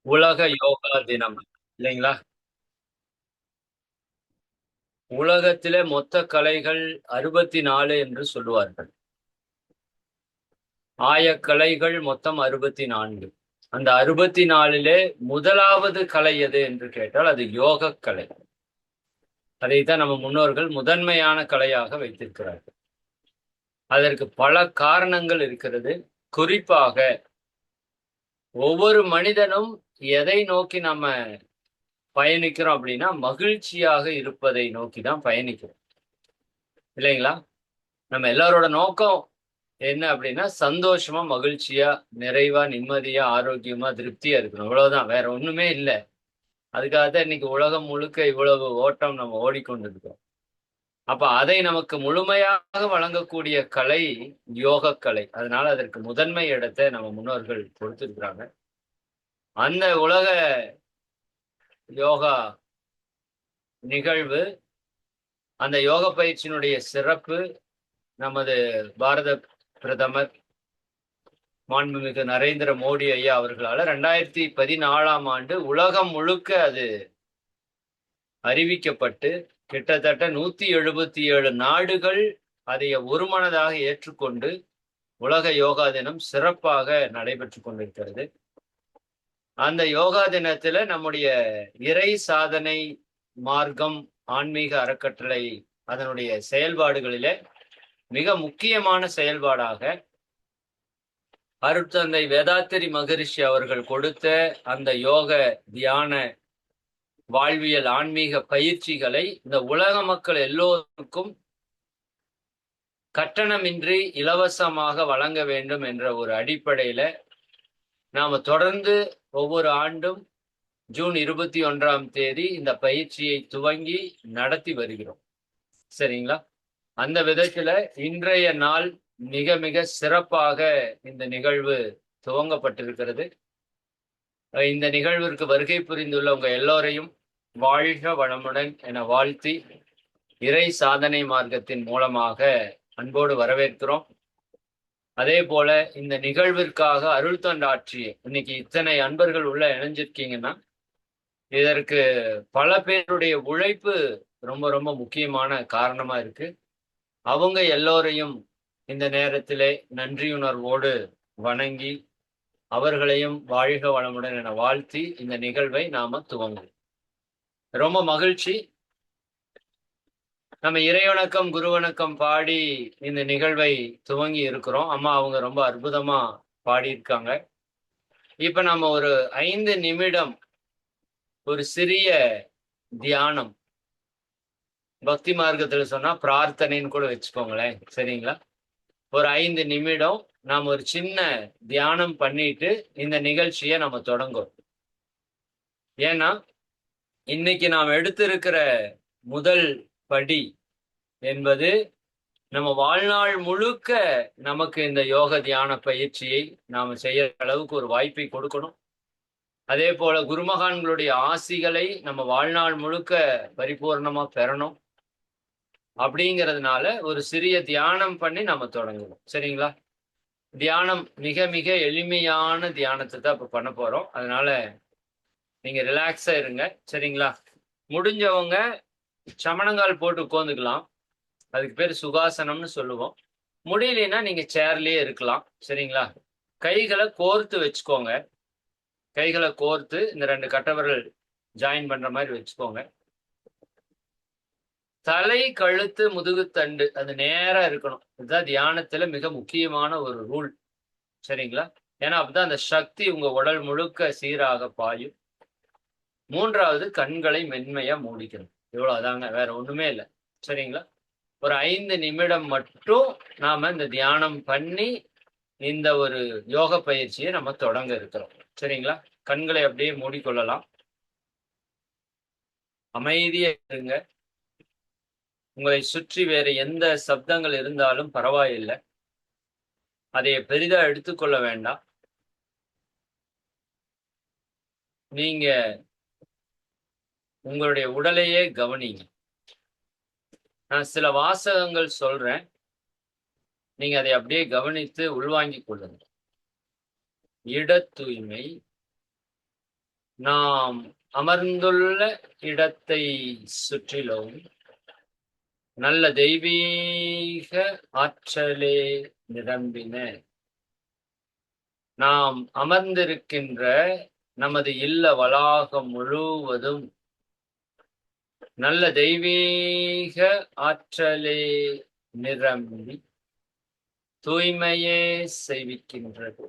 உலக யோகா தினம் இல்லைங்களா? உலகத்திலே மொத்த கலைகள் 64 என்று சொல்லுவார்கள். ஆயக்கலைகள் மொத்தம் 64. அந்த 64லே முதலாவது கலை எது என்று கேட்டால் அது யோகக் கலை. அதைத்தான் நம்ம முன்னோர்கள் முதன்மையான கலையாக வைத்திருக்கிறார்கள். அதற்கு பல காரணங்கள் இருக்கிறது. குறிப்பாக ஒவ்வொரு மனிதனும் எதை நோக்கி நம்ம பயணிக்கிறோம் அப்படின்னா, மகிழ்ச்சியாக இருப்பதை நோக்கி தான் பயணிக்கிறோம். இல்லைங்களா? நம்ம எல்லாரோட நோக்கம் என்ன அப்படின்னா, சந்தோஷமா, மகிழ்ச்சியா, நிறைவா, நிம்மதியா, ஆரோக்கியமா, திருப்தியா இருக்கணும். இவ்வளவுதான். வேற ஒண்ணுமே இல்ல. அதுக்காக தான் இன்னைக்கு உலகம் முழுக்க இவ்வளவு ஓட்டம் நம்ம ஓடிக்கொண்டிருக்கிறோம். அப்ப அதை நமக்கு முழுமையாக வழங்கக்கூடிய கலை, யோகக் கலை. அதனால அதற்கு முதன்மை இடத்த நம்ம முன்னோர்கள் கொடுத்திருக்கிறாங்க. அந்த உலக யோகா நிகழ்வு, அந்த யோக பயிற்சியினுடைய சிறப்பு, நமது பாரத பிரதமர் மாண்புமிகு நரேந்திர மோடி ஐயா அவர்களால 2014ஆம் ஆண்டு உலகம் முழுக்க அது அறிவிக்கப்பட்டு, கிட்டத்தட்ட 177 நாடுகள் அதை ஒருமனதாக ஏற்றுக்கொண்டு, உலக யோகா தினம் சிறப்பாக நடைபெற்றுக் கொண்டிருக்கிறது. அந்த யோகா தினத்தில நம்முடைய இறை சாதனை மார்க்கம், ஆன்மீக அறக்கட்டளை அதனுடைய செயல்பாடுகளிலே மிக முக்கியமான செயல்பாடாக அருட்தந்தை வேதாத்திரி மகரிஷி அவர்கள் கொடுத்த அந்த யோக, தியான, வாழ்வியல், ஆன்மீக பயிற்சிகளை இந்த உலக மக்கள் எல்லோருக்கும் கட்டணமின்றி இலவசமாக வழங்க வேண்டும் என்ற ஒரு அடிப்படையில, நாம தொடர்ந்து ஒவ்வொரு ஆண்டும் ஜூன் 21ஆம் தேதி இந்த பயிற்சியை துவங்கி நடத்தி வருகிறோம். சரிங்களா? அந்த விதத்தில இன்றைய நாள் மிக மிக சிறப்பாக இந்த நிகழ்வு துவங்கப்பட்டிருக்கிறது. இந்த நிகழ்விற்கு வருகை புரிந்துள்ள உங்க எல்லோரையும் வாழ்க வளமுடன் என வாழ்த்தி, இறை சாதனை மார்க்கத்தின் மூலமாக அன்போடு வரவேற்கிறோம். அதேபோல இந்த நிகழ்விற்காக அருள் தொண்டாற்றிய இன்னைக்கு இத்தனை அன்பர்கள் உள்ள இணைஞ்சிருக்கீங்கன்னா, இதற்கு பல பேருடைய உழைப்பு ரொம்ப ரொம்ப முக்கியமான காரணமா இருக்கு. அவங்க எல்லோரையும் இந்த நேரத்திலே நன்றியுணர்வோடு வணங்கி, அவர்களையும் வாழ்க வளமுடன் என வாழ்த்தி இந்த நிகழ்வை நாம துவங்குவோம். ரொம்ப மகிழ்ச்சி. நம்ம இறைவணக்கம், குருவணக்கம் பாடி இந்த நிகழ்வை துவங்கி இருக்கிறோம். அம்மா அவங்க ரொம்ப அற்புதமா பாடியிருக்காங்க. இப்ப நம்ம ஒரு 5 நிமிடம் ஒரு சிறிய தியானம், பக்தி மார்க்கத்துல சொன்னா பிரார்த்தனைன்னு கூட வச்சுக்கோங்களேன். சரிங்களா? ஒரு 5 நிமிடம் நாம ஒரு சின்ன தியானம் பண்ணிட்டு இந்த நிகழ்ச்சிய நம்ம தொடங்குறோம். ஏன்னா, இன்னைக்கு நாம் எடுத்திருக்கிற முதல் படி என்பது, நம்ம வாழ்நாள் முழுக்க நமக்கு இந்த யோக தியான பயிற்சியை நாம செய்யற அளவுக்கு ஒரு வாய்ப்பை கொடுக்கணும். அதேபோல குருமகான்களுடைய ஆசிகளை நம்ம வாழ்நாள் முழுக்க பரிபூரணமா பெறணும். அப்படிங்கிறதுனால ஒரு சிறிய தியானம் பண்ணி நம்ம தொடங்குவோம். சரிங்களா? தியானம் மிக மிக எளிமையான தியானத்தை தான் இப்ப பண்ண போறோம். அதனால நீங்க ரிலாக்ஸா இருங்க. சரிங்களா? முடிஞ்சவங்க சமணங்கால் போட்டு உட்கார்ந்துக்கலாம். அதுக்கு பேரு சுகாசனம்னு சொல்லுவோம். முடியலைன்னா நீங்க சேர்லயே இருக்கலாம். சரிங்களா? கைகள கோர்த்து வச்சுக்கோங்க. கைகள கோர்த்து இந்த 2 கட்டவிரல் ஜாயின் பண்ற மாரி வச்சுக்கோங்க. தலை, கழுத்து, முதுகுத்தண்டு அது நேரா இருக்கணும். இதுதான் தியானத்துல மிக முக்கியமான ஒரு ரூல். சரிங்களா? ஏன்னா அப்பதான் அந்த சக்தி உங்க உடல் முழுக்க சீராக பாயும். 3வது கண்களை மென்மையா மூடிக்கணும். இவ்வளவுதாங்க. வேற ஒண்ணுமே இல்ல. சரிங்களா? ஒரு 5 நிமிடம் மட்டும் நாம இந்த தியானம் பண்ணி, இந்த ஒரு யோக பயிற்சியை நம்ம தொடங்க இருக்கிறோம். சரிங்களா? கண்களை அப்படியே மூடிக்கொள்ளலாம். அமைதியா இருங்க. உங்களை சுற்றி வேறு எந்த சப்தங்கள் இருந்தாலும் பரவாயில்ல. அதை பெரிதா எடுத்துக்கொள்ள வேண்டாம். நீங்க உங்களுடைய உடலையே கவனிங்க. நான் சில வாசகங்கள் சொல்றேன். நீங்க அதை அப்படியே கவனித்து உள்வாங்கிக் கொள்ளுங்க. இட தூய்மை, நாம் அமர்ந்துள்ள இடத்தை சுற்றிலும் நல்ல தெய்வீக ஆற்றலே நிரம்பின. நாம் அமர்ந்திருக்கின்ற நமது இல்ல வளாகம் முழுவதும் நல்ல தெய்வீக ஆற்றலே நிரம்பி தூய்மையே செய்விக்கின்றது.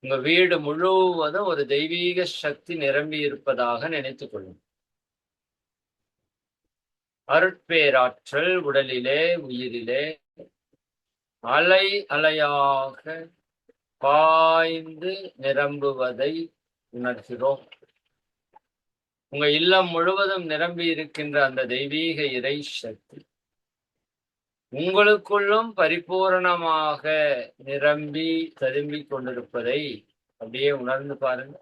உங்க வீடு முழுவதும் ஒரு தெய்வீக சக்தி நிரம்பி இருப்பதாக நினைத்துக் கொள்ளும். அருட்பேராற்றல் உடலிலே உயிரிலே அலை அலையாக பாய்ந்து நிரம்புவதை உணர்கிறோம். உங்க இல்லம் முழுவதும் நிரம்பி இருக்கின்ற அந்த தெய்வீக இறை சக்தி உங்களுக்குள்ளும் பரிபூரணமாக நிரம்பி ததும்பிக் கொண்டிருப்பதை அப்படியே உணர்ந்து பாருங்க.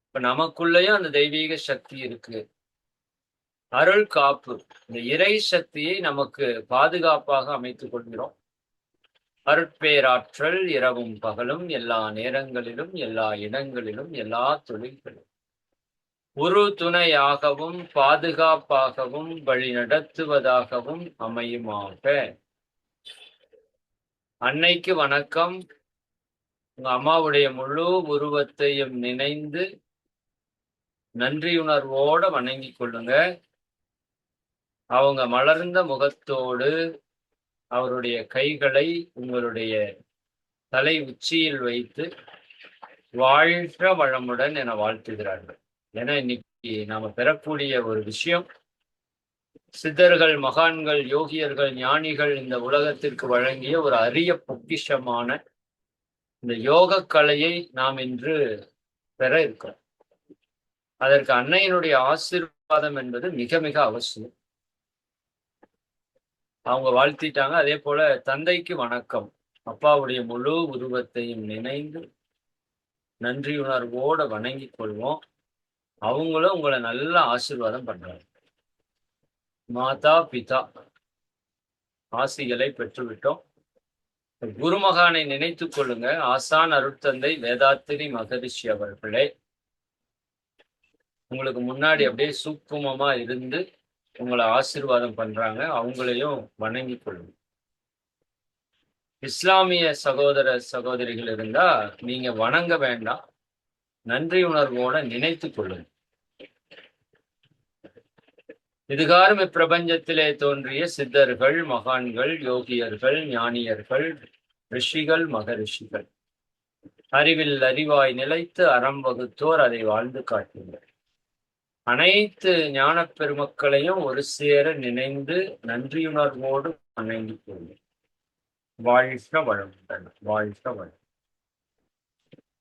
இப்ப நமக்குள்ளேயும் அந்த தெய்வீக சக்தி இருக்கு. அருள் காப்பு, இந்த இறை சக்தியை நமக்கு பாதுகாப்பாக அமைத்துக் கொள்கிறோம். அருட்பேராற்றல் இரவும் பகலும் எல்லா நேரங்களிலும் எல்லா இடங்களிலும் எல்லா தொழில்களிலும் ஒரு துணையாகவும் பாதுகாப்பாகவும் வழி நடத்துவதாகவும் அமையுமாக. அன்னைக்கு வணக்கம். உங்க அம்மாவுடைய முழு உருவத்தையும் நினைந்து நன்றியுணர்வோட வணங்கிக் கொள்ளுங்க. அவங்க மலர்ந்த முகத்தோடு அவருடைய கைகளை உங்களுடைய தலை உச்சியில் வைத்து வாழ்க வளமுடன் என வாழ்த்துகிறார்கள். ஏன்னா இன்னைக்கு நாம பெறக்கூடிய ஒரு விஷயம், சித்தர்கள், மகான்கள், யோகியர்கள், ஞானிகள் இந்த உலகத்திற்கு வழங்கிய ஒரு அரிய பொக்கிஷமான இந்த யோக கலையை நாம் இன்று பெற இருக்கிறோம். அதற்கு அன்னையினுடைய ஆசீர்வாதம் என்பது மிக மிக அவசியம். அவங்க வாழ்த்திட்டாங்க. அதே போல தந்தைக்கு வணக்கம். அப்பாவுடைய முழு உருவத்தையும் நினைந்து நன்றியுணர்வோட வணங்கிக் கொள்வோம். அவங்களும் உங்களை நல்ல ஆசீர்வாதம் பண்றாங்க. மாதா பிதா ஆசிகளை பெற்றுவிட்டோம். குருமகானை நினைத்துக் கொள்ளுங்க. ஆசான் அருட்தந்தை வேதாத்திரி மகரிஷி அவர்களே உங்களுக்கு முன்னாடி அப்படியே சூக்குமமா இருந்து உங்களை ஆசீர்வாதம் பண்றாங்க. அவங்களையும் வணங்கிக் கொள்ளுங்க. இஸ்லாமிய சகோதர சகோதரிகள் இருந்தா நீங்க வணங்க வேண்டாம், நன்றி உணர்வோட நினைத்துக் கொள்ளுங்க. இதுகாரும் இப்பிரபஞ்சத்திலே தோன்றிய சித்தர்கள், மகான்கள், யோகியர்கள், ஞானியர்கள், ரிஷிகள், மகரிஷிகள், அறிவில் அறிவாய் நிலைத்து அறம் வகுத்தோர் அதை வாழ்ந்து காட்டுங்கள். அனைத்து ஞான பெருமக்களையும் ஒரு சேர நினைந்து நன்றியுணர்வோடு வணங்கிக் கொள்ளுங்கள். வாழ்க வளமுடன், வாழ்க வளம்.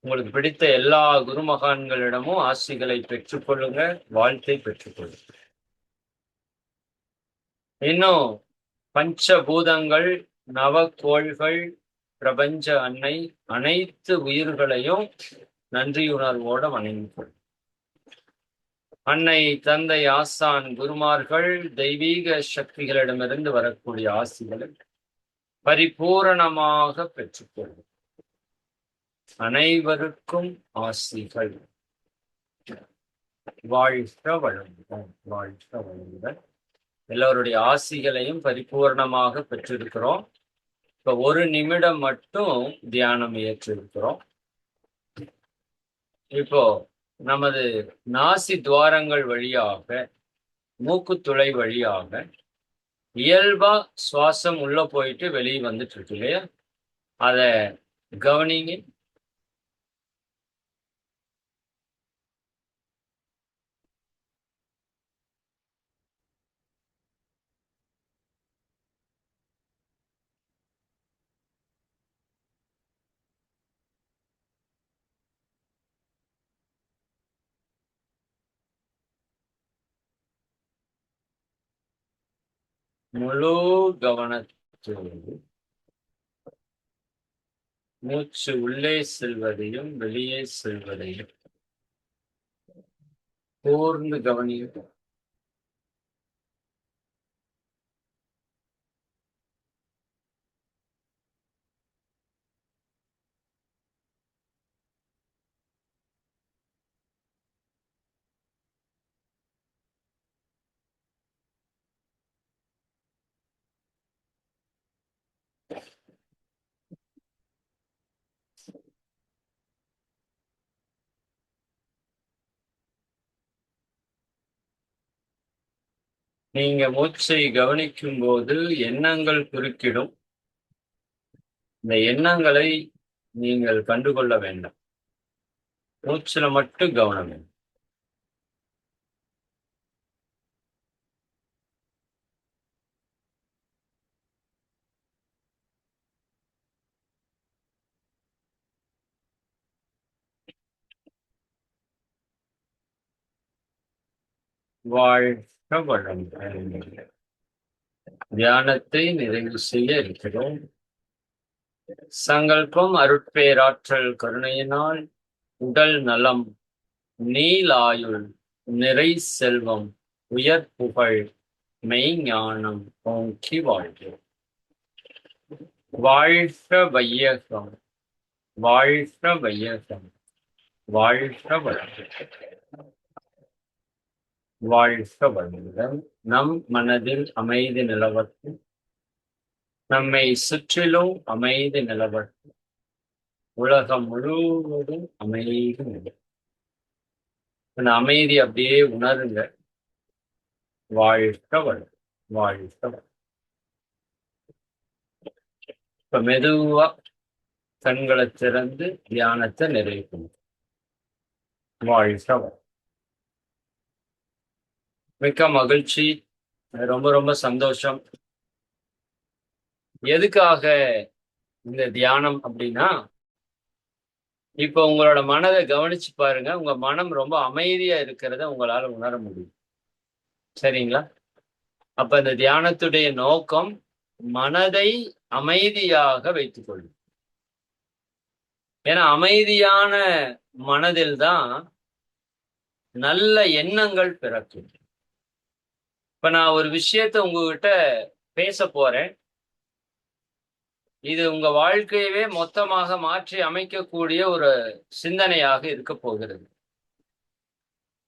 உங்களுக்கு பிடித்த எல்லா குருமகான்களிடமும் ஆசிகளை பெற்றுக்கொள்ளுங்க, வாழ்த்தை பெற்றுக்கொள்ளுங்க. இன்னும் பஞ்சபூதங்கள், நவக்கோள்கள், பிரபஞ்ச அன்னை, அனைத்து உயிர்களையும் நன்றியுணர்வோட வணங்கிக் அன்னை, தந்தை, ஆசான், குருமார்கள், தெய்வீக சக்திகளிடமிருந்து வரக்கூடிய ஆசிகளை பரிபூரணமாக பெற்றுக்கொள்ளும். அனைவருக்கும் ஆசிகள். வாழ்க வளமுடன், வாழ்க வளமுடன். எல்லோருடைய ஆசிகளையும் பரிபூர்ணமாக பெற்றிருக்கிறோம். இப்ப ஒரு நிமிடம் மட்டும் தியானம் ஏற்றிருக்கிறோம். இப்போ நமது நாசி துவாரங்கள் வழியாக, மூக்குத்துளை வழியாக இயல்பா சுவாசம் உள்ள போயிட்டு வெளியே வந்துட்டு இருக்கு இல்லையா? அத கவனிங்க. முழு கவனத்தோடு மூச்சு உள்ளே செல்வதையும் வெளியே செல்வதையும் கூர்ந்து கவனியும். நீங்க மூச்சை கவனிக்கும் போது எண்ணங்கள் குறுக்கிடும். இந்த எண்ணங்களை நீங்கள் கண்டுகொள்ள வேண்டாம். மூச்சுல மட்டும் கவனம் வேணும். வாழ்க வளமுடன். தியானத்தை நிறைவு செய்ய இருக்கிறோம். சங்கல்பம் அருட்பேராற்றல் கருணையினால் உடல் நலம், நீலாயுள், நிறை செல்வம், உயர் புகழ், மெய்ஞானம் ஓங்கி வாழ்க. வாழ்க வையகம், வாழ்க வையகம், வாழ்க வளமுடன். வாழ்க வளமுடன். நம் மனதில் அமைதி நிலவட்டும். நம்மை சுற்றிலும் அமைதி நிலவட்டும். உலகம் முழுவதும் அமைதி நிலவட்டும். அந்த அமைதி அப்படியே உணருங்க. வாழ்க வளம், வாழ்க வளம். இப்ப மெதுவா கண்களை திறந்து தியானத்தை நிறைவு பண்ணும். வாழ்க வளம். மிக்க மகிழ்ச்சி, ரொம்ப ரொம்ப சந்தோஷம். எதுக்காக இந்த தியானம் அப்படின்னா, இப்ப உங்களோட மனதை கவனிச்சு பாருங்க. உங்க மனம் ரொம்ப அமைதியா இருக்கிறத உங்களால உணர முடியும். சரிங்களா? அப்ப இந்த தியானத்துடைய நோக்கம் மனதை அமைதியாக வைத்துக் கொள்ளும். ஏன்னா அமைதியான மனதில் தான் நல்ல எண்ணங்கள் பிறக்கும். இப்ப நான் ஒரு விஷயத்த உங்ககிட்ட பேச போறேன். இது உங்க வாழ்க்கையவே மொத்தமாக மாற்றி அமைக்கக்கூடிய ஒரு சிந்தனையாக இருக்க போகிறது.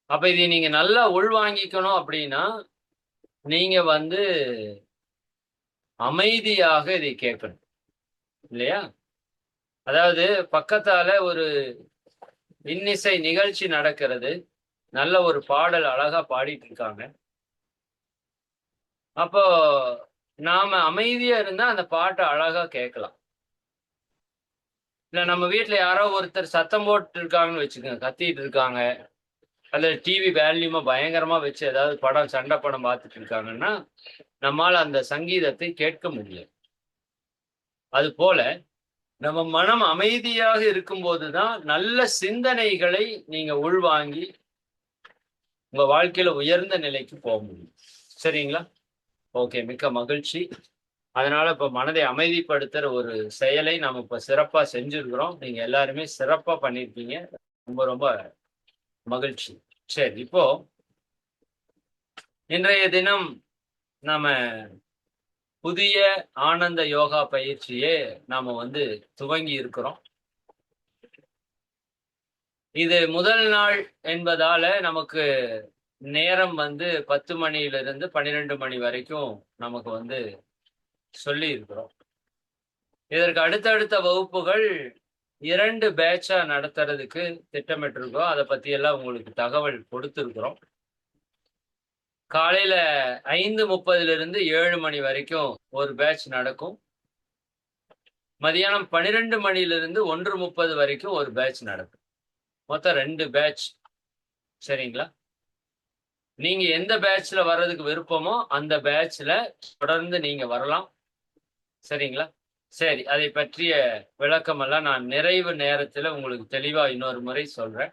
அப்ப இதை நீங்க நல்லா உள்வாங்கிக்கணும் அப்படின்னா, நீங்க அமைதியாக இதை கேட்கணும். இல்லையா? அதாவது பக்கத்தால ஒரு இன்னிசை நிகழ்ச்சி நடக்கிறது. நல்ல ஒரு பாடல் அழகா பாடிட்டு இருக்காங்க. அப்போ நாம அமைதியா இருந்தா அந்த பாட்டை அழகா கேட்கலாம். இல்ல நம்ம வீட்டுல யாரோ ஒருத்தர் சத்தம் போட்டு இருக்காங்கன்னு வச்சுக்கோங்க, கத்திட்டு இருக்காங்க, அல்லது டிவி வேல்யூமா பயங்கரமா வச்சு ஏதாவது படம், சண்டை படம் பார்த்துட்டு இருக்காங்கன்னா, நம்மால அந்த சங்கீதத்தை கேட்க முடியாது. அது போல நம்ம மனம் அமைதியாக இருக்கும்போதுதான் நல்ல சிந்தனைகளை நீங்க உள்வாங்கி உங்க வாழ்க்கையில உயர்ந்த நிலைக்கு போக முடியும். சரிங்களா? ஓகே, மிக்க மகிழ்ச்சி. அதனால இப்ப மனதை அமைதிப்படுத்துற ஒரு செயலை நாம இப்ப சிறப்பா செஞ்சிருக்கிறோம். நீங்க எல்லாருமே சிறப்பா பண்ணிருக்கீங்க. ரொம்ப ரொம்ப மகிழ்ச்சி. சரி, இப்போ இன்றைய தினம் நாம புதிய ஆனந்த யோகா பயிற்சியே நாம துவங்கி இருக்கிறோம். இது முதல் நாள் என்பதால நமக்கு நேரம் 10 மணியிலிருந்து 12 மணி வரைக்கும் நமக்கு சொல்லி இருக்கிறோம். இதற்கு அடுத்தடுத்த வகுப்புகள் 2 பேட்சா நடத்துறதுக்கு திட்டமிட்டிருக்கோம். அதை பத்தி எல்லாம் உங்களுக்கு தகவல் கொடுத்திருக்கிறோம். காலையில 5:30 7 மணி வரைக்கும் ஒரு பேட்ச் நடக்கும். மதியானம் 12 மணியிலிருந்து 1:30 வரைக்கும் ஒரு பேட்ச் நடக்கும். மொத்தம் 2 பேட்ச். சரிங்களா? நீங்க எந்த பேட்ச்ல வர்றதுக்கு விருப்பமோ அந்த பேட்ச்ல தொடர்ந்து நீங்க வரலாம். சரிங்களா? சரி, அதை பற்றிய விளக்கம் எல்லாம் நான் நிறைவு நேரத்துல உங்களுக்கு தெளிவா இன்னொரு முறை சொல்றேன்.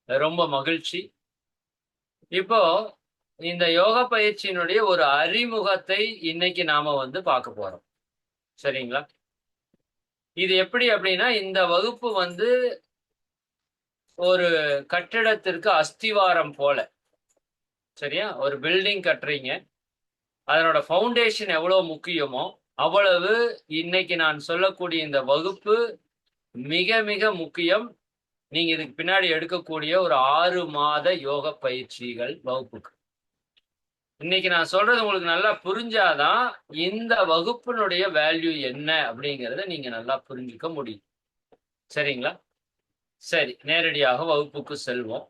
ரொம்ப மகிழ்ச்சி. இப்போ இந்த யோகா பயிற்சியினுடைய ஒரு அறிமுகத்தை இன்னைக்கு நாம பார்க்க போறோம். சரிங்களா? இது எப்படி அப்படின்னா, இந்த வகுப்பு ஒரு கட்டிடத்திற்கு அஸ்திவாரம் போல. சரியா? ஒரு பில்டிங் கட்டுறீங்க, அதனோட ஃபவுண்டேஷன் எவ்வளவு முக்கியமோ அவ்வளவு இன்னைக்கு நான் சொல்லக்கூடிய இந்த வகுப்பு மிக மிக முக்கியம். நீங்க இதுக்கு பின்னாடி எடுக்கக்கூடிய ஒரு 6 மாத யோக பயிற்சிகள் வகுப்புக்கு. இன்னைக்கு நான் சொல்றது உங்களுக்கு நல்லா புரிஞ்சாதான் இந்த வகுப்பினுடைய வேல்யூ என்ன அப்படிங்கிறத நீங்க நல்லா புரிஞ்சுக்க முடியும். சரிங்களா? சரி, நேரடியாக வகுப்புக்கு செல்வோம்.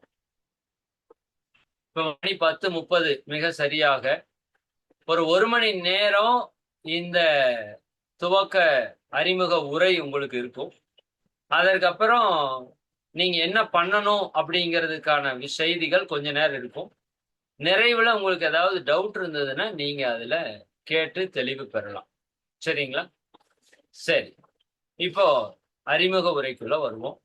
இப்ப மணி 10:30 மிக சரியாக. ஒரு மணி நேரம் இந்த துவக்க அறிமுக உரை உங்களுக்கு இருக்கும். அதற்கப்புறம் நீங்க என்ன பண்ணணும் அப்படிங்கிறதுக்கான செய்திகள் கொஞ்ச நேரம் இருக்கும். நிறைவுல உங்களுக்கு ஏதாவது டவுட் இருந்ததுன்னா நீங்க அதுல கேட்டு தெளிவு பெறலாம். சரிங்களா? சரி. இப்போ அறிமுக உரைக்குள்ள வருவோம்.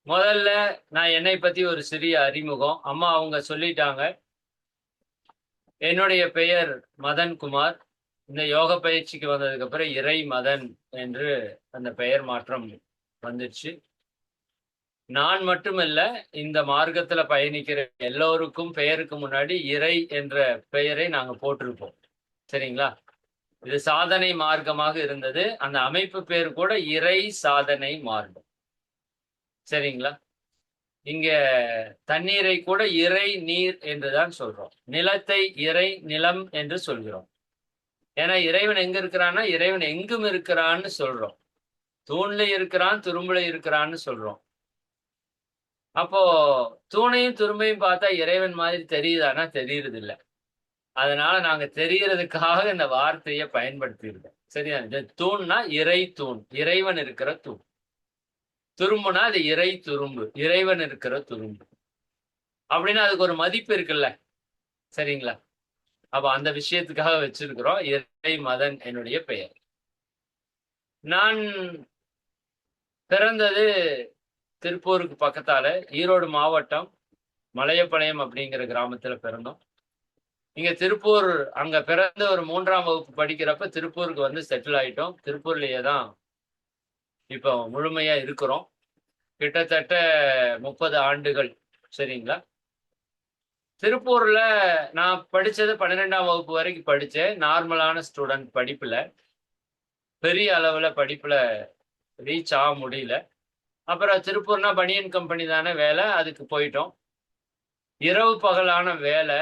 முதல்ல நான் என்னை பத்தி ஒரு சிறிய அறிமுகம். அம்மா அவங்க சொல்லிட்டாங்க. என்னுடைய பெயர் மதன் குமார். இந்த யோக பயிற்சிக்கு வந்ததுக்கு அப்புறம் இறை மதன் என்று அந்த பெயர் மாற்றம் வந்துச்சு. நான் மட்டுமல்ல, இந்த மார்க்கத்துல பயணிக்கிற எல்லோருக்கும் பெயருக்கு முன்னாடி இறை என்ற பெயரை நாங்க போட்டிருப்போம். சரிங்களா? இது சாதனை மார்க்கமாக இருந்தது. அந்த அமைப்பு பேர் கூட இறை சாதனை மார்க்கம். சரிங்களா? இங்க தண்ணீரை கூட இறை நீர் என்றுதான் சொல்றோம். நிலத்தை இறை நிலம் என்று சொல்கிறோம். ஏன்னா இறைவன் எங்க இருக்கிறான்னா, இறைவன் எங்கும் இருக்கிறான்னு சொல்றோம். தூண்ல இருக்கிறான், துரும்புல இருக்கிறான்னு சொல்றோம். அப்போ தூணையும் துரும்பையும் பார்த்தா இறைவன் மாதிரி தெரியுதானா? தெரியறது இல்ல. அதனால நாங்க தெரியறதுக்காக இந்த வார்த்தையை பயன்படுத்தியிருக்கோம். சரியா? இந்த தூண்னா இறை தூண், இறைவன் இருக்கிற தூண். துரும்புனா அது இறை துரும்பு, இறைவன் இருக்கிற துரும்பு. அப்படின்னா அதுக்கு ஒரு மதிப்பு இருக்குல்ல. சரிங்களா? அப்ப அந்த விஷயத்துக்காக வச்சிருக்கிறோம். இறை மதன் என்னுடைய பெயர். நான் பிறந்தது திருப்பூருக்கு பக்கத்தால ஈரோடு மாவட்டம் மலையப்பாளையம் அப்படிங்கிற கிராமத்துல பிறந்தோம். இங்க திருப்பூர் அங்க பிறந்த ஒரு 3ஆம் வகுப்பு படிக்கிறப்ப திருப்பூருக்கு வந்து செட்டில் ஆயிட்டோம். திருப்பூர்லயே தான் இப்போ முழுமையா இருக்கிறோம். கிட்டத்தட்ட 30 ஆண்டுகள். சரிங்களா? திருப்பூர்ல நான் படிச்சது 12ஆம் வகுப்பு வரைக்கும் படிச்சேன். நார்மலான ஸ்டூடண்ட் படிப்புல. பெரிய அளவுல படிப்புல ரீச் ஆக முடியல. அப்புறம் திருப்பூர்னா பனியன் கம்பெனி தானே வேலை, அதுக்கு போயிட்டோம். இரவு பகலான வேலை,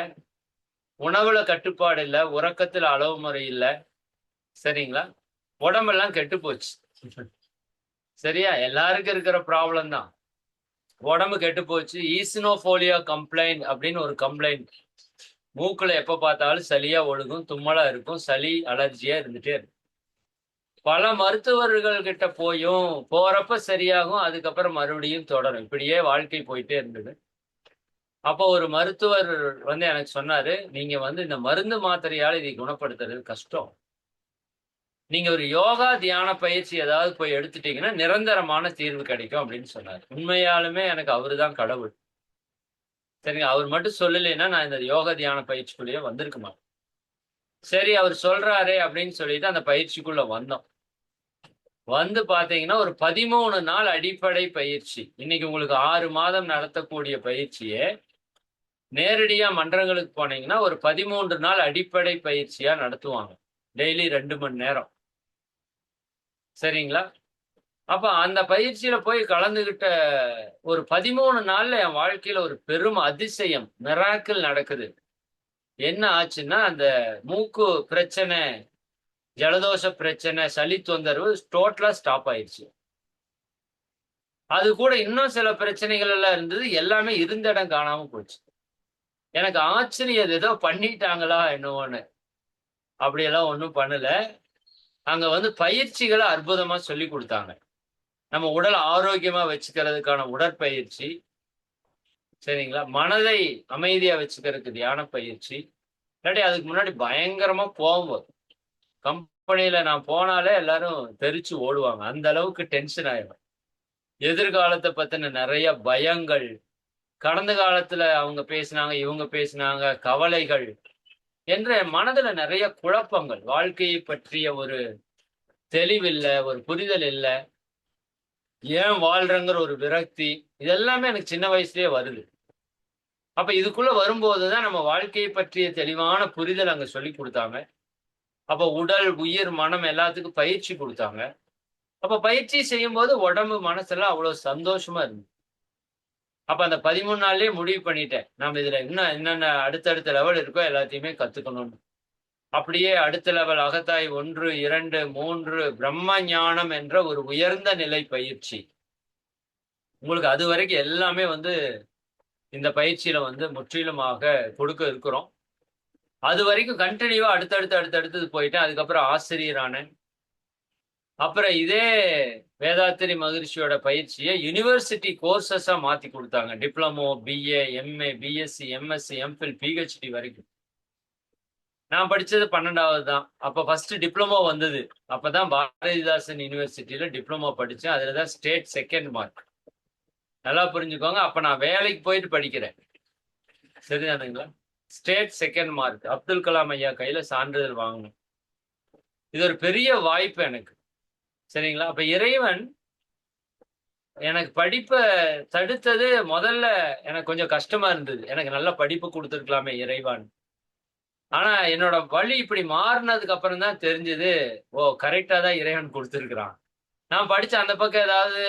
உணவுல கட்டுப்பாடு இல்ல, உறக்கத்துல அளவு முறை இல்ல. சரிங்களா? உடம்பெல்லாம் கெட்டு போச்சு. சரியா? எல்லாருக்கும் இருக்கிற ப்ராப்ளம் தான். உடம்பு கெட்டு போச்சு. ஈசினோஃபோலியா கம்ப்ளைண்ட் அப்படின்னு ஒரு கம்ப்ளைண்ட். மூக்குல எப்ப பார்த்தாலும் சளியா ஒழுகும், தும்மலா இருக்கும், சளி அலர்ஜியா இருந்துட்டே இருக்கும். பல மருத்துவர்கள் கிட்ட போயும் போறப்ப சரியாகும், அதுக்கப்புறம் மறுபடியும் தொடரும். இப்படியே வாழ்க்கை போயிட்டே இருந்தது. அப்போ ஒரு மருத்துவர் வந்து எனக்கு சொன்னாரு, நீங்க வந்து இந்த மருந்து மாத்திரையால இதை குணப்படுத்துறது கஷ்டம். நீங்க ஒரு யோகா தியான பயிற்சி ஏதாவது போய் எடுத்துட்டீங்கன்னா நிரந்தரமான தீர்வு கிடைக்கும் அப்படின்னு சொன்னாரு. உண்மையாலுமே எனக்கு அவருதான் கடவுள். சரிங்க. அவர் மட்டும் சொல்லலைன்னா நான் இந்த யோகா தியான பயிற்சிக்குள்ளேயே வந்திருக்க மாட்டேன். சரி அவர் சொல்றாரே அப்படின்னு சொல்லிட்டு அந்த பயிற்சிக்குள்ள வந்தோம். வந்து பார்த்தீங்கன்னா, ஒரு 13 நாள் அடிப்படை பயிற்சி. இன்னைக்கு உங்களுக்கு 6 மாதம் நடத்தக்கூடிய பயிற்சியே, நேரடியா மன்றங்களுக்கு போனீங்கன்னா, ஒரு 13 நாள் அடிப்படை பயிற்சியா நடத்துவாங்க. டெய்லி 2 மணி நேரம். சரிங்களா? அப்ப அந்த பயிற்சியில போய் கலந்துகிட்ட ஒரு 13 நாள்ல என் வாழ்க்கையில ஒரு பெரும் அதிசயம், மிராக்கிள் நடக்குது. என்ன ஆச்சுன்னா, அந்த மூக்கு பிரச்சனை, ஜலதோஷ பிரச்சனை, சளி தொந்தரவு டோட்டலா ஸ்டாப் ஆயிருச்சு. அது கூட இன்னும் சில பிரச்சனைகள் எல்லாம் இருந்தது. எல்லாமே இருந்த இடம் காணாம போச்சு. எனக்கு ஆச்சரியம். அது ஏதோ பண்ணிட்டாங்களா என்னவோன்னு. அப்படியெல்லாம் ஒண்ணும் பண்ணல. அங்க வந்து பயிற்சிகள அற்புதமா சொல்லிக் குடுத்தாங்க. நம்ம உடல் ஆரோக்கியமா வச்சுக்கிறதுக்கான உடற்பயிற்சி. சரிங்களா? மனதை அமைதியா வச்சுக்கிறதுக்கு தியான பயிற்சி. இல்லாட்டி அதுக்கு முன்னாடி பயங்கரமா கோவம் வரும். கம்பெனியில நான் போனாலே எல்லாரும் தெறிச்சு ஓடுவாங்க. அந்த அளவுக்கு டென்ஷன் ஆயிடும். எதிர்காலத்த பத்தின நெறைய பயங்கள், கடந்த காலத்துல அவங்க பேசினாங்க, இவங்க பேசினாங்க, கவலைகள் என்ற மனதுல நெறைய குழப்பங்கள். வாழ்க்கையை பற்றிய ஒரு தெளிவில்ல, ஒரு புரிதல் இல்ல. ஏன் வாழ்றேங்கிற ஒரு விரக்தி. இது எல்லாமே எனக்கு சின்ன வயசுலயே வருது. அப்ப இதுக்குள்ள வரும்போது தான் நம்ம வாழ்க்கையை பற்றிய தெளிவான புரிதல் அங்க சொல்லிக் குடுத்தாங்க. அப்ப உடல், உயிர், மனம் எல்லாத்துக்கும் பயிற்சி குடுத்தாங்க. அப்ப பயிற்சி செய்யும்போது உடம்பு, மனசெல்லாம் அவ்வளவு சந்தோஷமா இருந்தது. அப்ப அந்த 13 நாள்லயே முடிவு பண்ணிட்டேன். நாம இதுல இன்னும் என்னென்ன அடுத்தடுத்த லெவல் இருக்கோ எல்லாத்தையுமே கத்துக்கணும்னு. அப்படியே அடுத்த லெவல் அகத்தாய் 1, 2, 3 பிரம்ம ஞானம் என்ற ஒரு உயர்ந்த நிலை பயிற்சி. உங்களுக்கு அதுவரைக்கும் எல்லாமே வந்து இந்த பயிற்சியில வந்து முற்றிலுமாக கொடுக்க இருக்கிறோம். அது வரைக்கும் கண்டினியூவா அடுத்தடுத்தது போயிட்டேன். அதுக்கப்புறம் ஆசிரியரானேன். அப்புறம் இதே வேதாத்திரி மகரிஷியோட பயிற்சியை யூனிவர்சிட்டி கோர்சஸா மாத்தி கொடுத்தாங்க. Diploma, BA, MA, BSc, MSc, MPhil, PhD வரைக்கும். நான் படிச்சது 12வது தான். அப்ப ஃபர்ஸ்ட் டிப்ளமோ வந்தது. அப்பதான் பாரதிதாசன் யூனிவர்சிட்டியில டிப்ளமோ படிச்சேன். அதுலதான் ஸ்டேட் செகண்ட் மார்க். நல்லா புரிஞ்சுக்கோங்க. அப்ப நான் வேலைக்கு போயிட்டு படிக்கிறேன். சரிதானுங்களா? State second mark. Abdul Kalam ஐயா கையில சான்றிதழ் வாங்கணும். இது ஒரு பெரிய வாய்ப்பு எனக்கு. சரிங்களா? அப்ப இறைவன் எனக்கு படிப்பை தடுத்தது முதல்ல எனக்கு கொஞ்சம் கஷ்டமா இருந்தது. எனக்கு நல்ல படிப்பு கொடுத்துருக்கலாமே இறைவான். ஆனா என்னோட வழி இப்படி மாறினதுக்கு அப்புறம் தான் தெரிஞ்சது, ஓ கரெக்டா தான் இறைவன் கொடுத்துருக்கிறான். நான் படிச்ச அந்த பக்கம் ஏதாவது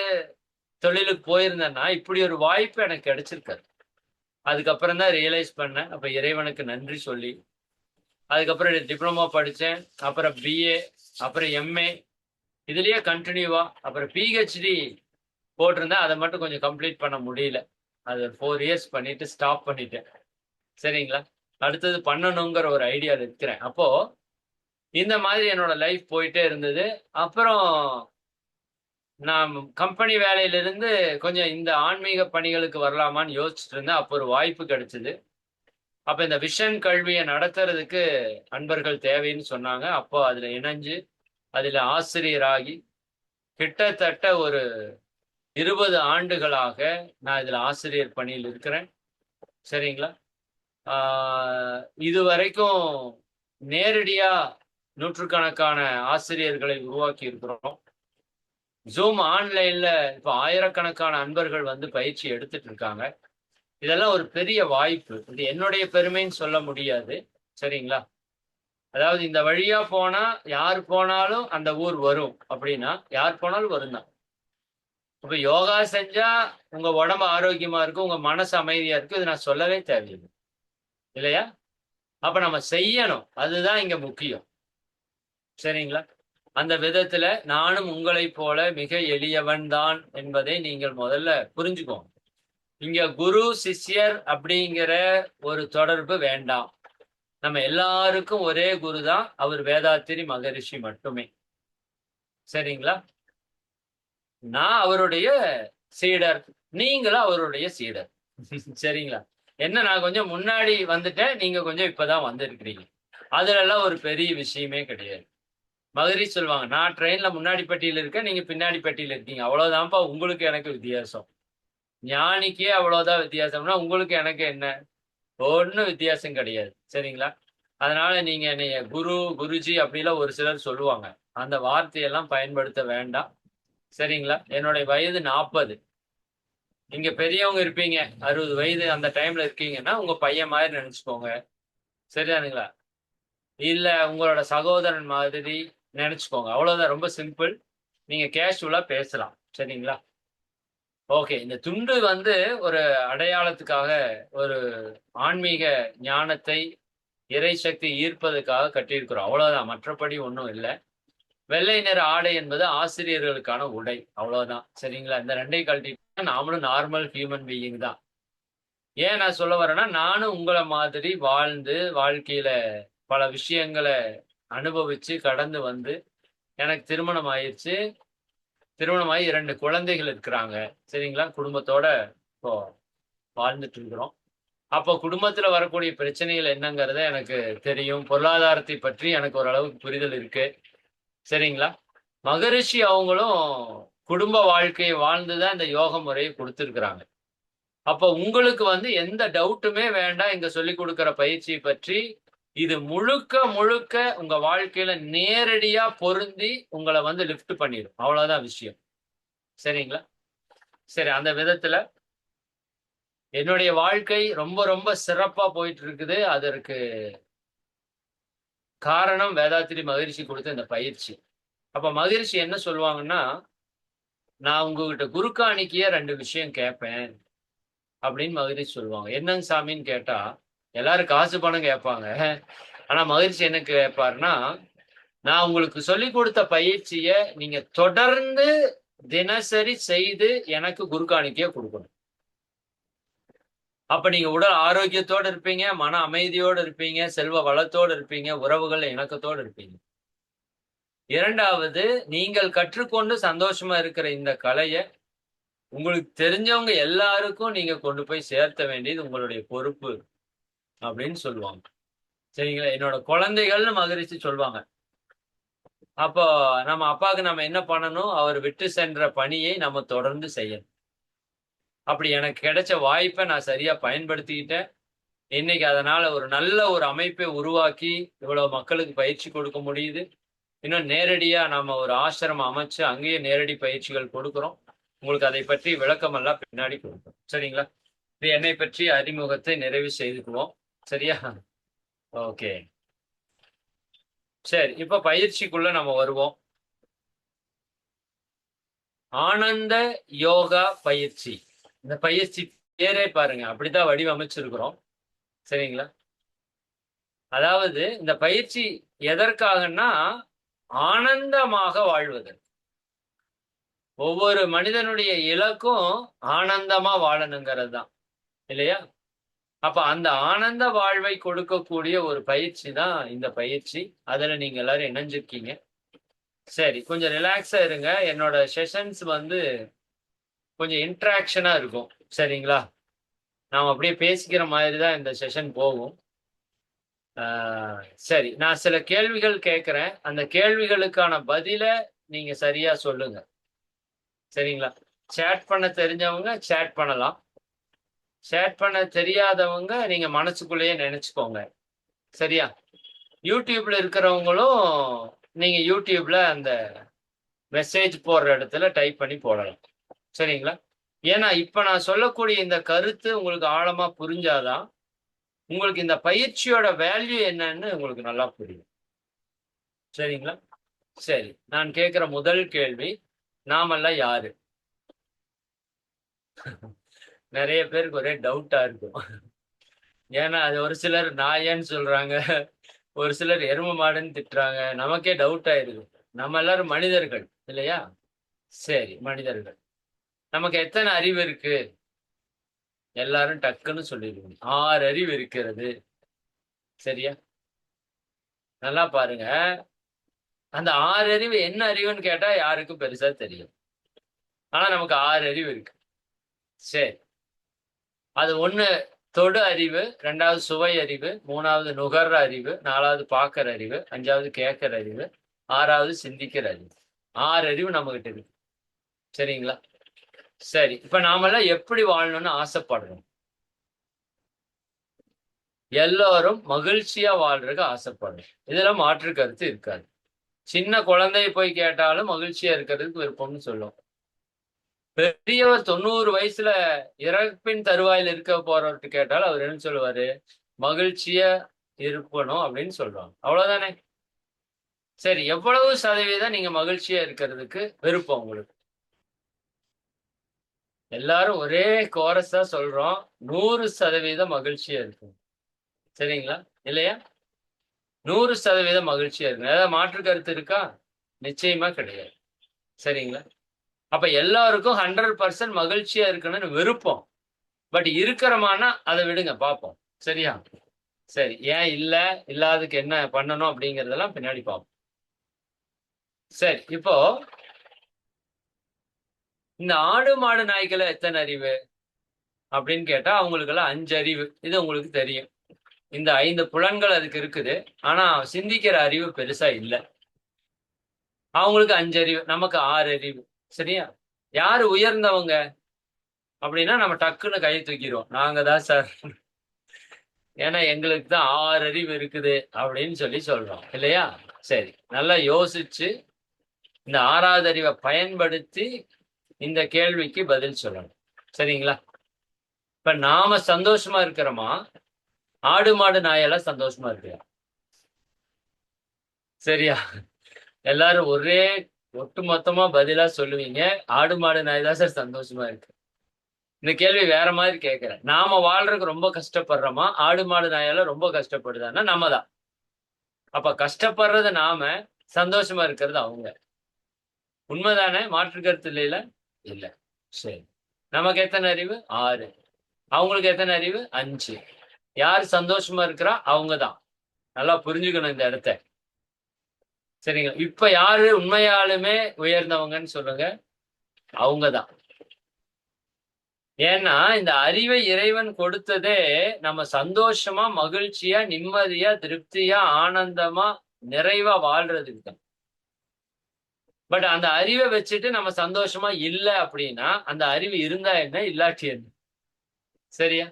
தொழிலுக்கு போயிருந்தேன்னா இப்படி ஒரு வாய்ப்பு எனக்கு கிடைச்சிருக்காது. அதுக்கப்புறம் தான் ரியலைஸ் பண்ணேன். அப்ப இறைவனுக்கு நன்றி சொல்லி அதுக்கப்புறம் டிப்ளமோ படித்தேன். அப்புறம் பிஏ, அப்புறம் எம்ஏ, இதுலயே கண்டினியூவா அப்புறம் பிஹெச்டி போட்டிருந்தேன். அதை மட்டும் கொஞ்சம் கம்ப்ளீட் பண்ண முடியல. அது 4 இயர்ஸ் பண்ணிட்டு ஸ்டாப் பண்ணிட்டேன். சரிங்களா? அடுத்தது பண்ணணுங்கிற ஒரு ஐடியாவில் இருக்கிறேன். அப்போ இந்த மாதிரி என்னோட லைஃப் போயிட்டே இருந்தது. அப்புறம் நான் கம்பெனி வேலையிலிருந்து கொஞ்சம் இந்த ஆன்மீக பணிகளுக்கு வரலாமான்னு யோசிச்சுட்டு இருந்தேன். அப்போ ஒரு வாய்ப்பு கிடைச்சது. அப்ப இந்த விஷன் கல்வியை நடத்துறதுக்கு அன்பர்கள் தேவைன்னு சொன்னாங்க. அப்போ அதுல இணைஞ்சு அதுல ஆசிரியராகி கிட்டத்தட்ட ஒரு 20 ஆண்டுகளாக நான் இதுல ஆசிரியர் பணியில் இருக்கிறேன். சரிங்களா? இதுவரைக்கும் நேரடியா நூற்றுக்கணக்கான ஆசிரியர்களை உருவாக்கி இருக்கிறோம். ஜூம் ஆன்லைன்ல இப்ப ஆயிரக்கணக்கான அன்பர்கள் வந்து பயிற்சி எடுத்துட்டு இருக்காங்க. இதெல்லாம் ஒரு பெரிய வாய்ப்பு. இது என்னுடைய பெருமைன்னு சொல்ல முடியாது. சரிங்களா? அதாவது இந்த வழியா போனா யார் போனாலும் அந்த ஊர் வரும் அப்படின்னா யார் போனாலும் வரும் தான். இப்ப யோகா செஞ்சா உங்க உடம்பு ஆரோக்கியமா இருக்கும், உங்க மனசு அமைதியா இருக்கும். இது நான் சொல்லவே தேவையில்லை. இல்லையா? அப்ப நம்ம செய்யணும். அதுதான் இங்க முக்கியம். சரிங்களா? அந்த விதத்துல நானும் உங்களைப் போல மிக எளியவன் தான் என்பதை நீங்கள் முதல்ல புரிஞ்சுக்கோங்க. இங்க குரு சிஷ்யர் அப்படிங்கிற ஒரு தொடர்பு வேண்டாம். நம்ம எல்லாருக்கும் ஒரே குரு தான். அவர் வேதாத்திரி மகரிஷி மட்டுமே. சரிங்களா? நான் அவருடைய சீடர், நீங்களும் அவருடைய சீடர். சரிங்களா? என்ன நான் கொஞ்சம் முன்னாடி வந்துட்டேன், நீங்க கொஞ்சம் இப்பதான் வந்திருக்கிறீங்க. அதுல எல்லாம் ஒரு பெரிய விஷயமே கிடையாது. மகரிஷி சொல்லுவாங்க, நான் ட்ரெயின்ல முன்னாடி பெட்டியில இருக்கேன், நீங்க பின்னாடி பெட்டியில இருக்கீங்க. அவ்வளவுதான்ப்பா உங்களுக்கு எனக்கு வித்தியாசம். ஞானிக்கே அவ்வளவுதான் வித்தியாசம்னா உங்களுக்கு எனக்கு என்ன? ஒண்ணும் வித்தியாசம் கிடையாது. சரிங்களா? அதனால நீங்க என்னைய குரு, குருஜி அப்படிலாம் ஒரு சிலர் சொல்லுவாங்க. அந்த வார்த்தையெல்லாம் பயன்படுத்த வேண்டாம். சரிங்களா? என்னுடைய வயது 40. நீங்க பெரியவங்க இருப்பீங்க. 60 வயது அந்த டைம்ல இருக்கீங்கன்னா, உங்க பையன் மாதிரி நினைச்சுக்கோங்க. சரிதானுங்களா? இல்ல உங்களோட சகோதரன் மாதிரி நினைச்சுக்கோங்க. அவ்வளவுதான். ரொம்ப சிம்பிள். நீங்க கேஷுவலா பேசலாம். சரிங்களா? ஓகே. இந்த துண்டு வந்து ஒரு அடையாளத்துக்காக, ஒரு ஆன்மீக ஞானத்தை, இறை சக்தி ஈர்ப்பதற்காக கட்டியிருக்கிறோம். அவ்வளவுதான். மற்றபடி ஒண்ணும் இல்ல. வெள்ளை நிற ஆடை என்பது ஆசிரியர்களுக்கான உடை. அவ்வளவுதான். சரிங்களா? இந்த 2யும் கழட்டிட்டா நாமளும் நார்மல் ஹியூமன் பீயிங் தான். ஏன் நான் சொல்ல வரேன்னா, நானும் உங்கள மாதிரி வாழ்ந்து, வாழ்க்கையில பல விஷயங்கள அனுபவிச்சு, கடந்து வந்து, எனக்கு திருமணம் ஆயிருச்சு. திருமணமாகி 2 குழந்தைகள் இருக்கிறாங்க. சரிங்களா? குடும்பத்தோட இப்போ வாழ்ந்துட்டு இருக்கிறோம். அப்போ குடும்பத்துல வரக்கூடிய பிரச்சனைகள் என்னங்கிறத எனக்கு தெரியும். பொருளாதாரத்தை பற்றி எனக்கு ஓரளவுக்கு புரிதல் இருக்கு. சரிங்களா? மகரிஷி அவங்களும் குடும்ப வாழ்க்கையை வாழ்ந்து தான் இந்த யோக முறையை குடுத்திருக்கிறாங்க. அப்ப உங்களுக்கு வந்து எந்த டவுட்டுமே வேண்டாம் இங்க சொல்லிக் குடுக்கிற பயிற்சியை பற்றி. இது முழுக்க, முழுக்க உங்க வாழ்க்கையில நேரடியா பொருந்தி உங்கள வந்து லிஃப்ட் பண்ணிரும். அவ்வளவுதான் விஷயம். சரிங்களா? சரி, அந்த விதத்துல என்னுடைய வாழ்க்கை ரொம்ப, ரொம்ப சிறப்பா போயிட்டு இருக்குது. அதற்கு காரணம் வேதாத்திரி மகரிஷி குடுத்த இந்த பயிற்சி. அப்ப மகரிஷி என்ன சொல்லுவாங்கன்னா, "நான் உங்ககிட்ட குரு காணிக்கையா 2 விஷயம் கேட்பேன்." அப்படின்னு மகரிஷி சொல்லுவாங்க. என்னங்க சாமின்னு கேட்டா, எல்லாரும் காசு பணம் கேட்பாங்க. ஆனா மகரிஷி என்ன கேட்பாருன்னா, நான் உங்களுக்கு சொல்லிக் கொடுத்த பயிற்சிய நீங்க தொடர்ந்து தினசரி செய்து எனக்கு குரு காணிக்கையா குடுக்கணும். அப்ப நீங்க உடல் ஆரோக்கியத்தோடு இருப்பீங்க, மன அமைதியோடு இருப்பீங்க, செல்வ வளத்தோடு இருப்பீங்க, உறவுகள் இணக்கத்தோடு இருப்பீங்க. இரண்டாவது, நீங்கள் கற்றுக்கொண்டு சந்தோஷமா இருக்கிற இந்த கலைய, உங்களுக்கு தெரிஞ்சவங்க எல்லாருக்கும் நீங்க கொண்டு போய் சேர்த்த வேண்டியது உங்களுடைய பொறுப்பு அப்படின்னு சொல்லுவாங்க. சரிங்களா? என்னோட குழந்தைகள்னு மகிழ்ச்சி சொல்வாங்க. அப்போ நம்ம அப்பாவுக்கு நம்ம என்ன பண்ணணும்? அவர் விட்டு சென்ற பணியை நம்ம தொடர்ந்து செய்யணும். அப்படி எனக்கு கிடைச்ச வாய்ப்ப நான் சரியா பயன்படுத்திக்கிட்டேன். இன்னைக்கு அதனால ஒரு நல்ல ஒரு அமைப்பை உருவாக்கி, இவ்வளவு மக்களுக்கு பயிற்சி கொடுக்க முடியுது. இன்னும் நேரடியா நாம ஒரு ஆசிரமம் அமைச்சு, அங்கேயே நேரடி பயிற்சிகள் கொடுக்கிறோம். உங்களுக்கு அதை பற்றி விளக்கமெல்லாம் பின்னாடி கொடுப்போம். சரிங்களா? இது என்னை பற்றி அறிமுகத்தை நிறைவு செய்துக்குவோம். சரியா? ஓகே. சரி. இப்ப பயிற்சிக்குள்ள நம்ம வருவோம். ஆனந்த யோகா பயிற்சி. இந்த பயிற்சி பேரே பாருங்க. அப்படித்தான் வடிவமைச்சிருக்கிறோம். சரிங்களா? அதாவது இந்த பயிற்சி எதற்காகன்னா, ஆனந்தமாக வாழ்வது. ஒவ்வொரு மனிதனுடைய இலக்கும் ஆனந்தமா வாழணுங்கிறது தான். இல்லையா? அப்ப அந்த ஆனந்த வாழ்வை கொடுக்கக்கூடிய ஒரு பயிற்சி தான் இந்த பயிற்சி. அதுல நீங்க எல்லாரும் இணைஞ்சிருக்கீங்க. சரி, கொஞ்சம் ரிலாக்ஸா இருங்க. என்னோட செஷன்ஸ் வந்து கொஞ்சம் இன்டராக்ஷனா இருக்கும். சரிங்களா? நாம அப்படியே பேசிக்கிற மாதிரி தான் இந்த செஷன் போகும். ஆ, சரி. நான் சில கேள்விகள் கேட்கிறேன். அந்த கேள்விகளுக்கான பதில நீங்க சரியா சொல்லுங்க. சரிங்களா? சேட் பண்ண தெரிஞ்சவங்க சேட் பண்ணலாம். சேட் பண்ண தெரியாதவங்க நீங்க மனசுக்குள்ளேயே நெனச்சுக்கோங்க. சரியா? YouTubeல இருக்கிறவங்களும், நீங்க YouTubeல அந்த மெசேஜ் போடுற இடத்துல டைப் பண்ணி போடலாம். சரிங்களா? ஏன்னா, இப்ப நான் சொல்லக்கூடிய இந்த கருத்து உங்களுக்கு ஆழமா புரிஞ்சாதான், உங்களுக்கு இந்த பயிற்சியோட வேல்யூ என்னன்னு உங்களுக்கு நல்லா புரியும். சரிங்களா? சரி. நான் கேட்கிற முதல் கேள்வி, நாமெல்லாம் யாரு? நெறைய பேருக்கு ஒரே டவுட்டா இருக்கும். ஏன்னா, அது ஒரு சிலர் நாயன்னு சொல்றாங்க. ஒரு சிலர் எரும மாடுன்னு திட்டுறாங்க. நமக்கே டவுட் ஆயிடுது. நம்ம எல்லாரும் மனிதர்கள் இல்லையா? சரி, மனிதர்கள். நமக்கு எத்தன அறிவு இருக்கு? எல்லாரும் டக்குன்னு சொல்லிடுவீங்க. 6 அறிவு இருக்கிறது. சரியா? நல்லா பாருங்க. அந்த 6 அறிவு என்ன அறிவுன்னு கேட்டா யாருக்கும் பெருசா தெரியாது. ஆனா நமக்கு 6 அறிவு இருக்கு. சரி. அது 1 தொடு அறிவு, 2வது சுவை அறிவு, 3வது நுகர்ற அறிவு, 4வது பார்க்கிற அறிவு, 5வது கேட்கிற அறிவு, 6வது சிந்திக்கிற அறிவு. 6 அறிவு நம்மகிட்ட இருக்கு. சரிங்களா? சரி. இப்ப நாமெல்லாம் எப்படி வாழணும்னு ஆசைப்படுறோம்? எல்லாரும் மகிழ்ச்சியா வாழ்றதுக்கு ஆசைப்படுறோம். இதுல மாற்று கருத்து இருக்காது. சின்ன குழந்தைய போய் கேட்டாலும் மகிழ்ச்சியா இருக்கிறதுக்கு விருப்பம்னு சொல்லும். பெரியவர் 90 வயசுல இறப்பின் தருவாயில இருக்க போறவர்ட்ட கேட்டாலும் அவர் என்ன சொல்லுவாரு? மகிழ்ச்சியா இருக்கணும் அப்படின்னு சொல்றாங்க. அவ்வளவுதானே? சரி, எவ்வளவு சதவீதம் நீங்க மகிழ்ச்சியா இருக்கிறதுக்கு விருப்பம் உங்களுக்கு? எல்லாரும் ஒரே கோரஸா சொல்றோம். 100% மகிழ்ச்சியா இருக்கும். சரிங்களா? இல்லையா? 100% மகிழ்ச்சியா இருக்கணும். ஏதாவது மாற்று கருத்து இருக்கா? நிச்சயமா கிடையாது. சரிங்களா? அப்ப எல்லாருக்கும் 100% மகிழ்ச்சியா இருக்கணும்னு விருப்பம். பட் இருக்கிறோமான்னா அத விடுங்க பார்ப்போம். சரியா? சரி. ஏன் இல்ல? இல்லாததுக்கு என்ன பண்ணணும் அப்படிங்கிறதெல்லாம் பின்னாடி பார்ப்போம். சரி. இப்போ இந்த ஆடு, மாடு, நாய்க்குள்ள எத்தன அறிவு? அப்படின்னு கேட்டா அவங்களுக்கெல்லாம் 5 அறிவு. இது உங்களுக்கு தெரியும். இந்த 5 புலன்கள் அதுக்கு இருக்குது. ஆனா சிந்திக்கிற அறிவு பெருசா இல்ல. அவங்களுக்கு 5 அறிவு. நமக்கு 6 அறிவு. சரியா? யாரு உயர்ந்தவங்க? அப்படின்னா நம்ம டக்குன்னு கைய தூக்கிருவோம். நாங்க தான் சார். ஏன்னா எங்களுக்கு தான் 6 அறிவு இருக்குது அப்படின்னு சொல்லி சொல்றோம். இல்லையா? சரி. நல்லா யோசிச்சு இந்த 6வது அறிவ பயன்படுத்தி இந்த கேள்விக்கு பதில் சொல்லணும். சரிங்களா? இப்ப நாம சந்தோஷமா இருக்கிறோமா? ஆடு, மாடு, நாயெல்லாம் சந்தோஷமா இருக்குதா? சரியா? எல்லாரும் ஒரே ஒட்டுமொத்தமா பதிலா சொல்லுவீங்க. ஆடு, மாடு, நாய் தான் சார் சந்தோஷமா இருக்கு. இந்த கேள்வி வேற மாதிரி கேட்கிறேன். நாம வாழ்றதுக்கு ரொம்ப கஷ்டப்படுறோமா? ஆடு, மாடு, நாயெல்லாம் ரொம்ப கஷ்டப்படுதான்னா நம்ம தான். அப்ப கஷ்டப்படுறது நாம, சந்தோஷமா இருக்கிறது அவங்க. உண்மைதானே? மாற்று கருத்து இல்லைல? இல்ல. சரி. நமக்கு எத்தன அறிவு? 6. அவங்களுக்கு எத்தனை அறிவு? 5. யார் சந்தோஷமா இருக்கிறா? அவங்கதான். நல்லா புரிஞ்சுக்கணும் இந்த இடத்த. சரிங்களா? இப்ப யாரு உண்மையாலுமே உயர்ந்தவங்கன்னு சொல்லுங்க? அவங்கதான். ஏன்னா இந்த அறிவை இறைவன் கொடுத்ததே நம்ம சந்தோஷமா, மகிழ்ச்சியா, நிம்மதியா, திருப்தியா, ஆனந்தமா, நிறைவா வாழ்றதுக்கு தான். பட் அந்த அறிவை வச்சுட்டு நம்ம சந்தோஷமா இல்ல அப்படின்னா, அந்த அறிவு இருந்தா என்ன? இல்லாட்டி என்ன? சரியா?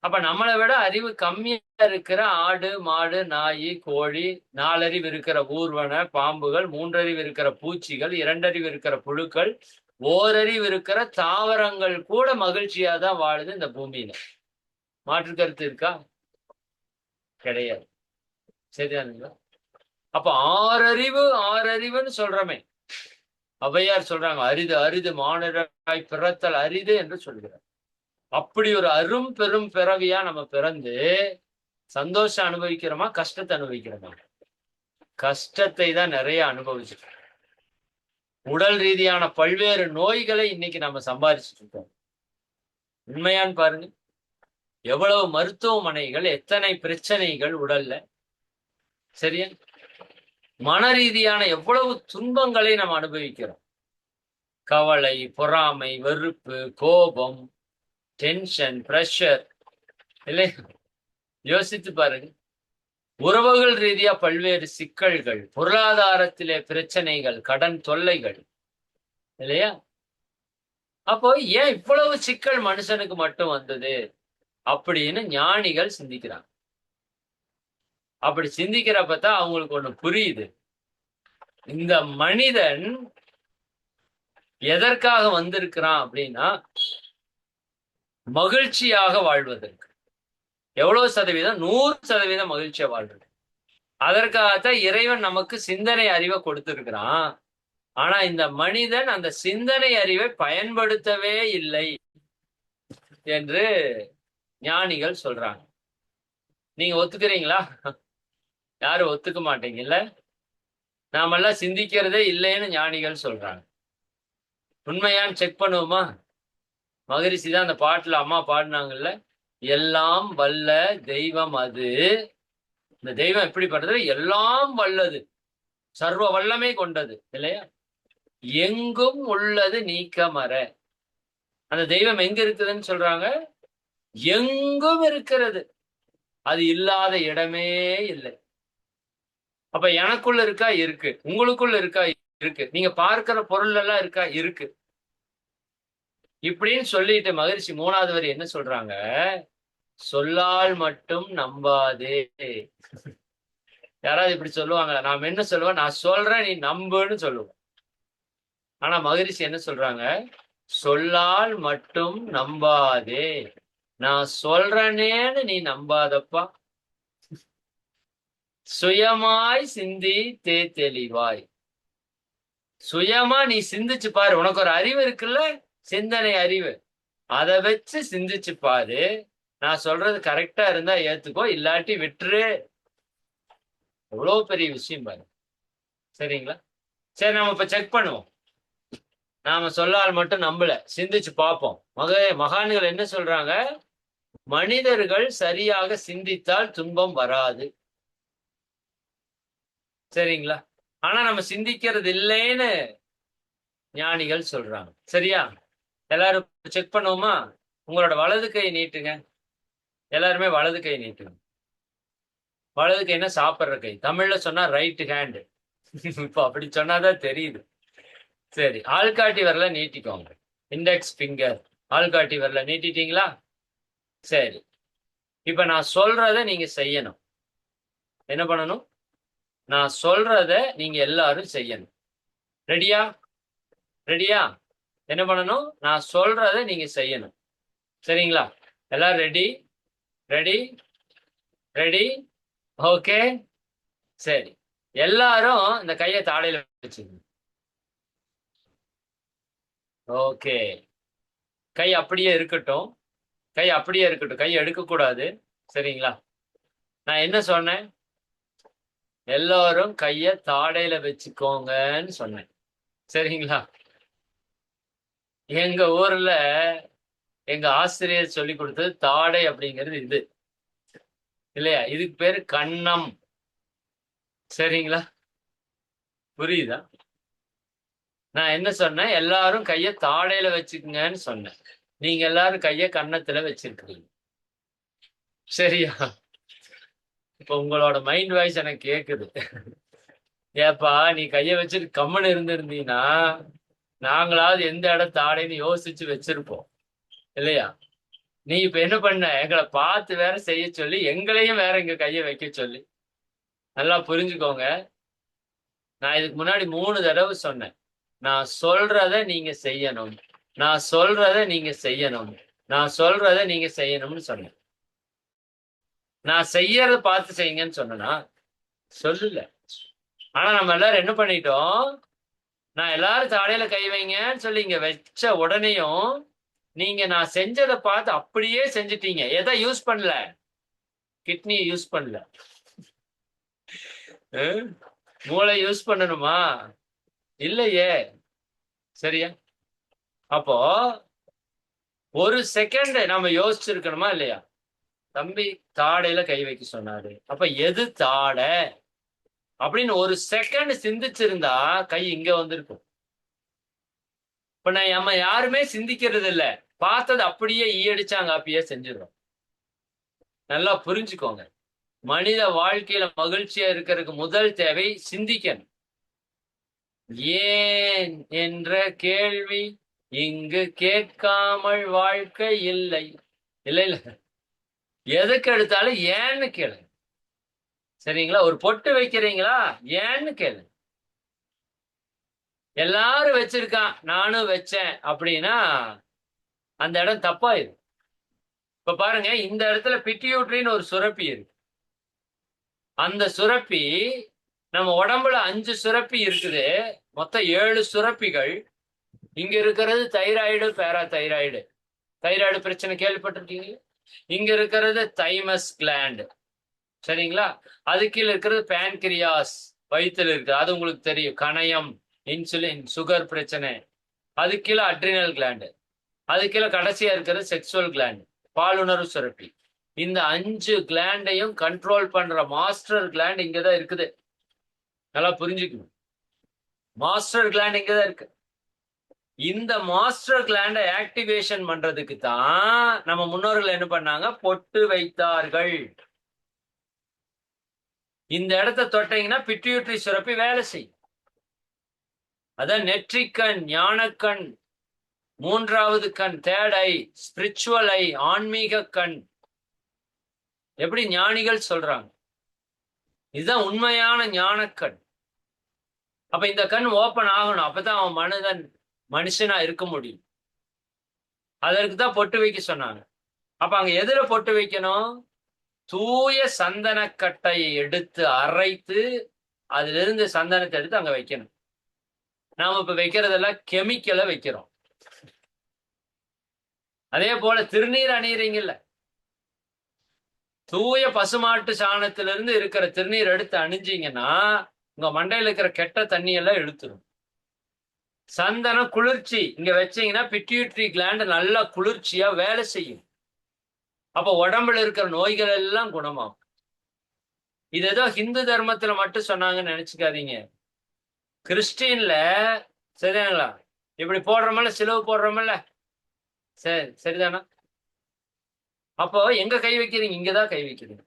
அப்ப நம்மளை விட அறிவு கம்மியா இருக்கிற ஆடு, மாடு, நாய், கோழி, 4 அறிவு இருக்கிற ஊர்வன, பாம்புகள், 3 அறிவு இருக்கிற பூச்சிகள், 2 அறிவு இருக்கிற புழுக்கள், ஓரறிவு இருக்கிற தாவரங்கள் கூட மகிழ்ச்சியா தான் வாழுது இந்த பூமியில. மாற்று கருத்து இருக்கா? கிடையாது. சரிதானுங்களா? அப்ப ஆறறிவுன்னு சொல்றோமே. ஔவையார் சொல்றாங்க, அரிது அரிது மானிடராய் பிறத்தல் அரிது என்று சொல்கிறார். அப்படி ஒரு அரும் பெரும் பிறவியா நம்ம பிறந்து சந்தோஷம் அனுபவிக்கிறோமா? கஷ்டத்தை அனுபவிக்கிறோமா? கஷ்டத்தை தான் நிறைய அனுபவிச்சிருக்கோம். உடல் ரீதியான பல்வேறு நோய்களை இன்னைக்கு நம்ம சம்பாதிச்சுட்டு இருக்கோம். உண்மையான்னு பாருங்க. எவ்வளவு மருத்துவமனைகள், எத்தனை பிரச்சனைகள் உடல்ல. சரியா? மன ரீதியான எவ்வளவு துன்பங்களை நம்ம அனுபவிக்கிறோம். கவலை, பொறாமை, வெறுப்பு, கோபம், டென்ஷன், பிரஷர், இல்லை? யோசித்து பாருங்க. உறவுகள் ரீதியா பல்வேறு சிக்கல்கள், பொருளாதாரத்திலே பிரச்சனைகள், கடன் தொல்லைகள், இல்லையா? அப்போ ஏன் இவ்வளவு சிக்கல் மனுஷனுக்கு மட்டும் வந்தது அப்படின்னு ஞானிகள் சிந்திக்கிறாங்க. அப்படி சிந்திக்கிறப்பதான் அவங்களுக்கு ஒண்ணு புரியுது. இந்த மனிதன் எதற்காக வந்திருக்கிறான் அப்படின்னா, மகிழ்ச்சியாக வாழ்வதற்கு. எவ்வளவு சதவீதம்? 100% மகிழ்ச்சியா வாழ்றது. அதற்காகத்தான் இறைவன் நமக்கு சிந்தனை அறிவை கொடுத்திருக்கிறான். ஆனா இந்த மனிதன் அந்த சிந்தனை அறிவை பயன்படுத்தவே இல்லை என்று ஞானிகள் சொல்றாங்க. நீங்க ஒத்துக்கிறீங்களா? யாரும் ஒத்துக்க மாட்டீங்கல்ல? நாமெல்லாம் சிந்திக்கிறதே இல்லைன்னு ஞானிகள் சொல்றாங்க. உண்மையான்னு செக் பண்ணுவோமா? மகரிஷி தான் அந்த பாட்டுல அம்மா பாடினாங்கல்ல, எல்லாம் வல்ல தெய்வம் அது. இந்த தெய்வம் எப்படிப்பட்டது? எல்லாம் வல்லது, சர்வ வல்லமை கொண்டது, இல்லையா? எங்கும் உள்ளது நீக்கமற. அந்த தெய்வம் எங்க இருக்குதுன்னு சொல்றாங்க? எங்கும் இருக்கிறது. அது இல்லாத இடமே இல்லை. அப்ப எனக்குள்ள இருக்கா? இருக்கு. உங்களுக்குள்ள இருக்கா? இருக்கு. நீங்க பார்க்கிற பொருள் எல்லாம் இருக்கா? இருக்கு. இப்படின்னு சொல்லிட்டு மகரிஷி 3வது வரி என்ன சொல்றாங்க? சொல்லால் மட்டும் நம்பாதே. யாராவது இப்படி சொல்லுவாங்க? நாம் என்ன சொல்லுவோம்? நான் சொல்றேன், நீ நம்புன்னு சொல்லுவோம். ஆனா மகரிஷி என்ன சொல்றாங்க? சொல்லால் மட்டும் நம்பாதே. நான் சொல்றேனேன்னு நீ நம்பாதப்பா. சுயமாய் சிந்தி தெளிவாய். சுயமா நீ சிந்திச்சு பாரு. உனக்கு ஒரு அறிவு இருக்குல்ல, சிந்தனை அறிவு. அதை வச்சு சிந்திச்சு பாரு. நான் சொல்றது கரெக்டா இருந்தா ஏத்துக்கோ, இல்லாட்டி விட்டுரு. எவ்வளவு பெரிய விஷயம் பாரு. சரிங்களா? சரி, நம்ம இப்ப செக் பண்ணுவோம். நாம சொல்லால் மட்டும் நம்பல, சிந்திச்சு பார்ப்போம். மகான்கள் என்ன சொல்றாங்க? மனிதர்கள் சரியாக சிந்தித்தால் துன்பம் வராது. சரிங்களா? ஆனா நம்ம சிந்திக்கிறது இல்லைன்னு ஞானிகள் சொல்றாங்க. சரியா? எல்லாரும் செக் பண்ணுவோமா? உங்களோட வலது கை நீட்டுங்க. எல்லாருமே வலது கை நீட்டுங்க. வலது கைன்னா சாப்பிடுற கை. தமிழ்ல சொன்னா ரைட் ஹேண்ட். இப்ப அப்படி சொன்னாதான் தெரியுது. சரி, ஆள்காட்டி விரல நீட்டிக்கோங்க. இண்டெக்ஸ் ஃபிங்கர், ஆள்காட்டி விரல நீட்டிட்டீங்களா? சரி, இப்ப நான் சொல்றத நீங்க செய்யணும். என்ன பண்ணணும்? நான் சொல்றத நீங்க எல்லாரும் செய்யணும். ரெடியா? ரெடியா? என்ன பண்ணணும்? நான் சொல்றத நீங்க செய்யணும். சரிங்களா? எல்லாரும் ரெடி? ரெடி? ரெடி? ஓகே. சரி, எல்லாரும் இந்த கையை தாடையில வச்சுக்கணும். ஓகே, கை அப்படியே இருக்கட்டும். கை அப்படியே இருக்கட்டும். கை எடுக்கக்கூடாது. சரிங்களா? நான் என்ன சொன்னேன்? எல்லாரும் கைய தாடையில வச்சுக்கோங்கன்னு சொன்னேன். சரிங்களா? எங்க ஊர்ல எங்க ஆசிரியர் சொல்லி கொடுத்தது தாடை அப்படிங்கிறது இது இல்லையா? இதுக்கு பேரு கன்னம். சரிங்களா? புரியுதா? நான் என்ன சொன்னேன்? எல்லாரும் கைய தாடையில வச்சுக்குங்கன்னு சொன்னேன். நீங்க எல்லாரும் கைய கன்னத்துல வச்சிருக்கீங்க. சரியா? இப்ப உங்களோட மைண்ட் வாய்ஸ் எனக்கு கேக்குது. ஏப்பா நீ கைய வச்சுட்டு கம்முன்னு இருந்திருந்தீங்கன்னா நாங்களாவது எந்த இடம் தாடைன்னு யோசிச்சு வச்சிருப்போம் இல்லையா? நீ இப்ப என்ன பண்ண? எங்களை பார்த்து வேற செய்ய சொல்லி எங்களையும் வேற இங்க கைய வைக்க சொல்லி. நல்லா புரிஞ்சுக்கோங்க. நான் இதுக்கு முன்னாடி 3 தடவை சொன்னேன். நான் சொல்றத நீங்க செய்யணும். நான் சொல்றத நீங்க செய்யணும். நான் சொல்றத நீங்க செய்யணும்னு சொன்னேன். நான் செய்யறத பார்த்து செய்யுங்கன்னு சொன்னேனா? சொல்லல. ஆனா நம்ம எல்லாரும் என்ன பண்ணிட்டோம்? நான் எல்லாரும் தாடையில கை வைங்கன்னு சொல்லி இங்க வச்ச உடனேயும் நீங்க நான் செஞ்சதை பார்த்து அப்படியே செஞ்சுட்டீங்க. எதை யூஸ் பண்ணல? கிட்னியை யூஸ் பண்ணல. மூளை யூஸ் பண்ணணுமா? இல்லையே. சரியா? அப்போ ஒரு செகண்ட் நம்ம யோசிச்சிருக்கணுமா இல்லையா? தம்பி தாடையில கை வைக்க சொன்னாரு, அப்ப எது தாடை அப்படின்னு ஒரு செகண்ட் சிந்திச்சிருந்தா கை இங்க வந்திருக்கும். இப்ப நம்ம யாருமே சிந்திக்கிறது இல்ல. பார்த்தது அப்படியே ஈயடிச்சாங்க அப்படியே செஞ்சிடும். நல்லா புரிஞ்சுக்கோங்க. மனித வாழ்க்கையில மகிழ்ச்சியா இருக்கிறதுக்கு முதல் தேவை சிந்திக்கணும். ஏன் என்ற கேள்வி இங்கு கேட்காமல் வாழ்க்கை இல்லை. இல்ல இல்ல, எதுக்கு எடுத்தாலும் ஏன்னு கேளுங்க. சரிங்களா? ஒரு பொட்டு வைக்கிறீங்களா? ஏன்னு கேளு. எல்லாரும் வச்சிருக்கான் நானும் வச்சேன் அப்படின்னா அந்த இடம் தப்பாயிரும். இப்ப பாருங்க, இந்த இடத்துல பிட்யூட்ரின்னு ஒரு சுரப்பி இருக்கு. அந்த சுரப்பி நம்ம உடம்புல 5 சுரப்பி இருக்குது. மொத்தம் 7 சுரப்பிகள். இங்க இருக்கிறது தைராய்டு, பேராதைராய்டு. தைராய்டு பிரச்சனை கேள்விப்பட்டிருக்கீங்க? இங்க இருக்கிறது தைமஸ் கிளாண்ட். சரிங்களா? அது கீழே இருக்கிறது பேன்கிரியாஸ், வயிற்றுல இருக்கு. அது உங்களுக்கு தெரியும். கணையம், இன்சுலின், சுகர் பிரச்சனை. அது கீழே அட்ரினல் கிளாண்டு. அது கீழே கடைசியா இருக்கிறது செக்ஸுவல் கிளாண்ட், பாலுணர்வு சுரப்பி. இந்த 5 கிளாண்டையும் கண்ட்ரோல் பண்ற மாஸ்டர் கிளாண்ட் இங்கதான் இருக்குது. நல்லா புரிஞ்சுக்கணும். மாஸ்டர் கிளாண்ட் இங்கதான் இருக்கு. இந்த மாஸ்டர் கிளாண்டை ஆக்டிவேஷன் பண்றதுக்கு தான் நம்ம முன்னோர்கள் என்ன பண்ணாங்க? பொட்டு வைத்தார்கள். இந்த இடத்தை தொட்டீங்கன்னா பிட்யூட்டரி சுரப்பி வேலை செய்யும். அதான் நெற்றிக்கண், ஞானக்கண், 3வது கண், தேர்ட் ஐ, ஸ்பிரிச்சுவல் ஐ, ஆன்மீக கண். எப்படி ஞானிகள் சொல்றாங்க. இதுதான் உண்மையான ஞானக்கண். அப்ப இந்த கண் ஓபன் ஆகணும். அப்பதான் அவன் மனுஷனா இருக்க முடியும். அதற்கு தான் பொட்டு வைக்க சொன்னாங்க. அப்ப அங்க எதுல பொட்டு வைக்கணும்? தூய சந்தனக்கட்டையை எடுத்து அரைத்து அதுல இருந்து சந்தனத்தை எடுத்து அங்க வைக்கணும். நாம இப்ப வைக்கிறதெல்லாம் கெமிக்கலை வைக்கிறோம். அதே போல திருநீர் அணியறீங்கல்ல, தூய பசுமாட்டு சாணத்திலிருந்து இருக்கிற திருநீர் எடுத்து அணிஞ்சீங்கன்னா உங்க மண்டையில இருக்கிற கெட்ட தண்ணி எல்லாம் இழுத்துரும். சந்தனம் குளிர்ச்சி. இங்க வச்சீங்கன்னா பிட்யூட்டரி கிளாண்ட் நல்லா குளிர்ச்சியா வேலை செய்யும். அப்ப உடம்புல இருக்கிற நோய்கள் எல்லாம் குணமாகும். இது ஏதோ ஹிந்து தர்மத்துல மட்டும் சொன்னாங்கன்னு நினைச்சுக்காதீங்க. கிறிஸ்டின்ல சரிதாங்களா? இப்படி போடுறோமல்ல, சிலுவை போடுறோமல்ல, சரி சரிதானா? அப்போ எங்க கை வைக்கிறீங்க? இங்கதான் கை வைக்கிறீங்க.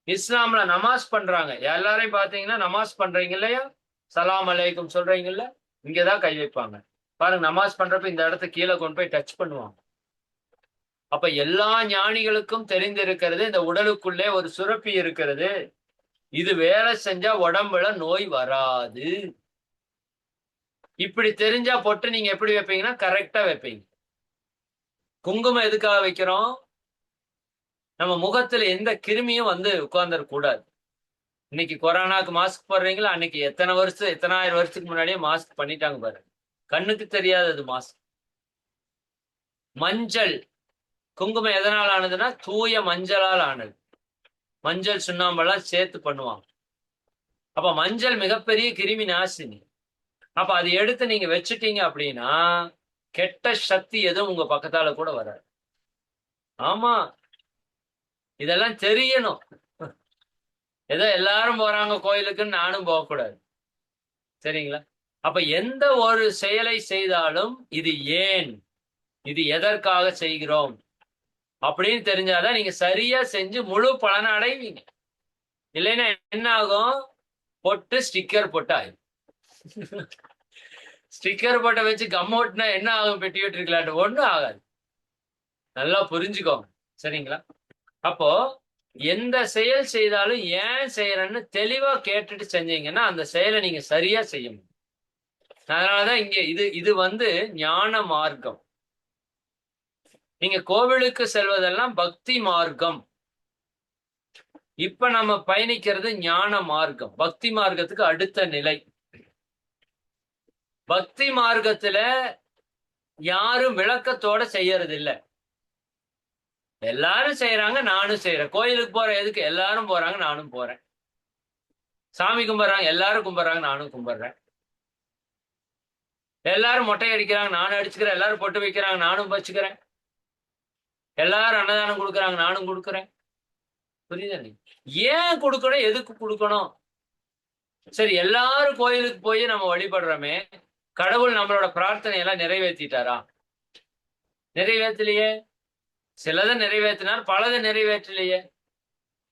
இஸ்லாம்ல நமாஸ் பண்றாங்க. எல்லாரையும் பாத்தீங்கன்னா நமாஸ் பண்றீங்க இல்லையா? சலாம் அலைக்கும் சொல்றீங்கல்ல, இங்கதான் கை வைப்பாங்க. பாருங்க, நமாஸ் பண்றப்ப இந்த இடத்த கீழே கொண்டு போய் டச் பண்ணுவாங்க. அப்ப எல்லா ஞானிகளுக்கும் தெரிந்திருக்கிறது, இந்த உடலுக்குள்ளே ஒரு சுரப்பி இருக்கிறது. இது வேலை செஞ்சா உடம்புல நோய் வராது. இப்படி தெரிஞ்சா பொட்டு நீங்க எப்படி வைப்பீங்கன்னா கரெக்டா வைப்பீங்க. குங்குமம் எதுக்காக வைக்கிறோம்? நம்ம முகத்துல எந்த கிருமியும் வந்து உட்கார்ந்துட கூடாது. இன்னைக்கு கொரோனாக்கு மாஸ்க் போடுறீங்களா? அன்னைக்கு எத்தனாயிரம் வருஷத்துக்கு முன்னாடியே மாஸ்க் பண்ணிட்டாங்க பாரு. கண்ணுக்கு தெரியாதது மாஸ்க். மஞ்சள், குங்குமம் எதனால் ஆனதுன்னா தூய மஞ்சளால் ஆனது. மஞ்சள் சுண்ணாம்பெல்லாம் சேர்த்து பண்ணுவாங்க. அப்ப மஞ்சள் மிகப்பெரிய கிருமி நாசினி. அப்ப அதை எடுத்து நீங்க வச்சுட்டீங்க அப்படின்னா கெட்ட சக்தி எதுவும் உங்க பக்கத்தால கூட வராது. ஆமா, இதெல்லாம் தெரியணும். ஏதோ எல்லாரும் போறாங்க கோயிலுக்குன்னு நானும் போகக்கூடாது. சரிங்களா? அப்ப எந்த ஒரு செயலை செய்தாலும் இது ஏன், இது எதற்காக செய்கிறோம் அப்படின்னு தெரிஞ்சாதான் நீங்க சரியா செஞ்சு முழு பலனை அடைவீங்க. இல்லைன்னா என்ன ஆகும்? பொட்டு ஸ்டிக்கர் போட்டு ஆயிடும். ஸ்டிக்கர் போட்ட வச்சு கம் ஓட்டுனா என்ன ஆகும்? பெட்டி வெட்டிருக்கலாட்டு ஒண்ணும் ஆகாது. நல்லா புரிஞ்சுக்கோங்க. சரிங்களா? அப்போ எந்த செயல் செய்தாலும் ஏன் செய்யறேன்னு தெளிவா கேட்டுட்டு செஞ்சீங்கன்னா அந்த செயலை நீங்க சரியா செய்ய முடியும். அதனாலதான் இங்க இது ஞான மார்க்கம். நீங்க கோவிலுக்கு செல்வதெல்லாம் பக்தி மார்க்கம். இப்ப நம்ம பயணிக்கிறது ஞான மார்க்கம், பக்தி மார்க்கத்துக்கு அடுத்த நிலை. பக்தி மார்க்கத்துல யாரும் விளக்கத்தோட செய்யறது இல்ல. எல்லாரும் செய்யறாங்க, நானும் செய்யறேன். கோயிலுக்கு போற எதுக்கு? எல்லாரும் போறாங்க, நானும் போறேன். சாமி கும்பிடுறாங்க, எல்லாரும் கும்பிடுறாங்க, நானும் கும்பிடுறேன். எல்லாரும் மொட்டை அடிக்கிறாங்க, நானும் அடிச்சுக்கிறேன். எல்லாரும் பொட்டு வைக்கிறாங்க, நானும் வச்சுக்கிறேன். எல்லாரும் அன்னதானம் கொடுக்குறாங்க, நானும் கொடுக்குறேன். புரியுதா? ஏன் கொடுக்கணும்? எதுக்கு கொடுக்கணும்? சரி, எல்லாரும் கோயிலுக்கு போய் நம்ம வழிபடுறோமே, கடவுள் நம்மளோட பிரார்த்தனை எல்லாம் நிறைவேற்றிட்டாரா? நிறைவேற்றலையே. சிலதை நிறைவேற்றினார், பலதை நிறைவேற்றலையே.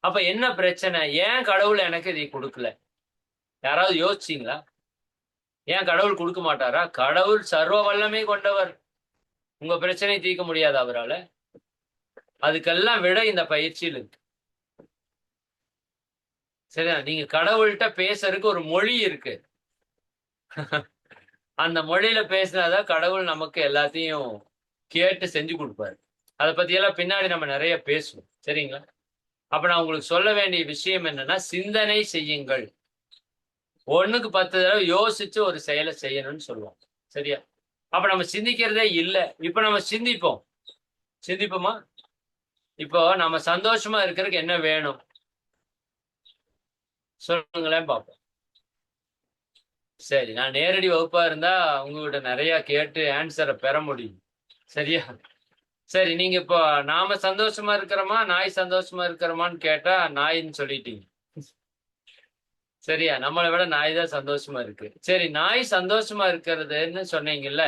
அப்ப என்ன பிரச்சனை? ஏன் கடவுள் எனக்கு இதை கொடுக்கல? யாராவது யோசிச்சீங்களா? ஏன் கடவுள் கொடுக்க மாட்டாரா? கடவுள் சர்வ வல்லமை கொண்டவர். உங்க பிரச்சனை தீர்க்க முடியாது அவரால. அதுக்கெல்லாம் விட இந்த பயிற்சியில் இருக்கு. சரியா? நீங்க கடவுள்கிட்ட பேசுறதுக்கு ஒரு மொழி இருக்கு. அந்த மொழியில பேசினாதான் கடவுள் நமக்கு எல்லாத்தையும் கேட்டு செஞ்சு கொடுப்பாரு. அதை பத்தி எல்லாம் பின்னாடி நம்ம நிறைய பேசுவோம். சரிங்களா? அப்ப நான் உங்களுக்கு சொல்ல வேண்டிய விஷயம் என்னன்னா, சிந்தனை செய்யுங்கள். 1க்கு 10 தடவை யோசிச்சு ஒரு செயலை செய்யணும்னு சொல்லுவோம். சரியா? அப்ப நம்ம சிந்திக்கிறதே இல்லை. இப்ப நம்ம சிந்திப்போம். சிந்திப்போமா? இப்போ நம்ம சந்தோஷமா இருக்கிறதுக்கு என்ன வேணும் சொல்லுங்களேன் பார்ப்போம். சரி, நான் நேரடி வகுப்பா இருந்தா உங்ககிட்ட நிறைய கேட்டு ஆன்சரை பெற முடியும். சரியா? சரி, நீங்க இப்போ நாம சந்தோஷமா இருக்கிறோமா, நாய் சந்தோஷமா இருக்கிறோமான்னு கேட்டா நாயின்னு சொல்லிட்டீங்க. சரியா? நம்மளை விட நாய் தான் சந்தோஷமா இருக்கு. சரி, நாய் சந்தோஷமா இருக்கிறதுன்னு சொன்னீங்கல்ல,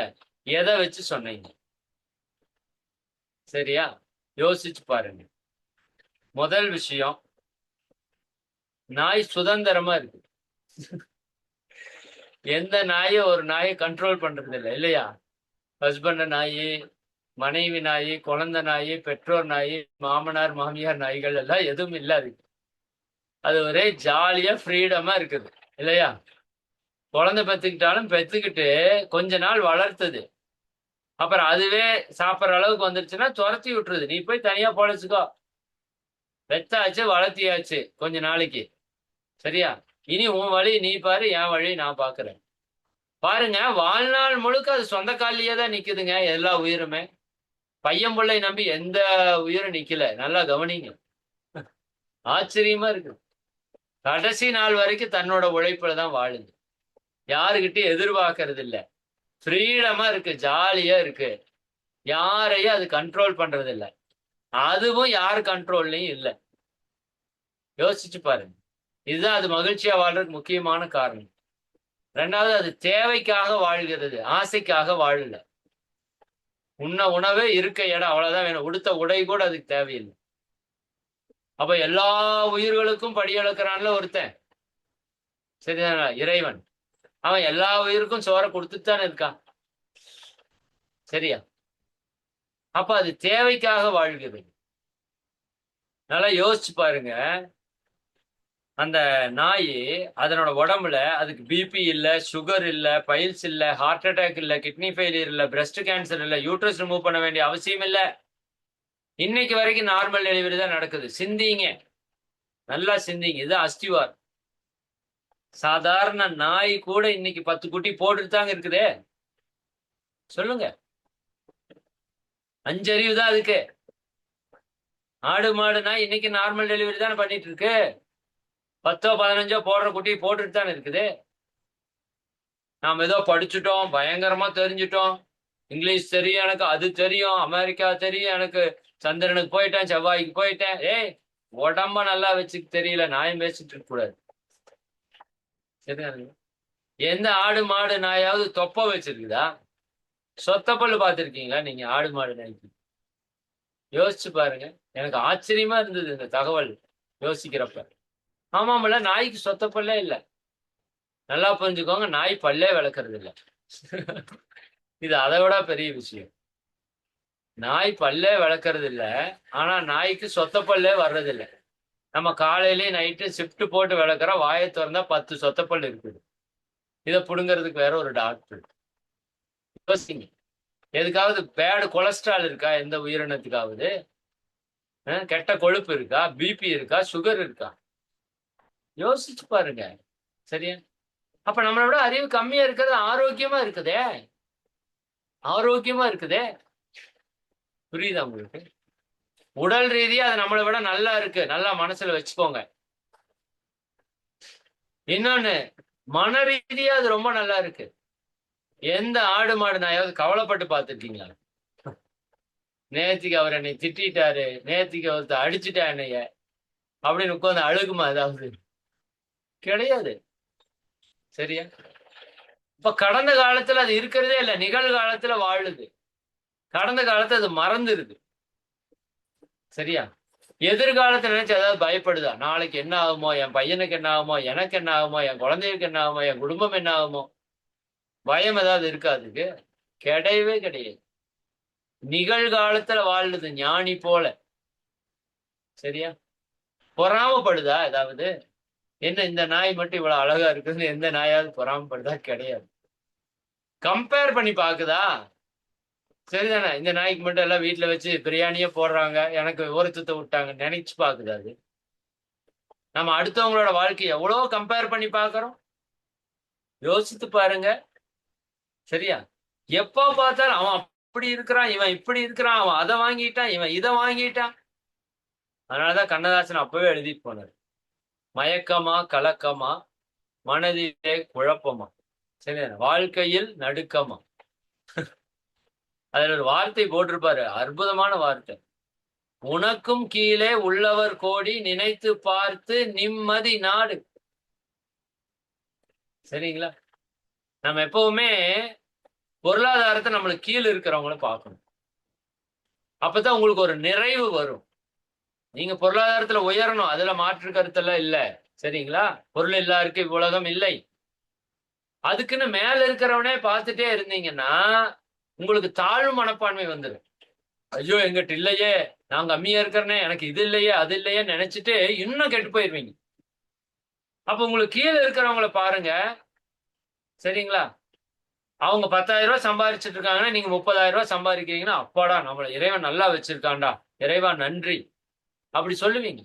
எதை வச்சு சொன்னீங்க? சரியா? யோசிச்சு பாருங்க. முதல் விஷயம், நாய் சுதந்திரமா இருக்கு. எந்த நாயும் ஒரு நாயை கண்ட்ரோல் பண்றது இல்லை, இல்லையா? ஹஸ்பண்ட் நாய், மனைவி நாய், குழந்தை நாய், பெற்றோர் நாய், மாமனார் மாமியார் நாய்கள் எல்லாம் எதுவும் இல்லாது. அது ஒரே ஜாலியா ஃப்ரீடமா இருக்குது, இல்லையா? குழந்தை பெத்துக்கிட்டாலும் பெத்துக்கிட்டு கொஞ்ச நாள் வளர்த்துது, அப்புறம் அதுவே சாப்பிட்ற அளவுக்கு வந்துருச்சுன்னா துரத்தி விட்டுருது. நீ போய் தனியா பொழைச்சுக்கோ. பெத்தாச்சு, வளர்த்தியாச்சு கொஞ்ச நாளைக்கு. சரியா? இனி உன் வழி நீ பாரு, என் வழி நான் பாக்குறேன். பாருங்க, வாழ்நாள் முழுக்க அது சொந்த காலிலேயே தான் நிக்குதுங்க. எல்லா உயிருமே பையன் பிள்ளை நம்பி எந்த உயிரும் நிக்கல. நல்லா கவனிங்க. ஆச்சரியமா இருக்கு. கடைசி நாள் வரைக்கும் தன்னோட உழைப்புல தான் வாழுது. யாருகிட்டயும் எதிர்பார்க்கறது இல்ல. ஃப்ரீடமா இருக்கு, ஜாலியா இருக்கு. யாரையும் அது கண்ட்ரோல் பண்றது இல்ல. அதுவும் யார் கண்ட்ரோல்லையும் இல்லை. யோசிச்சு பாருங்க. இதுதான் அது மகிழ்ச்சியா வாழ்றதுக்கு முக்கியமான காரணம். 2வது, அது தேவைக்காக வாழ்கிறது, ஆசைக்காக வாழல. உண்ண உணவு, இருக்க இடம், அவ்வளவுதான் வேணும். உடுத்த உடை கூட அதுக்கு தேவையில்லை. அப்ப எல்லா உயிர்களுக்கும் படியளக்கிறான்ல ஒருத்தன், சரிதானா? இறைவன். அவன் எல்லா உயிருக்கும் சோற கொடுத்துட்டான்னு இருக்கான். சரியா? அப்ப அது தேவைக்காக வாழ்கிறது. நல்லா யோசிச்சு பாருங்க. அந்த நாய் அதனோட உடம்புல அதுக்கு பிபி இல்ல, சுகர் இல்ல, பைல்ஸ் இல்ல, ஹார்ட் அட்டாக் இல்ல, கிட்னி ஃபெயிலியர் இல்ல, பிரஸ்ட் கேன்சர் இல்ல, யூட்ரஸ் ரிமூவ் பண்ண வேண்டிய அவசியம் இல்ல. இன்னைக்கு வரைக்கும் நார்மல் டெலிவரி தான் நடக்குது. சிந்திங்க, நல்லா சிந்திங்க. இது அஸ்திவார். சாதாரண நாய் கூட இன்னைக்கு 10 குட்டி போட்டுட்டு தாங்க இருக்குதே. சொல்லுங்க. 5 அறிவு தான் அதுக்கு. ஆடு மாடு நாய் இன்னைக்கு நார்மல் டெலிவரி தானே பண்ணிட்டு இருக்கு. 10ஓ 15ஓ போடுற குட்டி போட்டுட்டு தானே இருக்குது. நாம் ஏதோ படிச்சுட்டோம், பயங்கரமா தெரிஞ்சுட்டோம், இங்கிலீஷ் தெரியும் எனக்கு, அது தெரியும், அமெரிக்கா தெரியும் எனக்கு, சந்திரனுக்கு போயிட்டேன், செவ்வாய்க்கு போயிட்டேன். ஏய், உடம்ப நல்லா வச்சுக்க தெரியல, நாயம் பேசிட்டு இருக்க கூடாது. சரியா? எந்த ஆடு மாடு நாயாவது தொப்ப வச்சிருக்குதா? சொத்த பல்லு பார்த்திருக்கீங்களா நீங்க ஆடு மாடு நாய்க்கு? யோசிச்சு பாருங்க. எனக்கு ஆச்சரியமா இருந்தது இந்த தகவல் யோசிக்கிறப்ப. ஆமாமல்ல, நாய்க்கு சொத்த பல்லே இல்ல. நல்லா புரிஞ்சுக்கோங்க, நாய் பல்லே விளக்குறது இல்ல. இது அதை விட பெரிய விஷயம். நாய் பல்லே விளக்குறது இல்ல, ஆனா நாய்க்கு சொத்த பல்லே வர்றது இல்ல. நம்ம காலையிலயும் நைட்டு ஷிஃப்ட் போட்டு விளக்குற, வாயை திறந்தா 10 சொத்த பல் இருக்குது. இதை புடுங்கிறதுக்கு வேற ஒரு டாக்டர். யோசிங்க. எதுக்காவது பேடு கொலஸ்ட்ரால் இருக்கா எந்த உயிரினத்துக்காவது? கெட்ட கொழுப்பு இருக்கா? பிபி இருக்கா? சுகர் இருக்கா? யோசிச்சு பாருங்க. சரியா? அப்ப நம்மளை விட அறிவு கம்மியா இருக்கிறது ஆரோக்கியமா இருக்குதே. ஆரோக்கியமா இருக்குதே. புரியுதா உங்களுக்கு? உடல் ரீதியா அது நம்மளை விட நல்லா இருக்கு. நல்லா மனசுல வச்சுக்கோங்க. இன்னொன்னு, மன ரீதியா அது ரொம்ப நல்லா இருக்கு. எந்த ஆடு மாடு நாயாவது கவலைப்பட்டு பார்த்துருக்கீங்களா? நேத்திக்கு அவர் என்னை திட்டாரு, நேத்திக்கு ஒருத்தர் அடிச்சுட்டா என்னைய அப்படின்னு உட்காந்து அழுகுமா ஏதாவது? கிடையாது. சரியா? இப்ப கடந்த காலத்துல அது இருக்கிறதே இல்ல, நிகழ்காலத்துல வாழுது. கடந்த காலத்தை அது மறந்துருது. சரியா? எதிர்காலத்தை நினைச்சு ஏதாவது பயப்படுதா? நாளைக்கு என்ன ஆகுமோ, என் பையனுக்கு என்ன ஆகுமோ, எனக்கு என்ன ஆகுமோ, என் குழந்தைகளுக்கு என்ன ஆகுமோ, என் குடும்பம் என்ன ஆகுமோ? பயம் ஏதாவது இருக்கா அதுக்கு? கிடையவே கிடையாது. நிகழ்காலத்துல வாழுது ஞானி போல. சரியா? பொறாமப்படுதா ஏதாவது? என்ன இந்த நாய் மட்டும் இவ்வளவு அழகா இருக்குன்னு எந்த நாயாவது பொறாமப்படுதா? கிடையாது. கம்பேர் பண்ணி பாக்குதா? சரிதானே? இந்த நாய்க்கு மட்டும் எல்லாம் வீட்டுல வச்சு பிரியாணியே போடுறாங்க, எனக்கு ஓரத்துத்த விட்டாங்க நினைச்சு பாக்குது அது? நம்ம அடுத்தவங்களோட வாழ்க்கையை எவ்வளவு கம்பேர் பண்ணி பாக்குறோம். யோசித்து பாருங்க. சரியா? எப்ப பார்த்தாலும் அவன் அப்படி இருக்கிறான், இவன் இப்படி இருக்கிறான், அவன் அதை வாங்கிட்டான், இவன் இதை வாங்கிட்டான். அதனாலதான் கண்ணதாசன் அப்பவே எழுதிட்டு போனார், மயக்கமா கலக்கமா மனதிலே குழப்பமா, சரி, வாழ்க்கையில் நடுக்கமா. அதுல ஒரு வார்த்தை போட்டிருப்பாரு, அற்புதமான வார்த்தை. உனக்கும் கீழே உள்ளவர் கோடி, நினைத்து பார்த்து நிம்மதி நாடு. சரிங்களா? நம்ம எப்பவுமே பொருளாதாரத்தை நம்மளுக்கு கீழே இருக்கிறவங்கள பார்க்கணும். அப்பதான் உங்களுக்கு ஒரு நிறைவு வரும். நீங்க பொருளாதாரத்துல உயரணும், அதுல மாற்று கருத்தெல்லாம் இல்ல. சரிங்களா? பொருள் எல்லாருக்கும் இவ்வுலகம் இல்லை. அதுக்குன்னு மேல இருக்கிறவனே பார்த்துட்டே இருந்தீங்கன்னா உங்களுக்கு தாழ்வு மனப்பான்மை வந்துடும். ஐயோ, எங்கிட்ட இல்லையே, நான் கம்மியா இருக்கிறனே, எனக்கு இது இல்லையே அது இல்லையே நினைச்சிட்டு இன்னும் கெட்டு போயிருவீங்க. அப்ப உங்களுக்கு கீழே இருக்கிறவங்கள பாருங்க. சரிங்களா? அவங்க 10,000 ரூபாய் சம்பாதிச்சுட்டு இருக்காங்கன்னா நீங்க 30,000 ரூபாய் சம்பாதிக்கிறீங்கன்னா, அப்பாடா நம்மள இறைவன் நல்லா வச்சிருக்கான்டா, இறைவா நன்றி அப்படி சொல்லுவீங்க.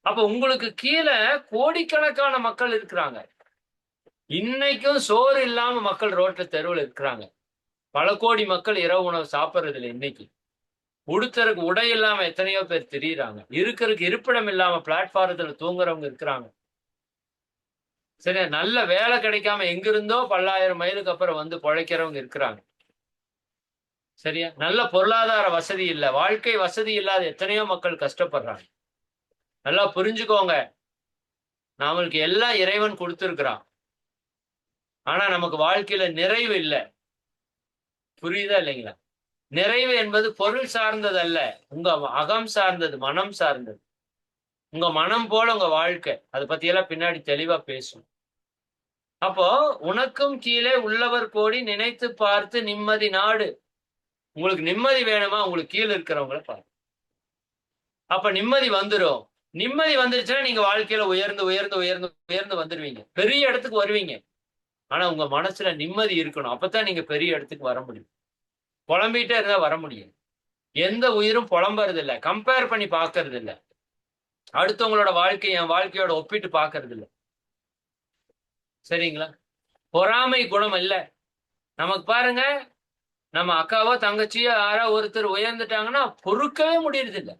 அப்ப உங்களுக்கு கீழே கோடிக்கணக்கான மக்கள் இருக்கிறாங்க. இன்னைக்கும் சோறு இல்லாம மக்கள் ரோட்ல தெருவில் இருக்கிறாங்க. பல கோடி மக்கள் இரவு உணவு சாப்பிடுறது இல்லை இன்னைக்கு. உடுத்தருக்கு உடை இல்லாம எத்தனையோ பேர் திரியிறாங்க. இருக்கிறதுக்கு இருப்பிடம் இல்லாம பிளாட்பாரத்துல தூங்குறவங்க இருக்கிறாங்க. சரி, நல்ல வேலை கிடைக்காம எங்கிருந்தோ 10,000 மைலுக்கு அப்புறம் வந்து பொழைக்கிறவங்க இருக்கிறாங்க. சரியா? நல்ல பொருளாதார வசதி இல்ல, வாழ்க்கை வசதி இல்லாத எத்தனையோ மக்கள் கஷ்டப்படுறாங்க. நல்லா புரிஞ்சுக்கோங்க. நம்மளுக்கு எல்லாம் இறைவன் கொடுத்திருக்கிறான். ஆனா நமக்கு வாழ்க்கையில நிறைவு இல்லை. புரியுதா இல்லைங்களா? நிறைவு என்பது பொருள் சார்ந்தது அல்ல, உங்க அகம் சார்ந்தது, மனம் சார்ந்தது. உங்க மனம் போல உங்க வாழ்க்கை. அதை பத்தி எல்லாம் பின்னாடி தெளிவா பேசும். அப்போ உனக்கும் கீழே உள்ளவர் கோடி, நினைத்து பார்த்து நிம்மதி நாடு. உங்களுக்கு நிம்மதி வேணுமா? உங்களுக்கு கீழே இருக்கிறவங்கள பாரு. அப்ப நிம்மதி வந்துடும். நிம்மதி வந்துருச்சுன்னா நீங்க வாழ்க்கையில உயர்ந்து உயர்ந்து உயர்ந்து உயர்ந்து வந்துருவீங்க, பெரிய இடத்துக்கு வருவீங்க. ஆனா உங்க மனசுல நிம்மதி இருக்கணும். அப்பதான் நீங்க பெரிய இடத்துக்கு வர முடியும். புலம்பிட்டே இருந்தா வர முடியும். எந்த உயிரும் புலம்புறது இல்லை, கம்பேர் பண்ணி பார்க்கறது இல்லை, அடுத்தவங்களோட வாழ்க்கை என் வாழ்க்கையோட ஒப்பிட்டு பார்க்கறது இல்லை. சரிங்களா? பொறாமை குணம் இல்ல. நமக்கு பாருங்க, நம்ம அக்காவோ தங்கச்சியோ யாரோ ஒருத்தர் உயர்ந்துட்டாங்கன்னா பொறுக்கவே முடியறது இல்லை.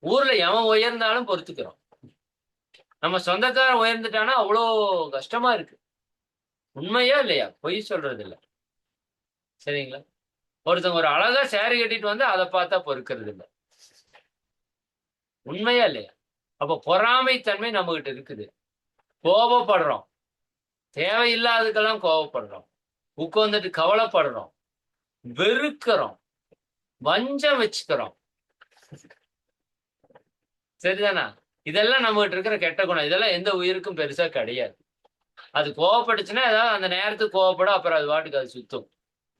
ஊர்ல எவன் உயர்ந்தாலும் பொறுத்துக்கிறோம். நம்ம சொந்தக்காரன் உயர்ந்துட்டானா அவ்வளோ கஷ்டமா இருக்கு. உண்மையா இல்லையா? பொய் சொல்றது இல்லை. சரிங்களா? ஒருத்தவங்க ஒரு அழகா சேரி கட்டிட்டு வந்து அதை பார்த்தா பொறுக்கிறது இல்லை. உண்மையா இல்லையா? அப்ப பொறாமைத்தன்மை நம்ம கிட்ட இருக்குது. கோபப்படுறோம், தேவையில்லாததுக்கெல்லாம் கோபப்படுறோம், உட்கார்ந்துட்டு கவலைப்படுறோம், வெறுக்கிறோம், வஞ்சம் வச்சுக்கிறோம். சரிதானா? இதெல்லாம் நம்ம கிட்ட இருக்கிற கெட்ட குணம். இதெல்லாம் எந்த உயிருக்கும் பெருசா கிடையாது. அது கோவப்பட்டுச்சுன்னா ஏதாவது அந்த நேரத்துக்கு கோவப்படும், அப்புறம் அது பாட்டுக்கு அது சுத்தும்.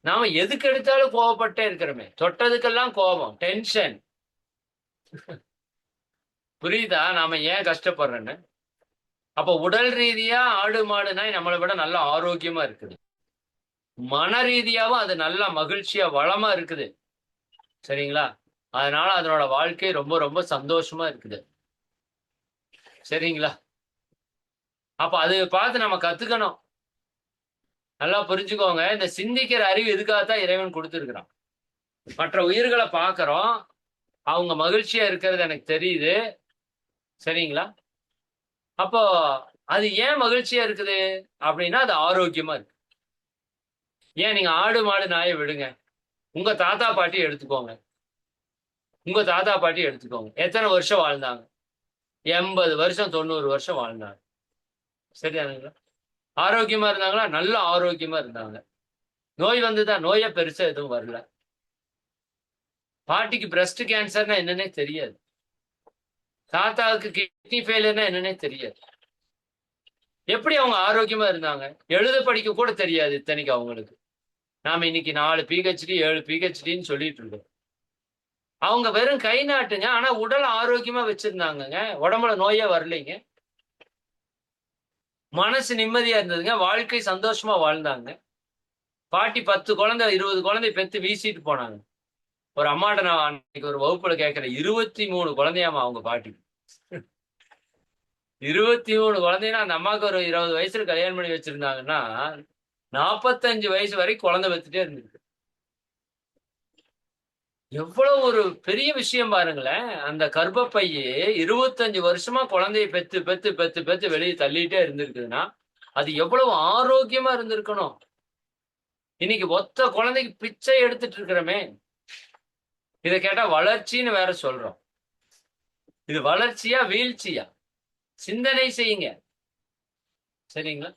நாம எதுக்கு எடுத்தாலும் கோவப்பட்டே இருக்கிறோமே. தொட்டதுக்கெல்லாம் கோபம், டென்ஷன். புரியுதா நாம ஏன் கஷ்டப்படுறோன்னு? அப்ப உடல் ரீதியா ஆடு மாடு நாய் நம்மளை விட நல்ல ஆரோக்கியமா இருக்குது. மன ரீதியாவும் அது நல்லா மகிழ்ச்சியா வளமா இருக்குது. சரிங்களா? அதனால அதனோட வாழ்க்கை ரொம்ப ரொம்ப சந்தோஷமா இருக்குது. சரிங்களா? அப்ப அது பார்த்து நம்ம கத்துக்கணும். நல்லா புரிஞ்சுக்கோங்க. இந்த சிந்திக்கிற அறிவு இதுக்காகத்தான் இறைவன் கொடுத்திருக்கிறான். மற்ற உயிர்களை பார்க்கிறோம், அவங்க மகிழ்ச்சியா இருக்கிறது எனக்கு தெரியுது. சரிங்களா? அப்போ அது ஏன் மகிழ்ச்சியா இருக்குது அப்படின்னா அது ஆரோக்கியமா இருக்கு. ஏன் நீங்க ஆடு மாடு நாயை விடுங்க, உங்க தாத்தா பாட்டி எடுத்துக்கோங்க. உங்க தாத்தா பாட்டி எடுத்துக்கோங்க, எத்தனை வருஷம் வாழ்ந்தாங்க? 80 வருஷம் 90 வருஷம் வாழ்ந்தாங்க. சரியானுங்களா? ஆரோக்கியமா இருந்தாங்களா? நல்ல ஆரோக்கியமா இருந்தாங்க. நோய் வந்துதான்? நோயே பெருசா எதுவும் வரல. பாட்டிக்கு பிரஸ்ட் கேன்சர்னா என்னன்னே தெரியாது. தாத்தாவுக்கு கிட்னி ஃபெயிலியர்னா என்னன்னே தெரியாது. எப்படி அவங்க ஆரோக்கியமா இருந்தாங்க? எழுத படிக்க கூட தெரியாது இத்தனைக்கு அவங்களுக்கு. நாம இன்னைக்கு 4 PhD 7 PhDன்னு சொல்லிட்டு இருக்கோம். அவங்க வெறும் கை நாட்டுங்க, ஆனா உடல் ஆரோக்கியமா வச்சிருந்தாங்கங்க. உடம்புல நோயே வரலைங்க. மனசு நிம்மதியா இருந்ததுங்க. வாழ்க்கை சந்தோஷமா வாழ்ந்தாங்க. பாட்டி 10 குழந்தை 20 குழந்தை பெத்து வீசிட்டு போனாங்க. ஒரு அம்மாட்ட நான் அன்னைக்கு ஒரு வகுப்புல கேட்கிறேன், 23 குழந்தையாமா அவங்க பாட்டி. 23 குழந்தைன்னா அந்த அம்மாவுக்கு ஒரு 20 வயசுல கல்யாணம் பண்ணி வச்சிருந்தாங்கன்னா 45 வயசு வரைக்கும் குழந்தை பெத்துட்டே இருந்திருக்கு. எவ்வளவு ஒரு பெரிய விஷயம் பாருங்களேன். அந்த கர்ப்பப்பையே 25 வருஷமா குழந்தையை பெத்து பெத்து பெத்து பெத்து வெளியே தள்ளிட்டே இருந்திருக்குதுன்னா அது எவ்வளவு ஆரோக்கியமா இருந்திருக்கணும். இன்னைக்கு ஒத்த குழந்தைக்கு பிச்சை எடுத்துட்டு இருக்கிறோமே. இதை கேட்டா வளர்ச்சின்னு வேற சொல்றோம். இது வளர்ச்சியா வீழ்ச்சியா? சிந்தனை செய்யுங்க. சரிங்களா?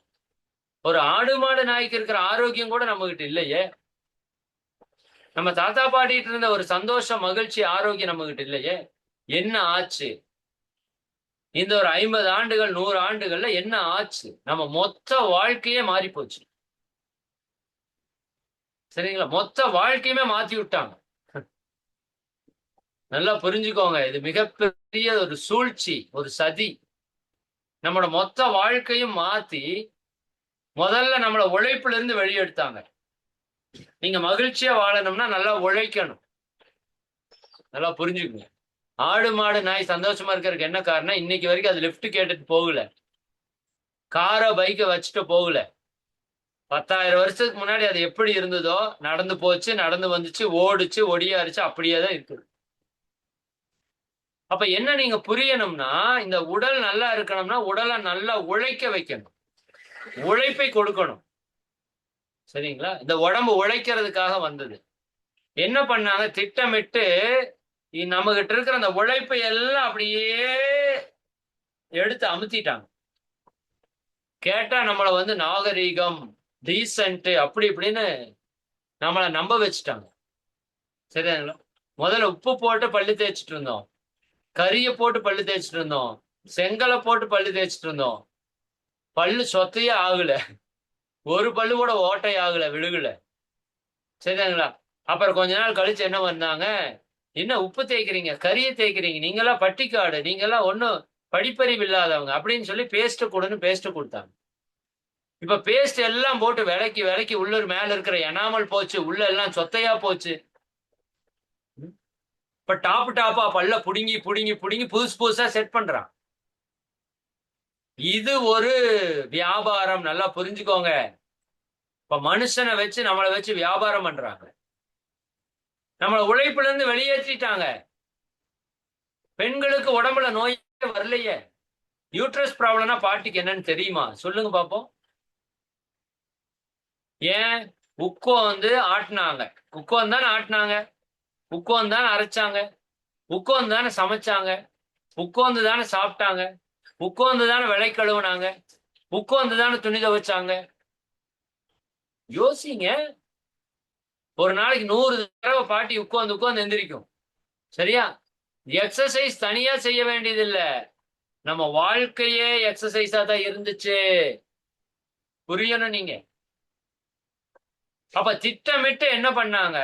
ஒரு ஆடு மாடு நாய்க்கு இருக்கிற ஆரோக்கியம் கூட நம்ம கிட்ட இல்லையே. நம்ம தாத்தா பாடிட்டு இருந்த ஒரு சந்தோஷம் மகிழ்ச்சி ஆரோக்கியம் நம்ம கிட்ட இல்லையே. என்ன ஆச்சு? இந்த ஒரு 50 ஆண்டுகள் 100 ஆண்டுகள்ல என்ன ஆச்சு? நம்ம மொத்த வாழ்க்கையே மாறி போச்சு. சரிங்களா? மொத்த வாழ்க்கையுமே மாத்தி விட்டாங்க. நல்லா புரிஞ்சுக்கோங்க. இது மிகப்பெரிய ஒரு சூழ்ச்சி, ஒரு சதி. நம்மளோட மொத்த வாழ்க்கையும் மாத்தி முதல்ல நம்மள உழைப்புல இருந்து வெளியெடுத்தாங்க. நீங்க மகிழ்ச்சியா வாழணும்னா நல்லா உழைக்கணும். நல்லா புரிஞ்சுக்கங்க. ஆடு மாடு நாய் சந்தோஷமா இருக்கிறதுக்கு என்ன காரணம்? இன்னைக்கு வரைக்கும் அது லிஃப்ட் கேட்டுட்டு போகல, காரை பைக்கை வச்சுட்டு போகல. 10,000 வருஷத்துக்கு முன்னாடி அது எப்படி இருந்ததோ நடந்து போச்சு, நடந்து வந்துச்சு, ஓடுச்சு, ஒடியாருச்சு, அப்படியே தான் இருக்குது. அப்ப என்ன நீங்க புரியணும்னா, இந்த உடல் நல்லா இருக்கணும்னா உடலை நல்லா உழைக்க வைக்கணும், உழைப்பை கொடுக்கணும். சரிங்களா? இந்த உடம்பு உழைக்கிறதுக்காக வந்தது. என்ன பண்ணாங்க? திட்டமிட்டு நம்ம கிட்ட இருக்கிற அந்த உழைப்பை எல்லாம் அப்படியே எடுத்து அமுத்திட்டாங்க. கேட்டா நம்மள வந்து நாகரீகம், டீசென்ட் அப்படி இப்படின்னு நம்மள நம்ப வச்சுட்டாங்க. சரிங்களா? முதல்ல உப்பு போட்டு பல்லு தேய்ச்சிட்டு இருந்தோம், கரிய போட்டு பல்லு தேய்ச்சிட்டு இருந்தோம், செங்கலை போட்டு பல்லு தேய்ச்சிட்டு இருந்தோம். பல்லு சொத்தையே ஆகல, ஒரு பல்லு கூட ஓட்டை ஆகல, விழுகல. சரிங்களா? அப்புறம் கொஞ்ச நாள் கழிச்சு என்ன பண்ணாங்க? என்ன உப்பு தேய்க்கிறீங்க, கறியை தேய்க்கிறீங்க, நீங்கெல்லாம் பட்டிக்காடு, நீங்கெல்லாம் ஒன்னும் படிப்பறிவு இல்லாதவங்க அப்படின்னு சொல்லி பேஸ்ட் கொடுன்னு பேஸ்ட் கொடுத்தாங்க. இப்ப பேஸ்ட் எல்லாம் போட்டு விலைக்கு விலைக்கு உள்ள மேல இருக்கிற எனாமல் போச்சு, உள்ள எல்லாம் சொத்தையா போச்சு. இப்ப டாப்பா பல்ல புடுங்கி புடுங்கி புடுங்கி புதுசு புதுசா செட் பண்றான். இது ஒரு வியாபாரம். நல்லா புரிஞ்சுக்கோங்க. இப்ப மனுஷனை வச்சு நம்மளை வச்சு வியாபாரம் பண்றாங்க. நம்மளை உழைப்புல இருந்து வெளியேற்றிட்டாங்க. பெண்களுக்கு உடம்புல நோய் வரலையே. யூட்ரஸ் ப்ராப்ளம்னா பாட்டிக்கு என்னன்னு தெரியுமா? சொல்லுங்க பாப்போம். ஏன்? உட்கார்ந்து ஆட்டினாங்க. உட்கார்ந்து தானே ஆட்டினாங்க, உட்கார்ந்து தானே அரைச்சாங்க, உட்கார்ந்து தானே சமைச்சாங்க, உட்கார்ந்து தானே சாப்பிட்டாங்க, உட்கார்ந்து தானே விளை கழுவுனாங்க, உட்கார்ந்து தானே துணி துவைச்சாங்க. யோசிங்க. ஒரு நாளைக்கு 100 தடவை பாட்டி உட்கார்ந்து உட்கார்ந்து எந்திரிக்கும். சரியா? எக்ஸசைஸ் தனியா செய்ய வேண்டியது இல்ல. நம்ம வாழ்க்கையே எக்ஸசைஸா தான் இருந்துச்சு. புரியணும் நீங்க. அப்ப திட்டமிட்டு என்ன பண்ணாங்க,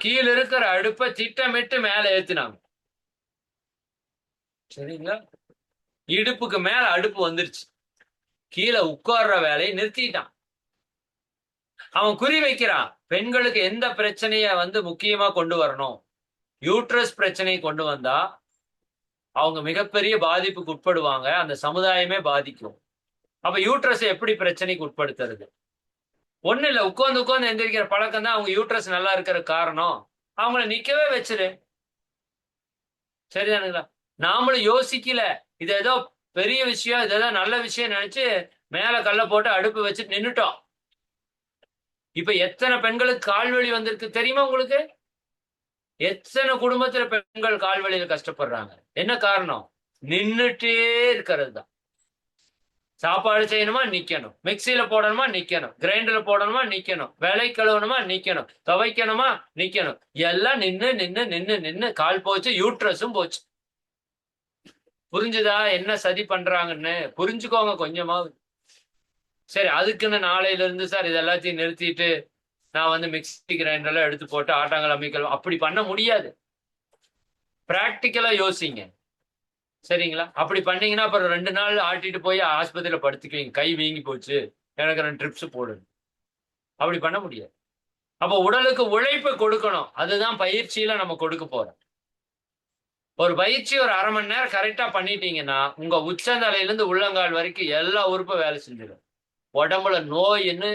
கீழ இருக்கிற அடுப்ப திட்டமிட்டு மேல ஏத்தினாங்க. சரிங்களா? இடுப்புக்கு மேல அடுப்பு வந்துருச்சு. கீழே உட்கார்ற வேலையை நிறுத்திட்டான். அவன் குறி வைக்கிறான், பெண்களுக்கு எந்த பிரச்சனைய முக்கியமா கொண்டு வரணும். யூட்ரஸ் பிரச்சனை கொண்டு வந்தா அவங்க மிகப்பெரிய பாதிப்புக்கு உட்படுவாங்க. அந்த சமுதாயமே பாதிக்கும். அப்ப யூட்ரஸ் எப்படி பிரச்சனைக்கு உட்படுத்துறது? ஒண்ணு இல்ல, உட்கார்ந்து உட்கார்ந்து எந்திரிக்கிற பழக்கம் தான் அவங்க யூட்ரஸ் நல்லா இருக்கிற காரணம். அவங்கள நிக்கவே வச்சிரு. சரிதானுங்களா? நாமளும் யோசிக்கல, இது ஏதோ பெரிய விஷயம், இது ஏதோ நல்ல விஷயம் நினைச்சு மேல கல்ல போட்டு அடுப்பு வச்சுட்டு நின்னுட்டோம். இப்ப எத்தனை பெண்களுக்கு கால்வலி வந்திருக்கு தெரியுமா உங்களுக்கு? எத்தனை குடும்பத்துல பெண்கள் கால்வலியில கஷ்டப்படுறாங்க. என்ன காரணம்? நின்னுட்டே இருக்கிறது தான். சாப்பாடு செய்யணுமா நிக்கணும், மிக்சியில போடணுமா நிக்கணும், கிரைண்டர்ல போடணுமா நிக்கணும், விலை கழுவணுமா நிக்கணும், துவைக்கணுமா நிக்கணும். எல்லாம் நின்னு நின்னு நின்னு நின்னு கால் போச்சு, யூட்ரஸும் போச்சு. புரிஞ்சுதா என்ன சதி பண்றாங்கன்னு? புரிஞ்சுக்கோங்க கொஞ்சமாவது. சரி, அதுக்குன்னு நாளையில இருந்து சார் இது எல்லாத்தையும் நிறுத்திட்டு நான் மிக்சி கிரைண்டர்ல எடுத்து போட்டு ஆட்டாங்கல் அம்மிக்கல் அப்படி பண்ண முடியாது. பிராக்டிக்கலா யோசிங்க. சரிங்களா? அப்படி பண்ணீங்கன்னா அப்புறம் 2 நாள் ஆட்டிட்டு போய் ஆஸ்பத்திரியில படுத்துக்குவீங்க. கை வீங்கி போச்சு, எனக்கு 2 ட்ரிப்ஸ் போடுங்க. அப்படி பண்ண முடியாது. அப்ப உடலுக்கு உழைப்பு கொடுக்கணும். அதுதான் பயிற்சியில நம்ம கொடுக்க போறோம். ஒரு பயிற்சி ஒரு 1/2 மணி நேரம் கரெக்டா பண்ணிட்டீங்கன்னா உங்க உச்சந்தலையிலிருந்து உள்ளங்கால் வரைக்கும் எல்லா உறுப்பும் வேலை செஞ்சிடும். உடம்புல நோயின்னு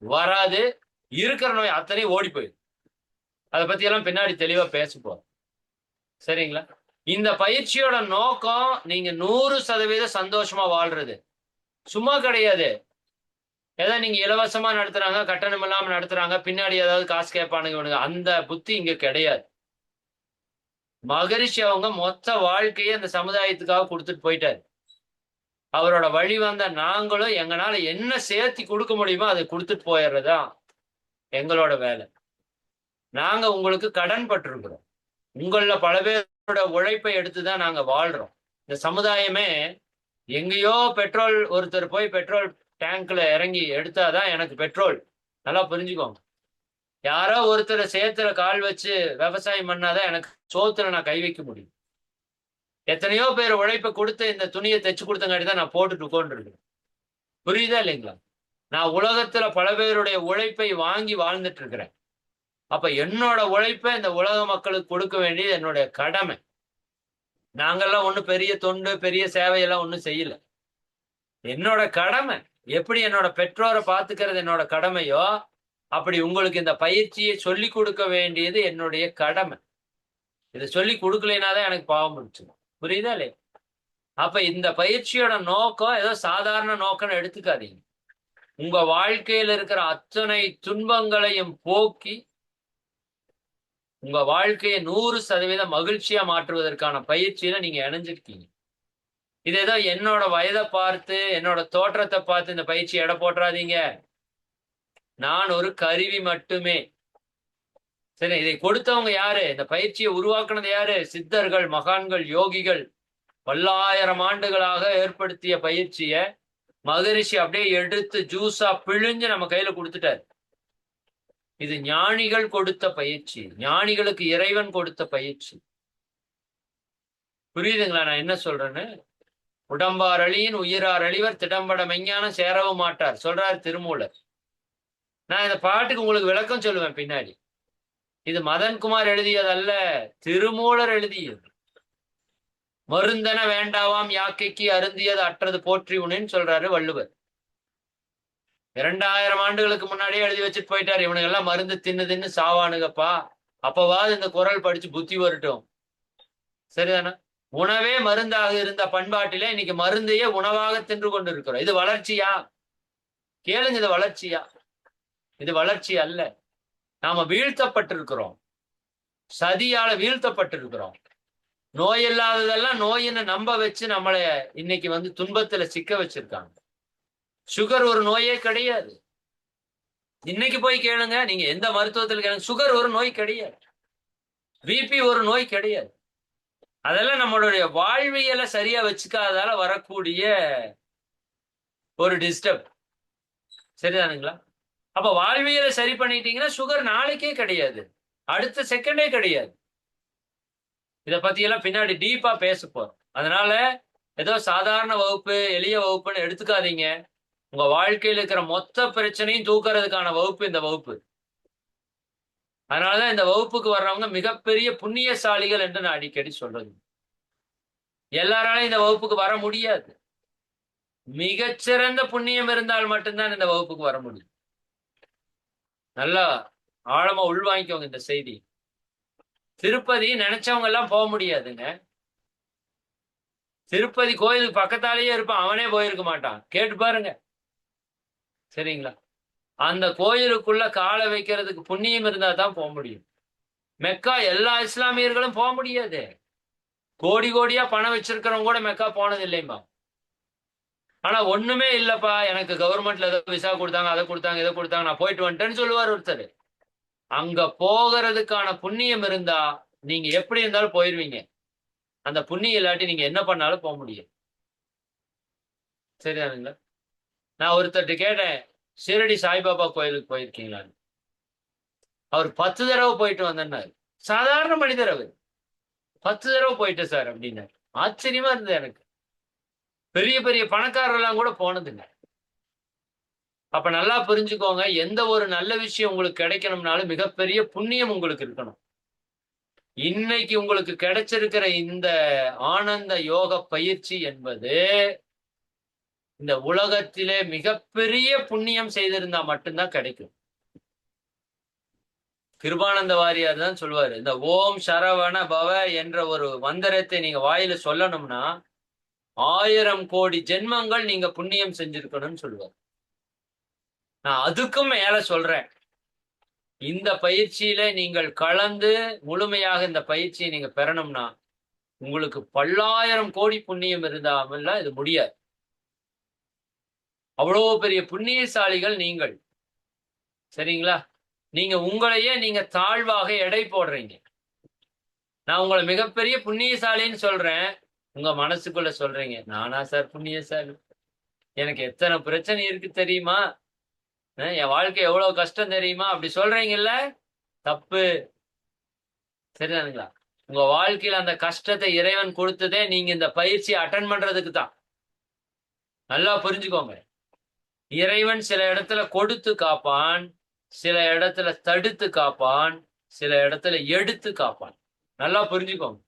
வராது. இருக்கிற நோய் அத்தனையும் ஓடி போயிடும். அதை பத்தி எல்லாம் பின்னாடி தெளிவா பேச போறோம். சரிங்களா? இந்த பயிற்சியோட நோக்கம் நீங்க 100% சந்தோஷமா வாழ்றது. சும்மா கிடையாது. ஏதோ நீங்க இலவசமா நடத்துறாங்க, கட்டணம் இல்லாம நடத்துறாங்க, பின்னாடி ஏதாவது காசு கேட்பானுங்க, அந்த புத்தி இங்க கிடையாது. மகரிஷி அவங்க மொத்த வாழ்க்கையை அந்த சமுதாயத்துக்காக கொடுத்துட்டு போயிட்டாரு. அவரோட வழி வந்த நாங்களும் எங்களால என்ன சேர்த்தி கொடுக்க முடியுமோ அதை கொடுத்துட்டு போயிடுறதா எங்களோட வேலை. நாங்க உங்களுக்கு கடன் பட்டிருக்கிறோம். உங்கள பல பேரோட உழைப்பை எடுத்துதான் நாங்க வாழ்றோம். இந்த சமுதாயமே எங்கேயோ பெட்ரோல் ஒருத்தர் போய் பெட்ரோல் டேங்க்ல இறங்கி எடுத்தாதான் எனக்கு பெட்ரோல். நல்லா புரிஞ்சுக்கோங்க. யாரோ ஒருத்தர் சேத்துல கால் வச்சு விவசாயம் பண்ணாதான் எனக்கு சோத்துல நான் கை வைக்க முடியும். எத்தனையோ பேர் உழைப்பை கொடுத்து இந்த துணியை தைச்சு கொடுத்தங்காட்டி தான் நான் போட்டுட்டு உட்காந்துருக்கேன். புரியுதா இல்லைங்களா? நான் உலகத்துல பல பேருடைய உழைப்பை வாங்கி வாழ்ந்துட்டு இருக்கிறேன். அப்ப என்னோட உழைப்பை இந்த உலக மக்களுக்கு கொடுக்க வேண்டியது என்னுடைய கடமை. நாங்கெல்லாம் ஒண்ணும் பெரிய தொண்டு பெரிய சேவையெல்லாம் ஒண்ணும் செய்யல. என்னோட கடமை. எப்படி என்னோட பெற்றோரை பார்த்துக்கிறது என்னோட கடமையோ அப்படி உங்களுக்கு இந்த பயிற்சியை சொல்லி கொடுக்க வேண்டியது என்னுடைய கடமை. இதை சொல்லி கொடுக்கலைனாதான் எனக்கு பாவம் முடிச்சிடும். புரியுதா இல்லையா? அப்ப இந்த பயிற்சியோட நோக்கம் ஏதோ சாதாரண நோக்கம்னு எடுத்துக்காதீங்க. உங்க வாழ்க்கையில் இருக்கிற அத்தனை துன்பங்களையும் போக்கி உங்க வாழ்க்கையை 100% மகிழ்ச்சியா மாற்றுவதற்கான பயிற்சியில நீங்க இணைஞ்சிருக்கீங்க. இது ஏதோ என்னோட வயதை பார்த்து என்னோட தோற்றத்தை பார்த்து இந்த பயிற்சி எடை போட்டுறாதீங்க. நான் ஒரு கருவி மட்டுமே. சரி, இதை கொடுத்தவங்க யாரு? இந்த பயிற்சியை உருவாக்குனது யாரு? சித்தர்கள், மகான்கள், யோகிகள். பல்லாயிரம் ஆண்டுகளாக ஏற்படுத்திய பயிற்சிய மகரிஷி அப்படியே எடுத்து ஜூஸா பிழிஞ்சு நம்ம கையில கொடுத்துட்டாரு. இது ஞானிகள் கொடுத்த பயிற்சி. ஞானிகளுக்கு இறைவன் கொடுத்த பயிற்சி. புரியுதுங்களா நான் என்ன சொல்றேன்னு? உடம்பார் அழியின் உயிரார் அழிவர் திடம்பட மெஞ்ஞானம் சேரவும் மாட்டார் சொல்றாரு திருமூலர். நான் இந்த பாட்டுக்கு உங்களுக்கு விளக்கம் சொல்லுவேன் பின்னாடி. இது மதன்குமார் எழுதியதல்ல, திருமூலர் எழுதியது. மருந்தன வேண்டாவாம் யாக்கைக்கு அருந்தியது அற்றது போற்றி உனேன்னு சொல்றாரு வள்ளுவர். 2000 ஆண்டுகளுக்கு முன்னாடியே எழுதி வச்சுட்டு போயிட்டாரு. இவனுங்க எல்லாம் மருந்து தின்னு சாவானுங்கப்பா. அப்பவாது இந்த குரல் படிச்சு புத்தி வரட்டும். சரிதானே? உணவே மருந்தாக இருந்த பண்பாட்டிலே இன்னைக்கு மருந்தையே உணவாக தின்று கொண்டு இருக்கிறோம். இது வளர்ச்சியா? கேளுங்க, இது வளர்ச்சியா? இது வளர்ச்சி அல்ல. நாம வீழ்த்தப்பட்டிருக்கிறோம். சதியால வீழ்த்தப்பட்டிருக்கிறோம். நோய் இல்லாததெல்லாம் நோயின்னு நம்ப வச்சு நம்மளை இன்னைக்கு துன்பத்துல சிக்க வச்சிருக்காங்க. சுகர் ஒரு நோயே கிடையாது. இன்னைக்கு போய் கேளுங்க, நீங்க எந்த மருத்துவத்தில் கேளுங்க, சுகர் ஒரு நோய் கிடையாது. பிபி ஒரு நோய் கிடையாது. அதெல்லாம் நம்மளுடைய வாழ்வியலை சரியா வச்சுக்காததால வரக்கூடிய ஒரு டிஸ்டர்ப். சரிதானுங்களா? அப்ப வாழ்வியலை சரி பண்ணிட்டீங்கன்னா சுகர் நாளைக்கே கிடையாது, அடுத்த செகண்டே கிடையாது. இத பத்தி எல்லாம் பின்னாடி டீப்பா பேச போறோம். அதனால ஏதோ சாதாரண வகுப்பு, எளிய வகுப்புன்னு எடுத்துக்காதீங்க. உங்க வாழ்க்கையில் இருக்கிற மொத்த பிரச்சனையும் தூக்குறதுக்கான வகுப்பு இந்த வகுப்பு. அதனாலதான் இந்த வகுப்புக்கு வர்றவங்க மிகப்பெரிய புண்ணியசாலிகள் என்று நான் அடிக்கடி சொல்றது. எல்லாராலையும் இந்த வகுப்புக்கு வர முடியாது. மிகச்சிறந்த புண்ணியம் இருந்தால் மட்டும்தான் இந்த வகுப்புக்கு வர முடியும். நல்லா ஆழமா உள்வாங்கிக்கோங்க இந்த செய்தி. திருப்பதி நினைச்சவங்க எல்லாம் போக முடியாதுங்க. திருப்பதி கோயிலுக்கு பக்கத்தாலேயே இருப்பான், அவனே போயிருக்க மாட்டான். கேட்டு பாருங்க. சரிங்களா? அந்த கோயிலுக்குள்ள காலை வைக்கிறதுக்கு புண்ணியம் இருந்தா தான் போக முடியும். மெக்கா எல்லா இஸ்லாமியர்களும் போக முடியாது. கோடி கோடியா பணம் வச்சிருக்கிறவங்க கூட மெக்கா போனது இல்லையுமா. ஆனா ஒண்ணுமே இல்லப்பா, எனக்கு கவர்மெண்ட்ல ஏதோ விசா கொடுத்தாங்க, அதை கொடுத்தாங்க, இதை கொடுத்தாங்க, நான் போயிட்டு வந்துட்டேன்னு சொல்லுவார் ஒருத்தர். அங்க போகிறதுக்கான புண்ணியம் இருந்தா நீங்க எப்படி இருந்தாலும் போயிருவீங்க. அந்த புண்ணியம் இல்லாட்டி நீங்க என்ன பண்ணாலும் போக முடியும். சரிதானுங்களா? நான் ஒருத்தர்கிட்ட கேட்டேன், ஷிரடி சாய்பாபா கோயிலுக்கு போயிருக்கீங்களான்னு. அவர் 10 தடவை போயிட்டு வந்தேன்னாரு. சாதாரண மனிதர் அவர். 10 தடவை போயிட்டு சார் அப்படின்னாரு. ஆச்சரியமா இருந்தது எனக்கு. பெரிய பெரிய பணக்காரர்லாம் கூட போனதுங்க. அப்ப நல்லா புரிஞ்சுக்கோங்க, எந்த ஒரு நல்ல விஷயம் உங்களுக்கு கிடைக்கணும்னாலும் மிகப்பெரிய புண்ணியம் உங்களுக்கு இருக்கணும். இன்னைக்கு உங்களுக்கு கிடைச்சிருக்கிற இந்த ஆனந்த யோக பயிற்சி என்பது இந்த உலகத்திலே மிகப்பெரிய புண்ணியம் செய்திருந்தா மட்டும்தான் கிடைக்கும். கிருபானந்த வாரியார் தான் சொல்லுவாரு, இந்த ஓம் சரவண பவ என்ற ஒரு மந்திரத்தை நீங்க வாயில சொல்லணும்னா 1000 கோடி ஜென்மங்கள் நீங்க புண்ணியம் செஞ்சிருக்கணும்னு சொல்லுவார். நான் அதுக்கும் மேல சொல்றேன். இந்த பயிற்சியில நீங்கள் கலந்து முழுமையாக இந்த பயிற்சியை நீங்க பெறணும்னா உங்களுக்கு பல்லாயிரம் கோடி புண்ணியம் இருந்தாமல் இது முடியாது. அவ்வளவு பெரிய புண்ணியசாலிகள் நீங்கள். சரிங்களா? நீங்க உங்களையே நீங்க தாழ்வாக எடை போடுறீங்க. நான் உங்களை மிகப்பெரிய புண்ணியசாலின்னு சொல்றேன். உங்க மனசுக்குள்ள சொல்றீங்க, நானா சார் புண்ணியசாலி? எனக்கு எத்தனை பிரச்சனை இருக்கு தெரியுமா? என் வாழ்க்கை எவ்வளவு கஷ்டம் தெரியுமா? அப்படி சொல்றீங்கல்ல, தப்பு. சரிதானுங்களா? உங்க வாழ்க்கையில அந்த கஷ்டத்தை இறைவன் கொடுத்ததே நீங்க இந்த பயிற்சியை அட்டன் பண்றதுக்கு தான். நல்லா புரிஞ்சுக்கோங்க. இறைவன் சில இடத்துல கொடுத்து காப்பான், சில இடத்துல தடுத்து காப்பான், சில இடத்துல எடுத்து காப்பான். நல்லா புரிஞ்சுக்கோங்க.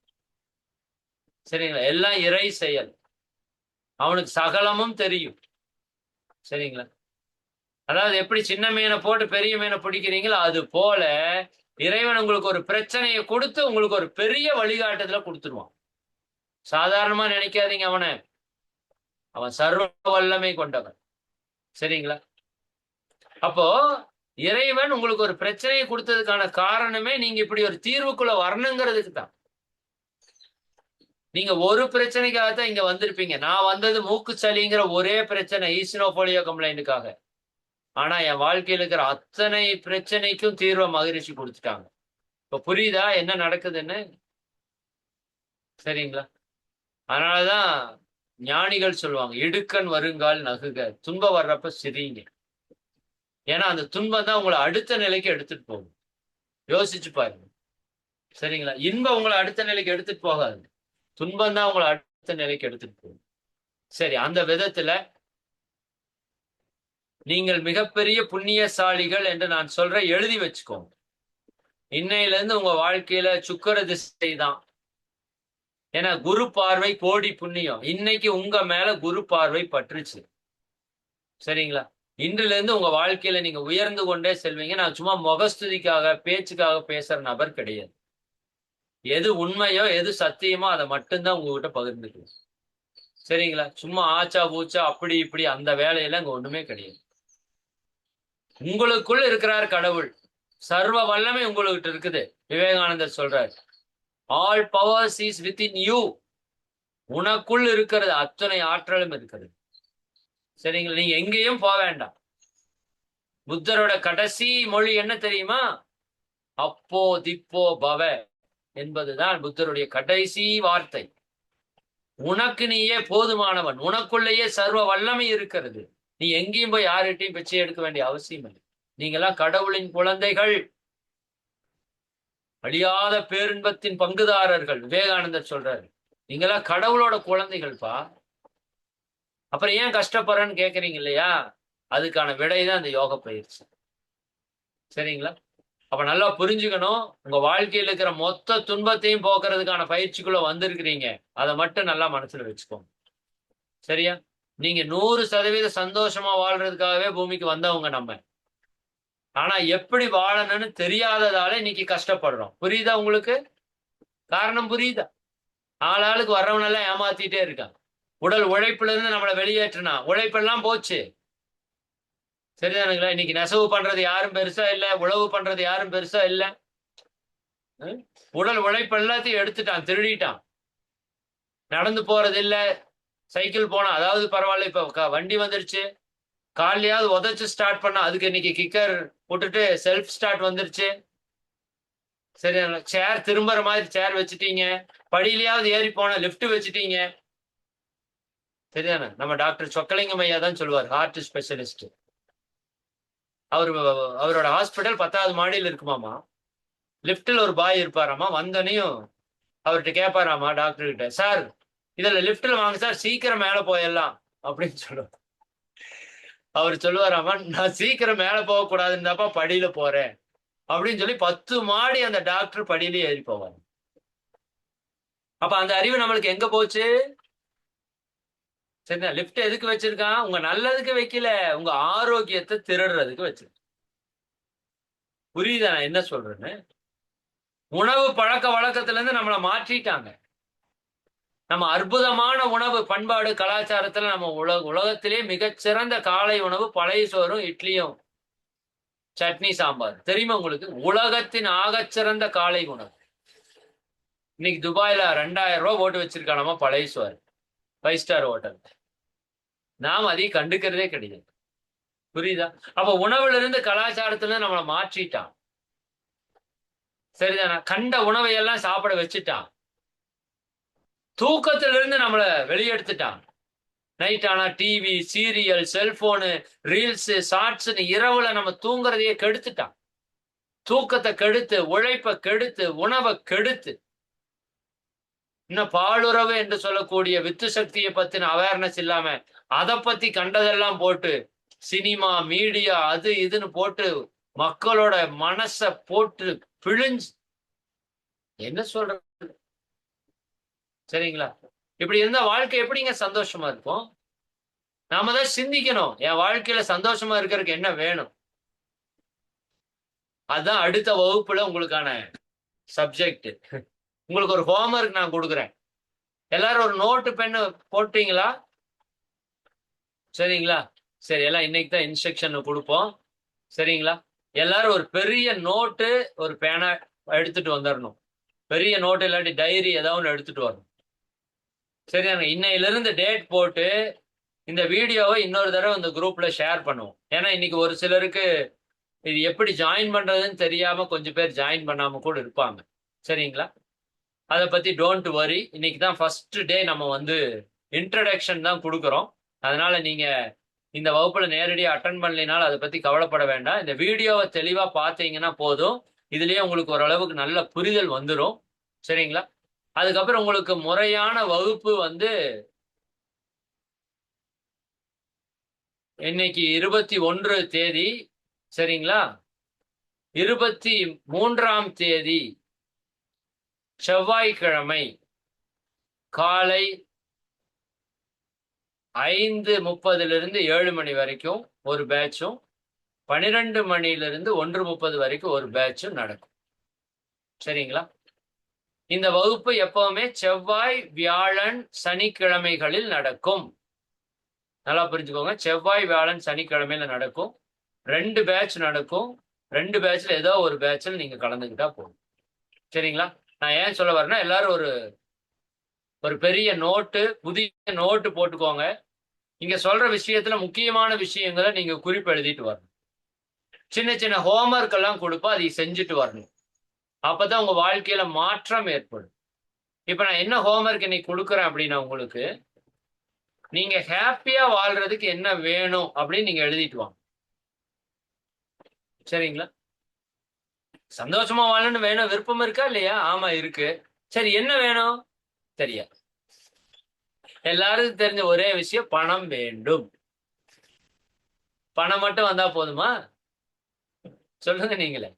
சரிங்களா? எல்லாம் இறை செயல். அவனுக்கு சகலமும் தெரியும். சரிங்களா? அதாவது எப்படி சின்ன மீனை போட்டு பெரிய மீனை பிடிக்கிறீங்களோ அது போல இறைவன் உங்களுக்கு ஒரு பிரச்சனையை கொடுத்து உங்களுக்கு ஒரு பெரிய வழிகாட்டுதல கொடுத்துருவான். சாதாரணமா நினைக்காதீங்க அவனை. அவன் சர்வ வல்லமை கொண்டவன். சரிங்களா? அப்போ இறைவன் உங்களுக்கு ஒரு பிரச்சனையை கொடுத்ததுக்கான காரணமே நீங்க இப்படி ஒரு தீர்வுக்குள்ள வரணுங்கிறதுக்கு தான். நீங்க ஒரு பிரச்சனைக்காகத்தான் இங்க வந்திருப்பீங்க. நான் வந்தது மூக்கு சளிங்கிற ஒரே பிரச்சனை, ஈசினோபோலியோ கம்ப்ளைண்ட்டுக்காக. ஆனா என் வாழ்க்கையில் இருக்கிற அத்தனை பிரச்சனைக்கும் தீர்வை மகரிஷி கொடுத்துட்டாங்க. இப்ப புரியுதா என்ன நடக்குதுன்னு? சரிங்களா? அதனாலதான் ஞானிகள் சொல்லுவாங்க, இடுக்கண் வருங்கால் நகுக, துன்பம் வர்றப்ப சிரிங்க. ஏன்னா அந்த துன்பம் தான் உங்களை அடுத்த நிலைக்கு எடுத்துட்டு போகும். யோசிச்சு பாருங்க. சரிங்களா? இன்பம் உங்களை அடுத்த நிலைக்கு எடுத்துட்டு போகாது, துன்பம் தான் உங்களை அடுத்த நிலைக்கு எடுத்துட்டு போகும். சரி, அந்த விதத்துல நீங்கள் மிகப்பெரிய புண்ணியசாலிகள் என்று நான் சொல்றேன், எழுதி வச்சுக்கோங்க. இன்னையில இருந்து உங்க வாழ்க்கையில சுக்கிர திசை தான். ஏன்னா குரு பார்வை கோடி புண்ணியம். இன்னைக்கு உங்க மேல குரு பார்வை பற்றுச்சு. சரிங்களா? இன்றுல இருந்து உங்க வாழ்க்கையில நீங்க உயர்ந்து கொண்டே செல்வீங்க. நான் சும்மா முகஸ்துதிக்காக பேச்சுக்காக பேசுற நபர் கிடையாது. எது உண்மையோ எது சத்தியமோ அதை மட்டும்தான் உங்ககிட்ட பகிர்ந்துக்கணும். சரிங்களா? சும்மா ஆச்சா பூச்சா அப்படி இப்படி அந்த வேலையெல்லாம் இங்க ஒண்ணுமே கிடையாது. உங்களுக்குள் இருக்கிறார் கடவுள். சர்வ வல்லமை உங்கள்கிட்ட இருக்குது. விவேகானந்தர் சொல்றார், all powers is within you. உனக்குள் இருக்கிறது அத்தனை ஆற்றலும் இருக்கிறது. சரிங்களா? நீங்க எங்கேயும் போக வேண்டாம். புத்தரோட கடைசி மொழி என்ன தெரியுமா? அப்போ திப்போ பவ என்பதுதான் புத்தருடைய கடைசி வார்த்தை. உனக்கு நீயே போதுமானவன். உனக்குள்ளேயே சர்வ வல்லமை இருக்கிறது. நீ எங்கேயும் போய் யார்கிட்டையும் பிச்சை எடுக்க வேண்டிய அவசியம் இல்லை. நீங்கெல்லாம் கடவுளின் குழந்தைகள், அழியாத பேரின்பத்தின் பங்குதாரர்கள். விவேகானந்தர் சொல்றாரு, நீங்கெல்லாம் கடவுளோட குழந்தைகள்பா. அப்புறம் ஏன் கஷ்டப்படுறேன்னு கேக்குறீங்க இல்லையா? அதுக்கான விடைதான் அந்த யோக பயிற்சி. சரிங்களா? அப்ப நல்லா புரிஞ்சுக்கணும். உங்க வாழ்க்கையில் இருக்கிற மொத்த துன்பத்தையும் போக்குறதுக்கான பயிற்சிக்குள்ள வந்திருக்கிறீங்க. அதை மட்டும் நல்லா மனசுல வச்சுக்கோங்க. சரியா? நீங்க 100% சந்தோஷமா வாழ்றதுக்காகவே பூமிக்கு வந்தவங்க நம்ம. ஆனா எப்படி வாழணும்னு தெரியாததால இன்னைக்கு கஷ்டப்படுறோம். புரியுதா உங்களுக்கு? காரணம் புரியுதா? ஆளாளுக்கு வர்றவனெல்லாம் ஏமாத்திட்டே இருக்கான். உடல் உழைப்புல இருந்து நம்மளை வெளியேற்றினா உழைப்பெல்லாம் போச்சு. சரிதானுங்களா? இன்னைக்கு நெசவு பண்றது யாரும் பெருசா இல்ல, உழவு பண்றது யாரும் பெருசா இல்ல. உடல் உழைப்பு எல்லாத்தையும் எடுத்துட்டான், திருடிட்டான். நடந்து போறது இல்ல, சைக்கிள் போனா அதாவது பரவாயில்ல. இப்ப வண்டி வந்துருச்சு, காலையாவது உதச்சு ஸ்டார்ட் பண்ணா அதுக்கு இன்னைக்கு கிக்கர் போட்டுட்டு செல்ஃப் ஸ்டார்ட் வந்துருச்சு. சரியா? சேர் திரும்புற மாதிரி சேர் வச்சுட்டீங்க. படியிலையாவது ஏறி போன லிப்ட் வச்சுட்டீங்க. சரிதானே? நம்ம டாக்டர் சொக்கலிங்கம் ஐயா தான் சொல்லுவார், ஹார்ட் ஸ்பெஷலிஸ்ட். அவரோட ஹாஸ்பிட்டல் 10வது மாடியில் இருக்குமாமா. லிப்டில் ஒரு பாய் இருப்பாராமா. வந்தனையும் அவர்கிட்ட கேட்பாராமா டாக்டர் கிட்ட, சார் இதுல லிப்ட்ல வாங்க சார், சீக்கிரம் மேல போயிடலாம் அப்படின்னு சொல்லுவார். அவர் சொல்லுவாராமா, நான் சீக்கிரம் மேல போக கூடாதுன்னாப்பா படியில போறேன் அப்படின்னு சொல்லி 10 மாடி அந்த டாக்டர் படியில ஏறி போவார். அப்ப அந்த அறிவு நம்மளுக்கு எங்க போச்சு? சரிங்களா? லிப்ட் எதுக்கு வச்சிருக்கான்? உங்க நல்லதுக்கு வைக்கல, உங்க ஆரோக்கியத்தை திருடுறதுக்கு வச்சிருக்க. புரியுதா நான் என்ன சொல்றேன்னு? உணவு பழக்க வழக்கத்துல இருந்து நம்மளை மாற்றிட்டாங்க. நம்ம அற்புதமான உணவு பண்பாடு கலாச்சாரத்துல நம்ம உலகத்திலே மிகச்சிறந்த காலை உணவு பழைய சோறும் இட்லியும் சட்னி சாம்பார். தெரியுமா உங்களுக்கு? உலகத்தின் ஆகச்சிறந்த காலை உணவு. இன்னைக்கு துபாயில 2000 ரூபாய் போட்டு வச்சிருக்கானாமா பழைய சோறு, 5 ஸ்டார் ஹோட்டல். நாம் அதையும் கண்டுக்கிறதே கிடையாது. புரியுதா? அப்ப உணவுல இருந்து கலாச்சாரத்துல நம்மளை மாற்றிட்டான். சரிதானா? கண்ட உணவை எல்லாம் சாப்பிட வச்சுட்டான். தூக்கத்திலிருந்து நம்மளை வெளியெடுத்துட்டான். நைட் ஆனா TV, serial, cellphone, reels, shorts இரவுல நம்ம தூங்குறதையே கெடுத்துட்டான். தூக்கத்தை கெடுத்து, உழைப்பை கெடுத்து, உணவை கெடுத்து, இன்னும் பாலுறவு என்று சொல்லக்கூடிய வித்து சக்தியை பத்தின அவேர்னஸ் இல்லாம அதை பத்தி கண்டதெல்லாம் போட்டு சினிமா, மீடியா, அது இதுன்னு போட்டு மக்களோட மனச போட்டு பிழிஞ்சு என்ன சொல்ற? சரிங்களா? இப்படி இருந்தா வாழ்க்கை எப்படிங்க சந்தோஷமா இருக்கும்? நாம தான் சிந்திக்கணும். என் வாழ்க்கையில சந்தோஷமா இருக்கிறதுக்கு என்ன வேணும்? அதுதான் அடுத்த வகுப்புல உங்களுக்கான சப்ஜெக்ட். உங்களுக்கு ஒரு ஹோம்வொர்க் நான் கொடுக்குறேன். எல்லாரும் ஒரு நோட்டு பெண்ணு போட்டீங்களா? சரிங்களா? சரி, எல்லாம் இன்னைக்கு தான் இன்ஸ்ட்ரக்ஷன் கொடுப்போம். சரிங்களா? எல்லாரும் ஒரு பெரிய நோட்டு, ஒரு பேனா எடுத்துட்டு வந்துடணும். பெரிய நோட்டு இல்லாட்டி டைரி ஏதாவது ஒன்று எடுத்துட்டு வரணும். சரியாங்க? இன்னையிலிருந்து டேட் போட்டு இந்த வீடியோவை இன்னொரு தடவை இந்த குரூப்ல ஷேர் பண்ணுவோம். ஏன்னா இன்னைக்கு ஒரு சிலருக்கு இது எப்படி ஜாயின் பண்றதுன்னு தெரியாம கொஞ்சம் பேர் ஜாயின் பண்ணாம கூட இருப்பாங்க. சரிங்களா? அதை பத்தி டோன்ட் வரி. இன்னைக்கு தான் ஃபர்ஸ்ட் டே நம்ம இன்ட்ரடக்ஷன் தான் கொடுக்குறோம். அதனால நீங்க இந்த வகுப்புல நேரடியாக அட்டன் பண்ணலினாலும் அதை பத்தி கவலைப்பட வேண்டாம். இந்த வீடியோவை தெளிவா பார்த்தீங்கன்னா போதும். இதுலயே உங்களுக்கு ஓரளவுக்கு நல்ல புரிதல் வந்துடும். சரிங்களா? அதுக்கப்புறம் உங்களுக்கு முறையான வகுப்பு இன்னைக்கு 21 தேதி. சரிங்களா? 23ஆம் தேதி செவ்வாய்க்கிழமை காலை 5:30 7 மணி வரைக்கும் ஒரு பேட்சும், 12 மணியிலிருந்து 1:30 வரைக்கும் ஒரு பேட்சும் நடக்கும். சரிங்களா? இந்த வகுப்பு எப்பவுமே செவ்வாய், வியாழன், சனிக்கிழமைகளில் நடக்கும். நல்லா புரிஞ்சுக்கோங்க. செவ்வாய், வியாழன், சனிக்கிழமையில நடக்கும். 2 பேட்ச் நடக்கும். 2 பேட்ச்ல ஏதோ ஒரு பேட்ச்ல நீங்க கலந்துக்கிட்டா போதும். சரிங்களா? நான் ஏன் சொல்ல வரேன்னா, எல்லாரும் ஒரு ஒரு பெரிய நோட்டு, புதிய நோட்டு போட்டுக்கோங்க. இங்க சொல்ற விஷயத்துல முக்கியமான விஷயங்கள நீங்க குறிப்பு எழுதிட்டு வரணும். சின்ன சின்ன ஹோம்வொர்க் எல்லாம் குடுப்போம். அதை செஞ்சுட்டு வரணும். அப்பதான் உங்க வாழ்க்கையில மாற்றம் ஏற்படும். இப்ப நான் என்ன ஹோம்வொர்க் இன்னைக்கு குடுக்குறேன் அப்படின்னா உங்களுக்கு, நீங்க ஹேப்பியா வாழ்றதுக்கு என்ன வேணும் அப்படின்னு நீங்க எழுதிட்டு வாங்க. சரிங்களா? சந்தோஷமா வாழணும்னு வேணும் விருப்பம் இருக்கா இல்லையா? ஆமா இருக்கு. சரி என்ன வேணும்? தெரியாது. எல்லாருக்கும் தெரிஞ்ச ஒரே விஷயம் பணம் வேண்டும். பணம் மட்டும் வந்தா போதுமா? சொல்லுங்க நீங்களே.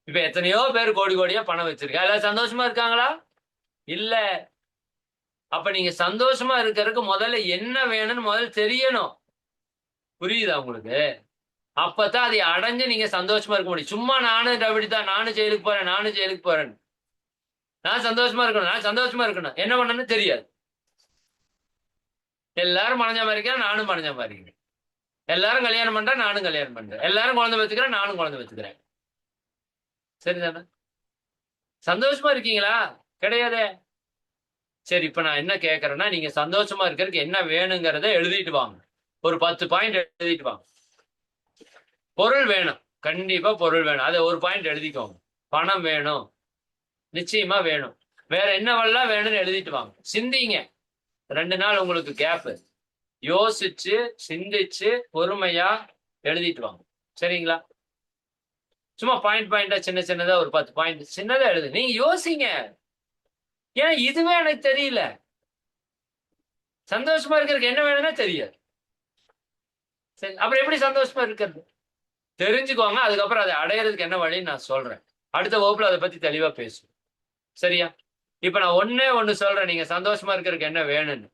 இப்ப எத்தனையோ பேர் கோடி கோடியா பணம் வச்சிருக்காங்க. எல்லாரும் சந்தோஷமா இருக்காங்களா? இல்ல. அப்ப நீங்க சந்தோஷமா இருக்கறதுக்கு முதல்ல என்ன வேணும்னு முதல்ல தெரியணும். புரியுதா உங்களுக்கு? அப்பதான் அதை அடைஞ்சு நீங்க சந்தோஷமா இருக்க முடியும். சும்மா நானும் ரவுடிதான், நானும் ஜெயிலுக்கு போறேன், நானும் ஜெயிலுக்கு போறேன். நான் சந்தோஷமா இருக்கணும், நான் சந்தோஷமா இருக்கணும். என்ன பண்ணணும்னு தெரியாது. எல்லாரும் மனஞ்ச மாரி இருக்காங்க, நானும் மனஞ்ச மாரி இருக்கேன். எல்லாரும் கல்யாணம் பண்றா, நானும் கல்யாணம் பண்றேன். எல்லாரும் குழந்தை பெத்துக்கிறேன், நானும் குழந்தை பெத்துக்கிறேன். சரிதானே? சந்தோஷமா இருக்கீங்களா? கிடையாதே. சரி, இப்ப நான் என்ன கேட்கிறேன்னா, நீங்க சந்தோஷமா இருக்கறதுக்கு என்ன வேணுங்கிறத எழுதிட்டு வாங்க. ஒரு 10 பாயிண்ட் எழுதிட்டு வாங்க. பொருள் வேணும். கண்டிப்பா பொருள் வேணும். அத ஒரு பாயிண்ட் எழுதிக்கோங்க. பணம் வேணும். நிச்சயமா வேணும். வேற என்னவெல்லாம் வேணும்னு எழுதிட்டு வாங்க. சிந்திங்க. 2 நாள் உங்களுக்கு கேப். யோசிச்சு, சிந்திச்சு, பொறுமையா எழுதிட்டு வாங்க. சரிங்களா? சும்மா பாயிண்ட் பாயிண்டா சின்ன சின்னதா ஒரு 10 பாயிண்ட் சின்னதா எழுதுங்க. நீங்க யோசிங்க. ஏன் இதுவே எனக்கு தெரியல. சந்தோஷமா இருக்கிறதுக்கு என்ன வேணும்னே தெரியாது. சரி, அப்புறம் எப்படி சந்தோஷமா இருக்கிறது? தெரிஞ்சுக்கோங்க. அதுக்கப்புறம் அதை அடையறதுக்கு என்ன வழின்னு நான் சொல்றேன். அடுத்த வகுப்புல அத பத்தி தெளிவா பேசுவோம். சரியா? இப்ப நான் ஒண்ணே ஒண்ணு சொல்றேன். நீங்க சந்தோஷமா இருக்கிறதுக்கு என்ன வேணும்னு.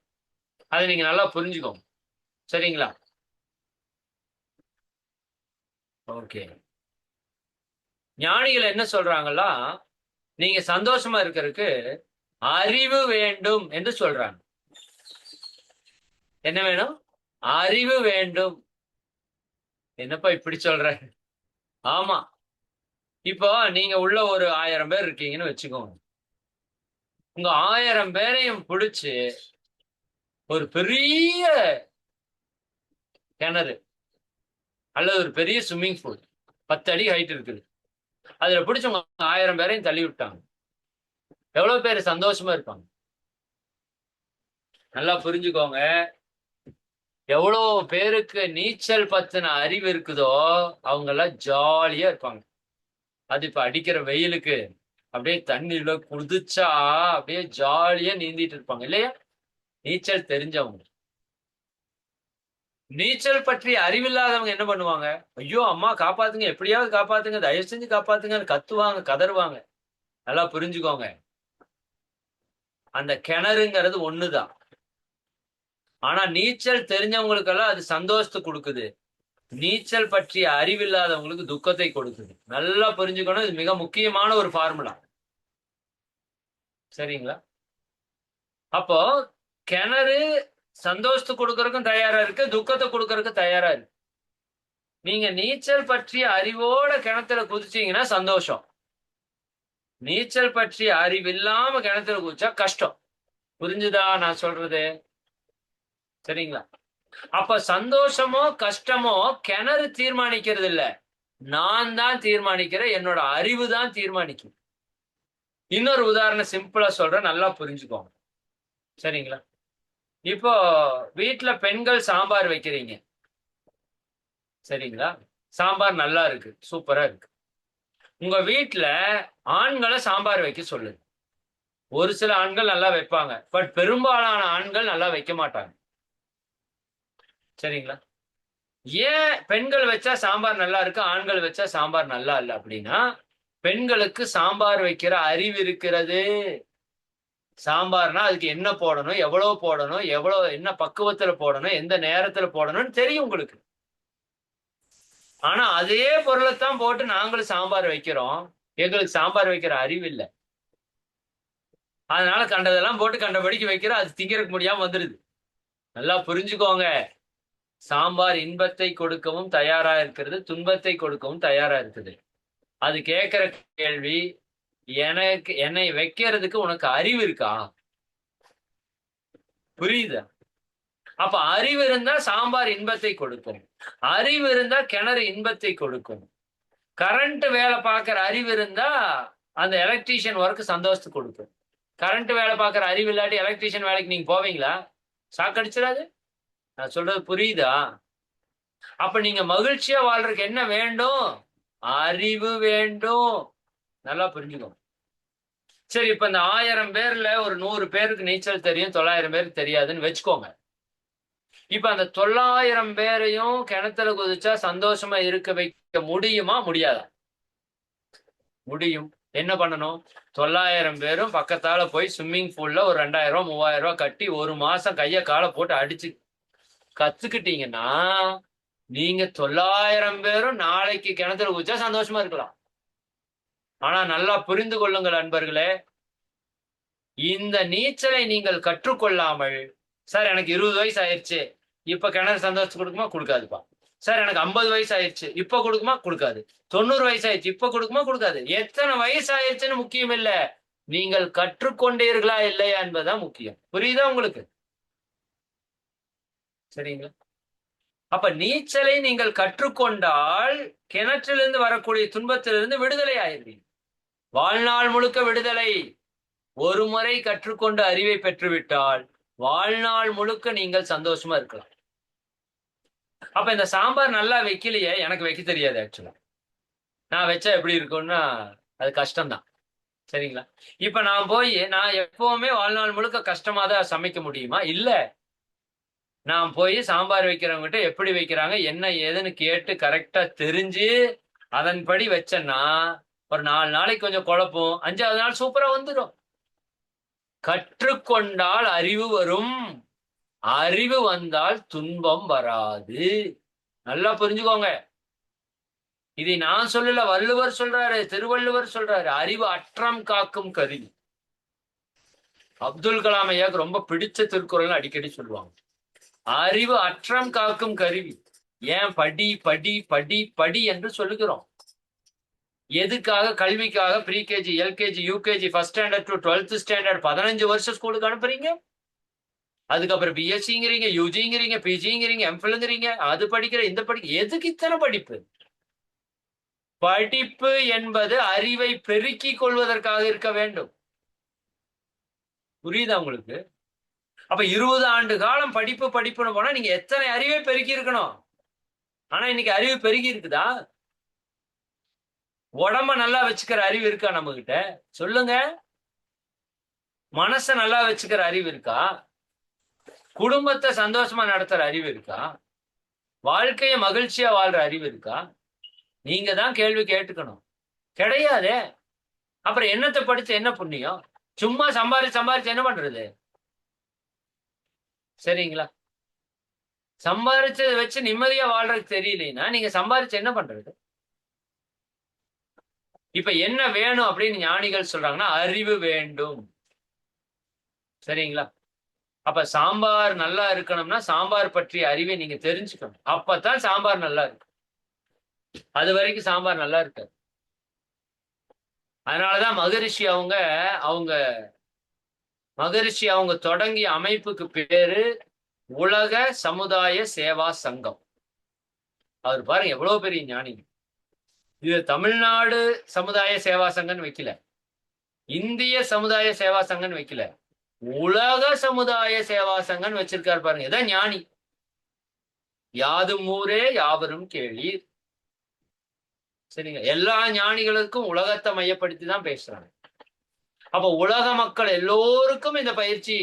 அத நீங்க நல்லா புரிஞ்சுக்கோங்க. சரிங்களா? ஓகே. ஞானிகள் என்ன சொல்றாங்கன்னா, நீங்க சந்தோஷமா இருக்கிறதுக்கு அறிவு வேண்டும் என்று சொல்றாங்க. என்ன வேணும்? அறிவு வேண்டும். என்னப்பா இப்படி சொல்ற? ஆமா. இப்போ நீங்க உள்ள ஒரு 1000 பேர் இருக்கீங்கன்னு வச்சுக்கோங்க. உங்க 1000 பேரையும் புடிச்சு ஒரு பெரிய கிணறு அல்லது ஒரு பெரிய ஸ்விம்மிங் பூல் 10 அடி ஹைட் இருக்குது. அதுல புடிச்சு உங்க 1000 பேரையும் தள்ளி விட்டாங்க. எவ்வளவு பேர் சந்தோஷமா இருப்பாங்க? நல்லா புரிஞ்சுக்கோங்க. எவ்வளோ பேருக்கு நீச்சல் பத்தின அறிவு இருக்குதோ அவங்க எல்லாம் ஜாலியா இருப்பாங்க. அது இப்ப அடிக்கிற வெயிலுக்கு அப்படியே தண்ணியில குதிச்சா அப்படியே ஜாலியா நீந்திட்டு இருப்பாங்க இல்லையா? நீச்சல் தெரிஞ்சவங்க. நீச்சல் பற்றி அறிவில்லாதவங்க என்ன பண்ணுவாங்க? ஐயோ அம்மா காப்பாத்துங்க, எப்படியாவது காப்பாத்துங்க, தயவு செஞ்சு காப்பாத்துங்கன்னு கத்துவாங்க, கதறுவாங்க. நல்லா புரிஞ்சுக்கோங்க. அந்த கிணறுங்கிறது ஒண்ணுதான். ஆனா நீச்சல் தெரிஞ்சவங்களுக்கெல்லாம் அது சந்தோஷத்தை கொடுக்குது. நீச்சல் பற்றிய அறிவில்லாதவங்களுக்கு துக்கத்தை கொடுக்குது. நல்லா புரிஞ்சுக்கணும். இது மிக முக்கியமான ஒரு ஃபார்முலா. சரிங்களா? அப்போ கிணறு சந்தோஷத்தை கொடுக்கறதுக்கும் தயாரா இருக்கு, துக்கத்தை கொடுக்கறதுக்கும் தயாரா இருக்கு. நீங்க நீச்சல் பற்றிய அறிவோட கிணத்துல குதிச்சீங்கன்னா சந்தோஷம். நீச்சல் பற்றிய அறிவு இல்லாம கிணத்துல குதிச்சா கஷ்டம். புரிஞ்சுதா நான் சொல்றது? சரிங்களா? அப்ப சந்தோஷமோ கஷ்டமோ கிணறு தீர்மானிக்கிறது இல்ல. நான் தான் தீர்மானிக்கிறேன். என்னோட அறிவு தான் தீர்மானிக்கும். இன்னொரு உதாரணம் சிம்பிளா சொல்றேன். நல்லா புரிஞ்சுக்கோங்க. சரிங்களா? இப்போ வீட்ல பெண்கள் சாம்பார் வைக்கிறீங்க. சரிங்களா? சாம்பார் நல்லா இருக்கு. சூப்பரா இருக்கு. உங்க வீட்ல ஆண்கள சாம்பார் வைக்க சொல்லுங்க. ஒரு சில ஆண்கள் நல்லா வைப்பாங்க. பட் பெரும்பாலான ஆண்கள் நல்லா வைக்க மாட்டாங்க. சரிங்களா? ஏன் பெண்கள் வச்சா சாம்பார் நல்லா இருக்கு, ஆண்கள் வச்சா சாம்பார் நல்லா இல்ல அப்படின்னா, பெண்களுக்கு சாம்பார் வைக்கிற அறிவு இருக்கிறது. சாம்பார்னா அதுக்கு என்ன போடணும், எவ்வளவு போடணும், எவ்வளவு என்ன பக்குவத்துல போடணும், எந்த நேரத்துல போடணும்னு தெரியும் உங்களுக்கு. ஆனா அதே பொருளைத்தான் போட்டு நாங்களும் சாம்பார் வைக்கிறோம். எங்களுக்கு சாம்பார் வைக்கிற அறிவு இல்ல. அதனால கண்டதெல்லாம் போட்டு கண்டபடிக்கு வைக்கிறோம். அது திங்கிறதுக்கு முடியாம வந்துருது. நல்லா புரிஞ்சுக்கோங்க. சாம்பார் இன்பத்தை கொடுக்கவும் தயாரா இருக்கிறது, துன்பத்தை கொடுக்கவும் தயாரா இருக்குது. அது கேட்கிற கேள்வி, என்னை வைக்கிறதுக்கு உனக்கு அறிவு இருக்கா? புரியுதா? அப்ப அறிவு இருந்தா சாம்பார் இன்பத்தை கொடுக்கும், அறிவு இருந்தா கிணறு இன்பத்தை கொடுக்கும். கரண்ட் வேலை பார்க்கிற அறிவு இருந்தா அந்த எலக்ட்ரீஷியன் ஒர்க் சந்தோஷத்தை கொடுக்கும். கரண்ட் வேலை பார்க்கிற அறிவு இல்லாட்டி எலக்ட்ரீஷியன் வேலைக்கு நீங்க போவீங்களா? சாக்கடிச்சிடாது. நான் சொல்றது புரியுதா? அப்ப நீங்க மகிழ்ச்சியா வாழ்றதுக்கு என்ன வேண்டும்? அறிவு வேண்டும். நல்லா புரிஞ்சுக்கோங்க. சரி, இப்ப இந்த 1000 பேர்ல ஒரு 100 பேருக்கு நீச்சல் தெரியும், 900 பேருக்கு தெரியாதுன்னு வச்சுக்கோங்க. இப்ப அந்த 900 பேரையும் கிணத்துல குதிச்சா சந்தோஷமா இருக்க வைக்க முடியுமா, முடியாதா? முடியும். என்ன பண்ணணும்? 900 பேரும் பக்கத்தால போய் ஸ்விம்மிங் பூல்ல ஒரு 2000 3000 கட்டி 1 மாசம் கைய காலை போட்டு அடிச்சு கத்துக்கிட்டீங்கன்னா நீங்க 900 பேரும் நாளைக்கு கிணத்துல குதிச்சா சந்தோஷமா இருக்கலாம். ஆனா நல்லா புரிந்து கொள்ளுங்கள் அன்பர்களே, இந்த நீச்சலை நீங்கள் கற்றுக்கொள்ளாமல், சார் எனக்கு 20 வயசு ஆயிடுச்சு, இப்ப கிணறு சந்தோஷம் கொடுக்குமா? கொடுக்காதுப்பா. சார் எனக்கு 50 வயசு ஆயிடுச்சு, இப்ப கொடுக்குமா? கொடுக்காது. 90 வயசு ஆயிடுச்சு, இப்ப கொடுக்குமா? கொடுக்காது. எத்தனை வயசு ஆயிடுச்சுன்னு முக்கியம் இல்ல, நீங்கள் கற்றுக்கொண்டீர்களா இல்லையா என்பதுதான் முக்கியம். புரியுதா உங்களுக்கு? சரிங்களா? அப்ப நீச்சலை நீங்கள் கற்றுக்கொண்டால் கிணற்றிலிருந்து வரக்கூடிய துன்பத்திலிருந்து விடுதலை ஆயிருவீங்க. வாழ்நாள் முழுக்க விடுதலை. ஒரு முறை கற்றுக்கொண்டு அறிவை பெற்றுவிட்டால் வாழ்நாள் முழுக்க நீங்கள் சந்தோஷமா இருக்கலாம். அப்ப இந்த சாம்பார் நல்லா வைக்கலையே, எனக்கு வைக்க தெரியாது. ஆக்சுவலா நான் வச்சா எப்படி இருக்கும்னா அது கஷ்டம்தான். சரிங்களா? இப்ப நான் எப்பவுமே வாழ்நாள் முழுக்க கஷ்டமா தான் சமைக்க முடியுமா? இல்ல. நான் போய் சாம்பார் வைக்கிறவங்ககிட்ட எப்படி வைக்கிறாங்க என்ன ஏதுன்னு கேட்டு கரெக்டா தெரிஞ்சு அதன்படி வச்சேன்னா ஒரு 4 நாளைக்கு கொஞ்சம் குழப்பம், 5வது நாள் சூப்பரா வந்துடும். கற்றுக்கொண்டால் அறிவு வரும், அறிவு வந்தால் துன்பம் வராது. நல்லா புரிஞ்சுக்கோங்க. இதை நான் சொல்லல, வள்ளுவர் சொல்றாரு, திருவள்ளுவர் சொல்றாரு. அறிவு அற்றம் காக்கும் கருவி. அப்துல் கலாம் ஐயாவுக்கு ரொம்ப பிடிச்ச திருக்குறள் அடிக்கடி சொல்லுவாங்க. அறிவு அற்றம் காக்கும் கருவி. ஏன் படி படி படி படி என்று சொல்லுகிறோம்? எதுக்காக? கல்விக்காக. Pre-KG, LKG, UKG, first standard to 12th standard 15 வருஷம் ஸ்கூலுக்கு அனுப்புறீங்க. அதுக்கப்புறம் பிஎஸ்சிங்கிறீங்க, யூஜிங்கிறீங்க, பிஜிங்கிறீங்க, எம்ஃபில்ங்கிறீங்க, அது படிக்கிற இந்த படிக்க. எதுக்கு இத்தனை படிப்பு? படிப்பு என்பது அறிவை பெருக்கிக் கொள்வதற்காக இருக்க வேண்டும். புரியுதா உங்களுக்கு? அப்ப 20 ஆண்டு காலம் படிப்பு படிப்புன்னு போனா நீங்க எத்தனை அறிவை பெருக்கி இருக்கணும்? ஆனா இன்னைக்கு அறிவு பெருகி இருக்குதா? உடம்ப நல்லா வச்சுக்கிற அறிவு இருக்கா நம்ம கிட்ட? சொல்லுங்க. மனச நல்லா வச்சுக்கிற அறிவு இருக்கா? குடும்பத்தை சந்தோஷமா நடத்துற அறிவு இருக்கா? வாழ்க்கைய மகிழ்ச்சியா வாழ்ற அறிவு இருக்கா? நீங்க தான் கேள்வி கேட்டுக்கணும். கிடையாதே. அப்புறம் என்னத்தை படிச்சு என்ன புண்ணியம்? சும்மா சம்பாரிச்சு என்ன பண்றது? சரிங்களா? சம்பாரிச்சதை வச்சு நிம்மதியா வாழ்றதுக்கு தெரியலைன்னா நீங்க சம்பாரிச்சு என்ன பண்றது? இப்ப என்ன வேணும் அப்படின்னு ஞானிகள் சொல்றாங்கன்னா அறிவு வேண்டும். சரிங்களா? அப்ப சாம்பார் நல்லா இருக்கணும்னா சாம்பார் பற்றிய அறிவை நீங்க தெரிஞ்சுக்கணும். அப்பதான் சாம்பார் நல்லா இருக்கு. அது வரைக்கும் சாம்பார் நல்லா இருக்காது. அதனாலதான் மகரிஷி அவங்க தொடங்கிய அமைப்புக்கு பேரு உலக சமுதாய சேவா சங்கம். அவர் பாருங்க எவ்வளவு பெரிய ஞானி. இது தமிழ்நாடு சமுதாய சேவா சங்கம்னு வைக்கல, இந்திய சமுதாய சேவா சங்கம்னு வைக்கல, உலக சமுதாய சேவா சங்கம் வச்சிருக்காரு பாருங்க. இதான் ஞானி. யாதும் ஊரே யாவரும் கேளீர். சரிங்க? எல்லா ஞானிகளுக்கும் உலகத்தை மையப்படுத்தி தான் பேசுறாங்க. அப்ப உலக மக்கள் எல்லோருக்கும் இந்த பயிற்சி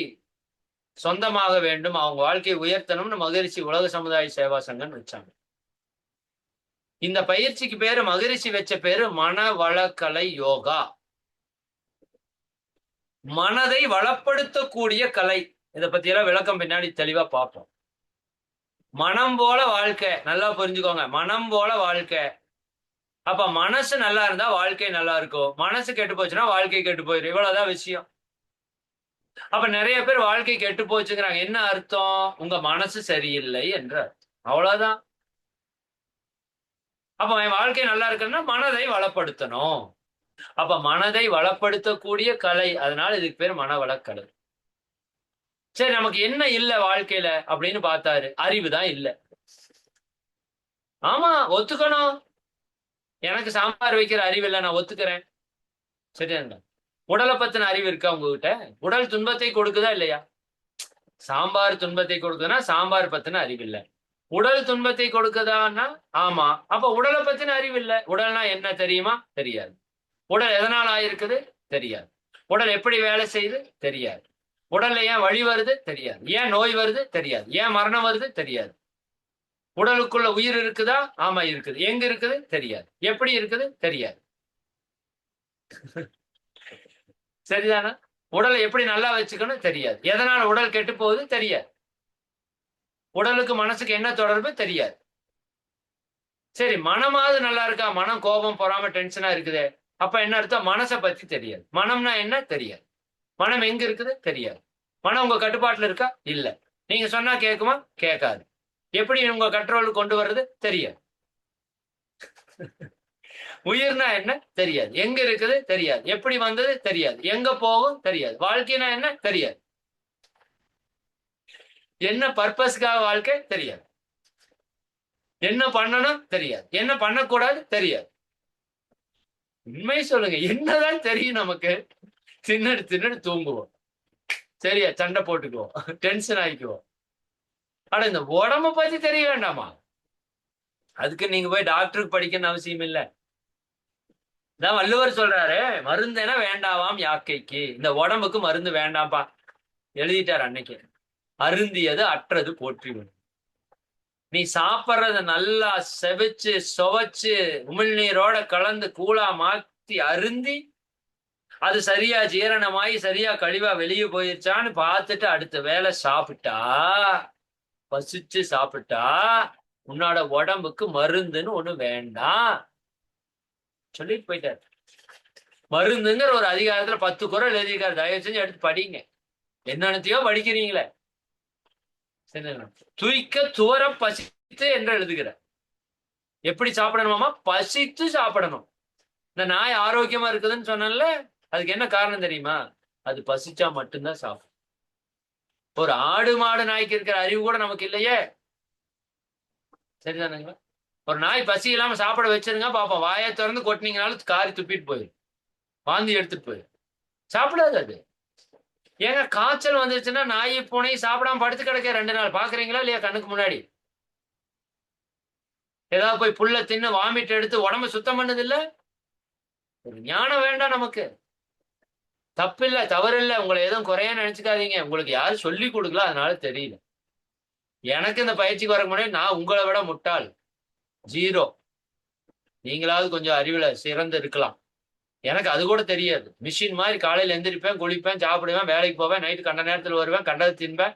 சொந்தமாக வேண்டும், அவங்க வாழ்க்கையை உயர்த்தணும்னு மகரிஷி உலக சமுதாய சேவா சங்கம் வச்சாங்க. இந்த பயிற்சிக்கு பேரு மகரிஷி வச்ச பேரு மனவளக்கலை யோகா. மனதை வளப்படுத்தக்கூடிய கலை. இதை பத்தி எல்லாம் விளக்கம் பின்னாடி தெளிவா பார்ப்போம். மனம் போல வாழ்க்கை. நல்லா புரிஞ்சுக்கோங்க. மனம் போல வாழ்க்கை. அப்ப மனசு நல்லா இருந்தா வாழ்க்கை நல்லா இருக்கும். மனசு கெட்டு போச்சுன்னா வாழ்க்கை கெட்டு போயிடும். இவ்வளவுதான் விஷயம். அப்ப நிறைய பேர் வாழ்க்கை கெட்டு போச்சுங்கிறாங்க. என்ன அர்த்தம்? உங்க மனசு சரியில்லை என்ற அர்த்தம். அவ்வளவுதான். அப்ப என் வாழ்க்கை நல்லா இருக்குன்னா மனதை வளப்படுத்தணும். அப்ப மனதை வளப்படுத்தக்கூடிய கலை. அதனால இதுக்கு பேர் மனவளக்கலை. சரி, நமக்கு என்ன இல்ல வாழ்க்கையில அப்படின்னு பார்த்தாரு. அறிவுதான் இல்ல. ஆமா, ஒத்துக்கணும். எனக்கு சாம்பார் வைக்கிற அறிவு இல்ல, நான் ஒத்துக்கிறேன். சரியா? உடலை பத்தின அறிவு இருக்கா உங்ககிட்ட? உடல் துன்பத்தை கொடுக்குதா இல்லையா? சாம்பார் துன்பத்தை கொடுக்குதுன்னா சாம்பார் பத்தின அறிவு இல்ல. உடல் துன்பத்தை கொடுக்குதான்னா ஆமா. அப்ப உடலை பத்தின அறிவு இல்ல. உடல்னா என்ன தெரியுமா? தெரியாது. உடல் எதனால் ஆயிருக்குது? தெரியாது. உடல் எப்படி வேலை செய்யுது? தெரியாது. உடல்ல ஏன் வலி வருது? தெரியாது. ஏன் நோய் வருது? தெரியாது. ஏன் மரணம் வருது? தெரியாது. உடலுக்குள்ள உயிர் இருக்குதா? ஆமா இருக்குது. எங்க இருக்குது? தெரியாது. எப்படி இருக்குது? தெரியாது. சரிதானா? உடலை எப்படி நல்லா வச்சுக்கணும்? தெரியாது. எதனால உடல் கெட்டு போகுது? தெரியாது. உடலுக்கு மனசுக்கு என்ன தொடர்பு? தெரியாது. சரி, மனமாவது நல்லா இருக்கா? மனம் கோபம் பொறாம டென்ஷனா இருக்குதே. அப்ப என்ன அர்த்தம்? மனசை பத்தி தெரியாது. மனம்னா என்ன? தெரியாது. மனம் எங்க இருக்குது? தெரியாது. மனம் உங்க கட்டுப்பாட்டுல இருக்கா? இல்ல. நீங்க சொன்னா கேட்குமா? கேட்காது. எப்படி உங்க கண்ட்ரோலுக்கு கொண்டு வர்றது? தெரியாது. உயிர்னா என்ன? தெரியாது. எங்க இருக்குது? தெரியாது. எப்படி வந்தது? தெரியாது. எங்க போகும்? தெரியாது. வாழ்க்கைனா என்ன? தெரியாது. என்ன பர்பஸ்க்காக வாழ்க்கை? தெரியாது. என்ன பண்ணணும்? தெரியாது. என்ன பண்ணக்கூடாது? தெரியாது. உண்மை சொல்லுங்க, என்னதான் தெரியும் நமக்கு? தின்னுட்டு தின்னுட்டு தூங்குவோம். சரியா? சண்டை போட்டுக்குவோம், டென்ஷன் ஆகிக்குவோம். ஆனா இந்த உடம்ப பத்தி தெரிய வேண்டாமா? அதுக்கு நீங்க போய் டாக்டருக்கு படிக்கணும்னு அவசியம் இல்ல. இதான் வள்ளுவர் சொல்றாரு, மருந்தென வேண்டாவாம் யாக்கைக்கு. இந்த உடம்புக்கு மருந்து வேண்டாம்ப்பா எழுதிட்டார் அன்னைக்கு. அருந்தியது அற்றது போற்றிவிடும். நீ சாப்பிட்றத நல்லா செவிச்சு சுவைச்சு உமிழ்நீரோட கலந்து கூழா மாத்தி அருந்தி அது சரியா ஜீரணமாயி சரியா கழிவா வெளியே போயிருச்சான்னு பார்த்துட்டு அடுத்த வேலை சாப்பிட்டா, பசிச்சு சாப்பிட்டா உன்னோட உடம்புக்கு மருந்துன்னு ஒண்ணு வேண்டாம் சொல்லிட்டு போயிட்டாரு. மருந்துங்கிற ஒரு அதிகாரத்துல 10 குறள் எழுதியிருக்காரு. தயவு செஞ்சு எடுத்து படிங்க. என்னென்னத்தையோ படிக்கிறீங்களே. துய்க்க துவர பசித்து என்று எழுதுகிற. எப்படி சாப்பிடணுமாமா? பசித்து சாப்பிடணும். இந்த நாய் ஆரோக்கியமா இருக்குதுன்னு சொன்னேன்ல, அதுக்கு என்ன காரணம் தெரியுமா? அது பசிச்சா மட்டும்தான் சாப்பிடும். ஒரு ஆடு மாடு நாய்க்கு இருக்கிற அறிவு கூட நமக்கு இல்லையே. சரிதானுங்களா? ஒரு நாய் பசி இல்லாம சாப்பிட வச்சிருங்க பாப்போம். வாயை திறந்து கொட்டினீங்கனாலும் காரி துப்பிட்டு போயிடும், வாந்தி எடுத்துட்டு போயிடும். சாப்பிடாது அது. ஏங்க காய்ச்சல் வந்துருச்சுன்னா நாய் பூனை சாப்பிடாம படுத்து கிடக்க 2 நாள் பாக்குறீங்களா இல்லையா? கண்ணுக்கு முன்னாடி ஏதாவது போய் புல்ல தின்னு வாமிட் எடுத்து உடம்பு சுத்தம் பண்ணது இல்ல? ஒரு ஞானம் வேண்டாம் நமக்கு. தப்பு இல்ல, தவறு இல்ல, உங்களை எதுவும் குறையா நினைச்சுக்காதீங்க. உங்களுக்கு யாரும் சொல்லி கொடுக்கல, அதனால தெரியல. எனக்கு இந்த பயிற்சிக்கு வர முன்னாடி நான் உங்களை விட முட்டாள், ஜீரோ. நீங்களாவது கொஞ்சம் அறிவுல சிறந்து இருக்கலாம். எனக்கு அது கூட தெரியாது. மிஷின் மாதிரி காலையில எந்திரிப்பேன், குளிப்பேன், சாப்பிடுவேன், வேலைக்கு போவேன், நைட்டு கண்ட நேரத்தில் வருவேன், கண்டதை தின்பேன்,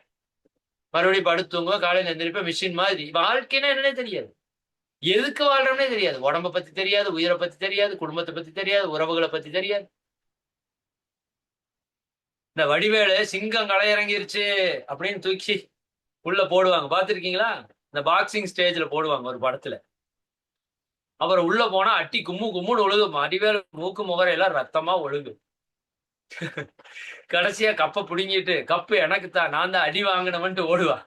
மறுபடியும் படுத்து தூங்குவேன், காலையில எந்திரிப்பேன். மிஷின் மாதிரி. வாழ்க்கைன்னா என்னன்னே தெரியாது. எதுக்கு வாழ்றோம்னே தெரியாது. உடம்ப பத்தி தெரியாது, உயிரை பத்தி தெரியாது, குடும்பத்தை பத்தி தெரியாது, உறவுகளை பத்தி தெரியாது. இந்த வடிவேலு சிங்கம் களையிறங்கிருச்சு அப்படின்னு தூக்கி உள்ள போடுவாங்க, பாத்துருக்கீங்களா? இந்த பாக்ஸிங் ஸ்டேஜ்ல போடுவாங்க ஒரு படத்துல. அப்புறம் உள்ள போனா அட்டி கும்மு கும்முன்னு ஒழுகு. வடிவேலு மூக்கு முகரையெல்லாம் ரத்தமா ஒழுகு. கடைசியா கப்பை புடுங்கிட்டு, கப்பு எனக்கு தான், நான் தான் அடி வாங்கினவன்ட்டு ஓடுவா.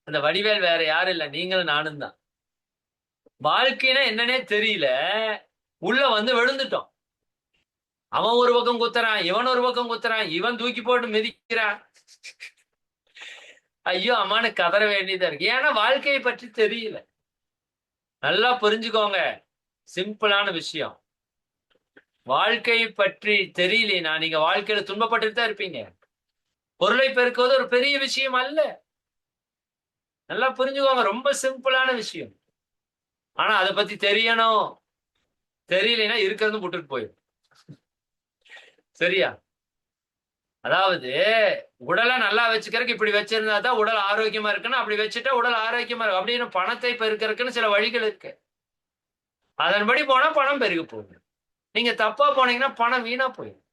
அந்த வடிவேல் வேற யாரும் இல்ல, நீங்களும் நானும் தான். வாழ்க்கைன்னா என்னன்னே தெரியல, உள்ள வந்து விழுந்துட்டோம். அவன் ஒரு பக்கம் குத்துறான், இவன் ஒரு பக்கம் குத்துறான், இவன் தூக்கி போட்டு மிதிக்கிறான். ஐயோ அம்மானு கதற வேண்டியதா இருக்கு. ஏன்னா வாழ்க்கையை பற்றி தெரியல. நல்லா புரிஞ்சுக்கோங்க, சிம்பிளான விஷயம். வாழ்க்கையை பற்றி தெரியலனா நீங்க வாழ்க்கையில துன்பப்பட்டுட்டு தான் இருப்பீங்க. பொருளை பெருக்குவது ஒரு பெரிய விஷயம் அல்ல. நல்லா புரிஞ்சுக்கோங்க, ரொம்ப சிம்பிளான விஷயம். ஆனா அதை பத்தி தெரியணும். தெரியலனா இருக்கிறது புட்டுட்டு போயிடும். சரியா? அதாவது உடலை நல்லா வச்சுக்கிறதுக்கு இப்படி வச்சிருந்தா தான் உடல் ஆரோக்கியமா இருக்குன்னு, அப்படி வச்சுட்டா உடல் ஆரோக்கியமா இருக்கும் அப்படின்னு பணத்தை பெருக்கிறதுக்குன்னு சில வழிகள் இருக்கு. அதன்படி போனா பணம் பெருக போகுது. நீங்க தப்பா போனீங்கன்னா பணம் வீணா போயிடும்.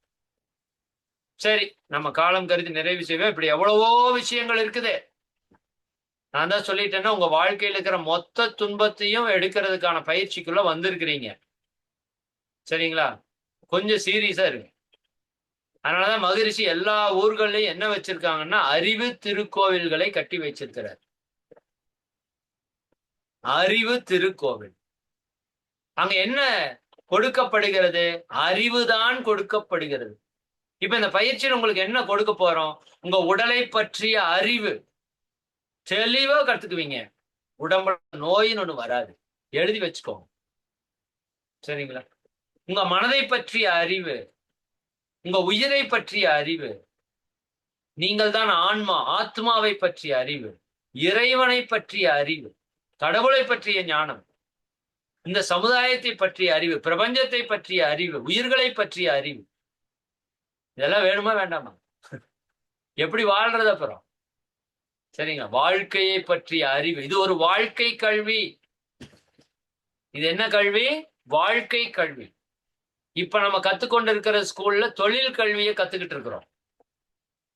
சரி, நம்ம காலம் கருதி நிறைவு செய்வோம். இப்படி எவ்வளவோ விஷயங்கள் இருக்குது. நான் தான் சொல்லிட்டேன்னா உங்க வாழ்க்கையில் இருக்கிற மொத்த துன்பத்தையும் எடுக்கிறதுக்கான பயிற்சிக்குள்ள வந்திருக்கிறீங்க. சரிங்களா? கொஞ்சம் சீரியஸா இருக்கு. அதனாலதான் மகரிஷி எல்லா ஊர்கள்லயும் என்ன வச்சிருக்காங்கன்னா அறிவு திருக்கோவில்களை கட்டி வச்சிருக்கிறார். அறிவு திருக்கோவில். அங்க என்ன கொடுக்கப்படுகிறது? அறிவுதான் கொடுக்கப்படுகிறது. இப்ப இந்த பயிற்சியில் உங்களுக்கு என்ன கொடுக்க போறோம்? உங்க உடலை பற்றிய அறிவு தெளிவா கத்துக்குவீங்க. உடம்புல நோயின்னு ஒண்ணு வராது. எழுதி வச்சுக்கோங்க. சரிங்களா? உங்க மனதை பற்றிய அறிவு, உங்க உயிரை பற்றிய அறிவு, நீங்கள் தான் ஆன்மா, ஆத்மாவை பற்றிய அறிவு, இறைவனை பற்றிய அறிவு, கடவுளை பற்றிய ஞானம், இந்த சமுதாயத்தை பற்றிய அறிவு, பிரபஞ்சத்தை பற்றிய அறிவு, உயிர்களை பற்றிய அறிவு. இதெல்லாம் வேணுமா வேண்டாமா? எப்படி வாழ்றது அப்புறம்? சரிங்க. வாழ்க்கையை பற்றிய அறிவு. இது ஒரு வாழ்க்கை கல்வி. இது என்ன கல்வி? வாழ்க்கை கல்வி. இப்ப நம்ம கத்துக்கொண்டு இருக்கிற ஸ்கூல்ல தொழில் கல்வியை கத்துக்கிட்டு இருக்கிறோம்.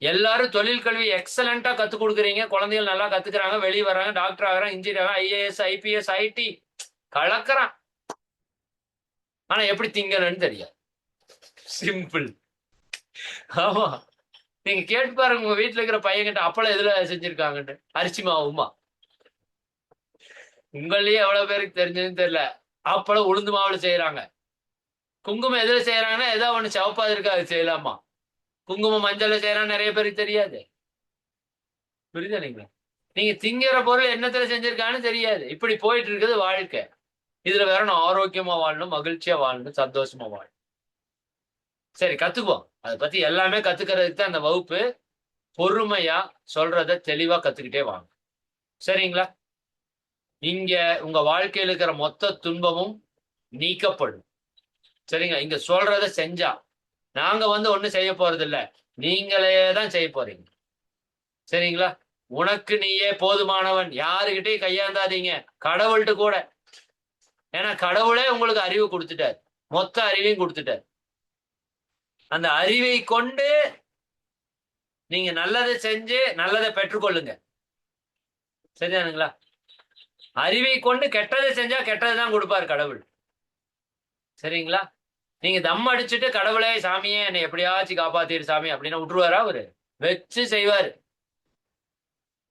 எல்லாரும் தொழில் கல்வி எக்ஸலண்டா கத்துக் கொடுக்குறீங்க. குழந்தைகள் நல்லா கத்துக்கிறாங்க, வெளியே வர்றாங்க, டாக்டர் ஆகிறாங்க, இன்ஜினியர் ஆகிறாங்க, ஐஏஎஸ், ஐபிஎஸ், ஐடி கலக்கிறான். ஆனா எப்படி திங்கணும்னு தெரியாது. சிம்பிள். ஆமா, நீங்க கேட்டு பாருங்க உங்க வீட்டுல இருக்கிற பையன்கிட்ட அப்பளம் எதுல செஞ்சிருக்காங்கன்னு. அரிசி மாவுமா? உங்களையே எவ்வளவு பேருக்கு தெரிஞ்சதுன்னு தெரியல. அப்பளம் உளுந்து மாவுல செய்யறாங்க. குங்குமம் எதுல செய்யறாங்கன்னா ஏதாவது ஒண்ணு சிவப்பா இருக்கு அது செய்யலாமா? குங்குமம் மஞ்சள்ல செய்யறான்னு நிறைய பேருக்கு தெரியாது. புரியுதா? நீங்க திங்கிற பொருள் என்னத்துல செஞ்சிருக்கான்னு தெரியாது. இப்படி போயிட்டு இருக்குது வாழ்க்கை. இதுல வேற நான் ஆரோக்கியமா வாழணும், மகிழ்ச்சியா வாழணும், சந்தோஷமா வாழணும். சரி, கத்துக்குவோம். அதை பத்தி எல்லாமே கத்துக்கிறதுக்கு தான் அந்த வகுப்பு. பொறுமையா சொல்றத தெளிவா கத்துக்கிட்டே வாங்க. சரிங்களா? இங்க உங்க வாழ்க்கையில் இருக்கிற மொத்த துன்பமும் நீக்கப்படும். சரிங்களா? இங்க சொல்றத செஞ்சா நாங்க ஒண்ணு செய்ய போறது இல்ல, நீங்களே தான் செய்ய போறீங்க. சரிங்களா? உனக்கு நீயே போதுமானவன். யாருகிட்டையும் கையாந்தாதீங்க, கடவுள்கிட்ட கூட. ஏன்னா கடவுளே உங்களுக்கு அறிவு கொடுத்துட்டார், மொத்த அறிவையும் கொடுத்துட்டார். அந்த அறிவை கொண்டு நீங்க நல்லதை செஞ்சு நல்லதை பெற்றுக்கொள்ளுங்க. சரிதானுங்களா? அறிவை கொண்டு கெட்டதை செஞ்சா கெட்டதை தான் கொடுப்பார் கடவுள். சரிங்களா? நீங்க தம் அடிச்சுட்டு கடவுளே சாமியே என்னை எப்படியாச்சும் காப்பாத்திரு சாமி அப்படின்னு விட்டுருவாரா? அவரு வச்சு செய்வாரு.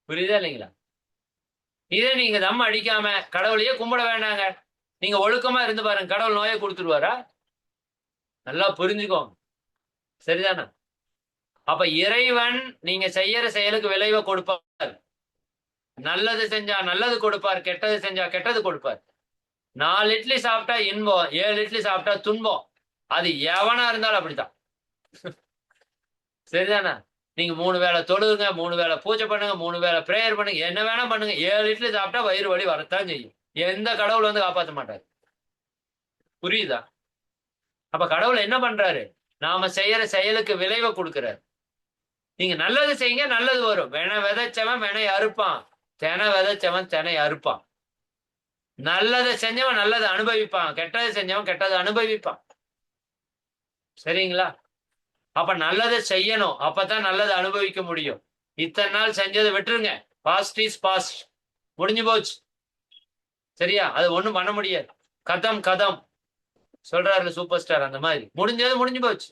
புரியுதா இல்லைங்களா? இதே நீங்க தம் அடிக்காம கடவுளையே கும்பிட வேண்டாங்க, நீங்க ஒழுக்கமா இருந்து பாருங்க, கடவுள் நோயை கொடுத்துருவாரா? நல்லா புரிஞ்சுக்கோங்க. சரிதானே? அப்ப இறைவன் நீங்க செய்யற செயலுக்கு விளைவை கொடுப்பார். நல்லது செஞ்சா நல்லது கொடுப்பார், கெட்டது செஞ்சா கெட்டது கொடுப்பார். 4 இட்லி சாப்பிட்டா இன்பம், 7 இட்லி சாப்பிட்டா துன்பம். அது எவனா இருந்தாலும் அப்படித்தான். சரிதானே? நீங்க 3 வேளை தொழுதுங்க, 3 வேளை பூஜை பண்ணுங்க, 3 வேளை பிரேயர் பண்ணுங்க, என்ன வேணா பண்ணுங்க, 7 இட்லி சாப்பிட்டா வயிறு வலி வரத்தான் செய்யும். எந்த கடவுள் காப்பாற்ற மாட்டாரு. புரியுதா? அப்ப கடவுள் என்ன பண்றாரு? நாம செய்யற செயலுக்கு விளைவை கொடுக்கிறார். நீங்க நல்லது செய்யுங்க, நல்லது வரும். விதைச்சவன் வினை அறுப்பான், தினை விதைச்சவன் தினை அறுப்பான். நல்லதை செஞ்சவன் நல்லதை அனுபவிப்பான், கெட்டதை செஞ்சவன் கெட்டதை அனுபவிப்பான். சரிங்களா? அப்ப நல்லதை செய்யணும், அப்பதான் நல்லதை அனுபவிக்க முடியும். இத்தனை நாள் செஞ்சதை விட்டுருங்க. பாஸ்ட் இஸ் பாஸ்ட், முடிஞ்சு போச்சு. சரியா? அது ஒண்ணும் பண்ண முடியாது. கதம் கதம் சொல்றாரு சூப்பர் ஸ்டார், அந்த மாதிரி முடிஞ்சது முடிஞ்சு போச்சு,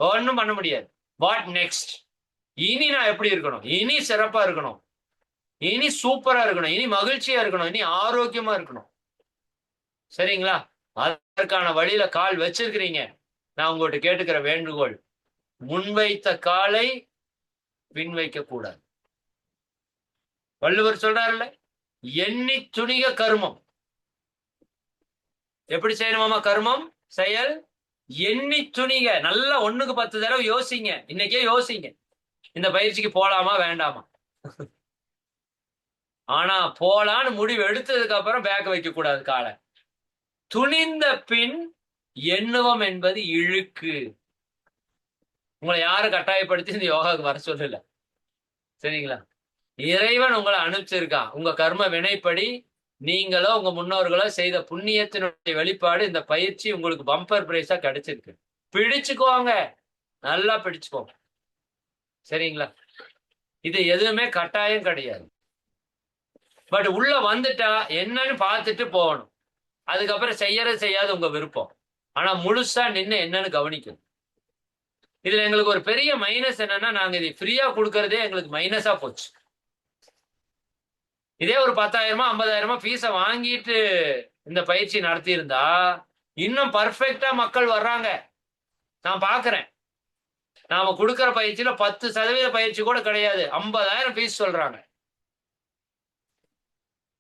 ஒன்னும் பண்ண முடியாது. What next? இனி நான் எப்படி இருக்கணும்? இனி சிறப்பா இருக்கணும், இனி சூப்பரா இருக்கணும், இனி மகிழ்ச்சியா இருக்கணும், இனி ஆரோக்கியமா இருக்கணும். சரிங்களா? அதற்கான வழியில கால் வச்சிருக்கிறீங்க. நான் உங்கள்கிட்ட கேட்டுக்கிற வேண்டுகோள், முன்வைத்த காலை பின் வைக்க கூடாது. வள்ளுவர் சொல்றாருல்ல, எண்ணி துணிக கர்மம். எப்படி செய்யணுமாமா கர்மம் செயல்? எண்ணி துணிக. நல்லா 1க்கு 10 தடவை யோசிங்க. இன்னைக்கே யோசிங்க, இந்த பயிற்சிக்கு போலாமா வேண்டாமா. ஆனா போலான்னு முடிவு எடுத்ததுக்கு அப்புறம் பேக் வைக்க கூடாது காலை. துணிந்த பின் எண்ணுவம் என்பது இழுக்கு. உங்களை யாரும் கட்டாயப்படுத்தி இந்த யோகாவுக்கு வர சொல்லல. சரிங்களா? இறைவன் உங்களை அனுப்பிச்சிருக்கான். உங்க கர்ம வினைப்படி நீங்களோ உங்க முன்னோர்களோ செய்த புண்ணியத்தினுடைய வெளிப்பாடு இந்த பயிற்சி உங்களுக்கு பம்பர் பிரைஸா கிடைச்சிருக்கு. பிடிச்சுக்கோங்க, நல்லா பிடிச்சுக்கோங்க. சரிங்களா? இது எதுவுமே கட்டாயம் கிடையாது. பட் உள்ள வந்துட்டா என்னன்னு பார்த்துட்டு போகணும். அதுக்கப்புறம் செய்யாத உங்க விருப்பம். ஆனா முழுசா நின்று என்னன்னு கவனிக்கணும். இதுல எங்களுக்கு ஒரு பெரிய மைனஸ் என்னன்னா, நாங்க இதை ஃப்ரீயா கொடுக்கறதே எங்களுக்கு மைனஸா போச்சு. இதே ஒரு 10,000 50,000 ஃபீஸ வாங்கிட்டு இந்த பயிற்சி நடத்தி இருந்தா இன்னும் பர்ஃபெக்டா மக்கள் வர்றாங்க. நான் பாக்குறேன். நாம கொடுக்கிற பயிற்சியில 10% பயிற்சி கூட கிடையாது. 50,000 ஃபீஸ் சொல்றாங்க.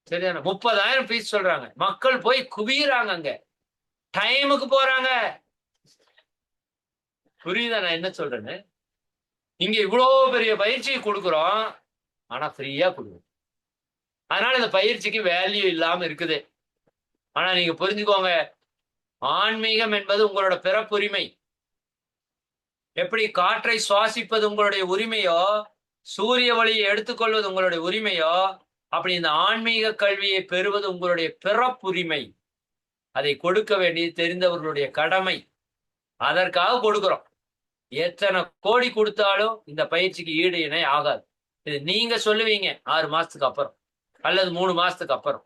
சரிதானே? 30,000 ஃபீஸ் சொல்றாங்க. மக்கள் போய் குவியறாங்க அங்க. டைமுக்கு போறாங்க. புரியுதா நான் என்ன சொல்றேன்னு? இங்க இவ்வளவு பெரிய பயிற்சி கொடுக்கிறோம். ஆனா ஃப்ரீயா கொடுக்குறோம். அதனால இந்த பயிற்சிக்கு வேல்யூ இல்லாம இருக்குது. ஆனா நீங்க புரிஞ்சுக்கோங்க, ஆன்மீகம் என்பது உங்களோட பிறப்புரிமை. எப்படி காற்றை சுவாசிப்பது உங்களுடைய உரிமையோ, சூரிய ஒளியை எடுத்துக்கொள்வது உங்களுடைய உரிமையோ, அப்படி இந்த ஆன்மீக கல்வியை பெறுவது உங்களுடைய பிறப்புரிமை. அதை கொடுக்க வேண்டியது தெரிந்தவர்களுடைய கடமை. அதற்காக கொடுக்கிறோம். எத்தனை கோடி கொடுத்தாலும் இந்த பயிற்சிக்கு ஈடு இணை ஆகாது. இது நீங்க சொல்லுவீங்க 6 மாசத்துக்கு அப்புறம் அல்லது 3 மாசத்துக்கு அப்புறம்.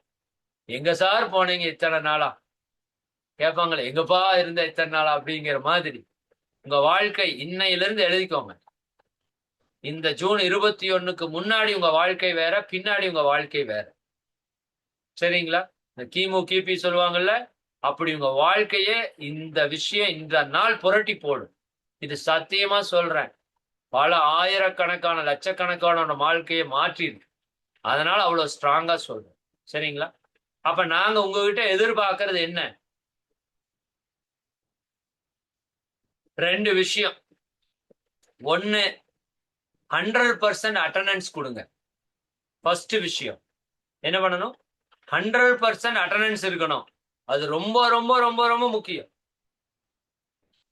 எங்க சார் போனீங்க இத்தனை நாளா? கேட்பாங்களே, எங்கப்பா இருந்த இத்தனை நாளா அப்படிங்கிற மாதிரி. உங்க வாழ்க்கை இன்னையிலிருந்து எழுதிக்கோங்க. இந்த ஜூன் 21க்கு முன்னாடி உங்க வாழ்க்கை வேற, பின்னாடி உங்க வாழ்க்கை வேற. சரிங்களா? இந்த கிமு கிபி சொல்லுவாங்கல்ல, அப்படி உங்க வாழ்க்கையே இந்த விஷயம் இந்த நாள் புரட்டி போடும். இது சத்தியமா சொல்றேன். பல ஆயிரக்கணக்கான லட்சக்கணக்கான வாழ்க்கையை மாற்றிருக்கு. அதனால அவ்வளவு ஸ்ட்ராங்கா சொல்றேன். சரிங்களா? அப்ப நாங்க உங்ககிட்ட எதிர்பார்க்கறது என்ன? 2 விஷயம். 1, 100% அட்டெண்டன்ஸ் கொடுங்க. ஃபர்ஸ்ட் விஷயம் என்ன பண்ணணும்? 100% அட்டெண்டன்ஸ் இருக்கணும். அது ரொம்ப ரொம்ப ரொம்ப ரொம்ப முக்கியம்.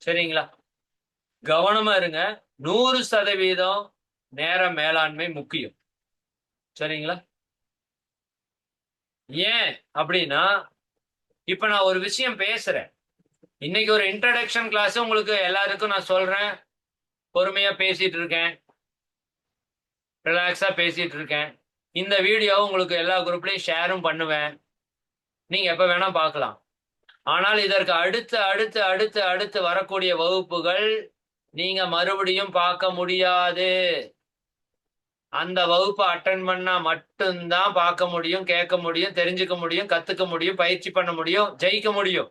சரிங்களா? கவனமா இருங்க. 100% நேர மேலாண்மை முக்கியம். சரிங்களா? ஏன் அப்படின்னா, இப்ப நான் ஒரு விஷயம் பேசுறேன். இன்னைக்கு ஒரு இன்ட்ரடக்ஷன் கிளாஸ் உங்களுக்கு எல்லாருக்கும் நான் சொல்றேன். பொறுமையா பேசிட்டு இருக்கேன். ரிலாக்ஸா பேசிட்டு இருக்கேன். இந்த வீடியோ உங்களுக்கு எல்லா குரூப்லயும் ஷேரும் பண்ணுவேன். நீங்க எப்ப வேணா பார்க்கலாம். ஆனால் இதற்கு அடுத்து அடுத்து அடுத்து அடுத்து வரக்கூடிய வகுப்புகள் நீங்க மறுபடியும் பார்க்க முடியாது. அந்த வகுப்பை அட்டன் பண்ணா மட்டும்தான் பார்க்க முடியும், கேட்க முடியும், தெரிஞ்சுக்க முடியும், கத்துக்க முடியும், பயிற்சி பண்ண முடியும், ஜெயிக்க முடியும்.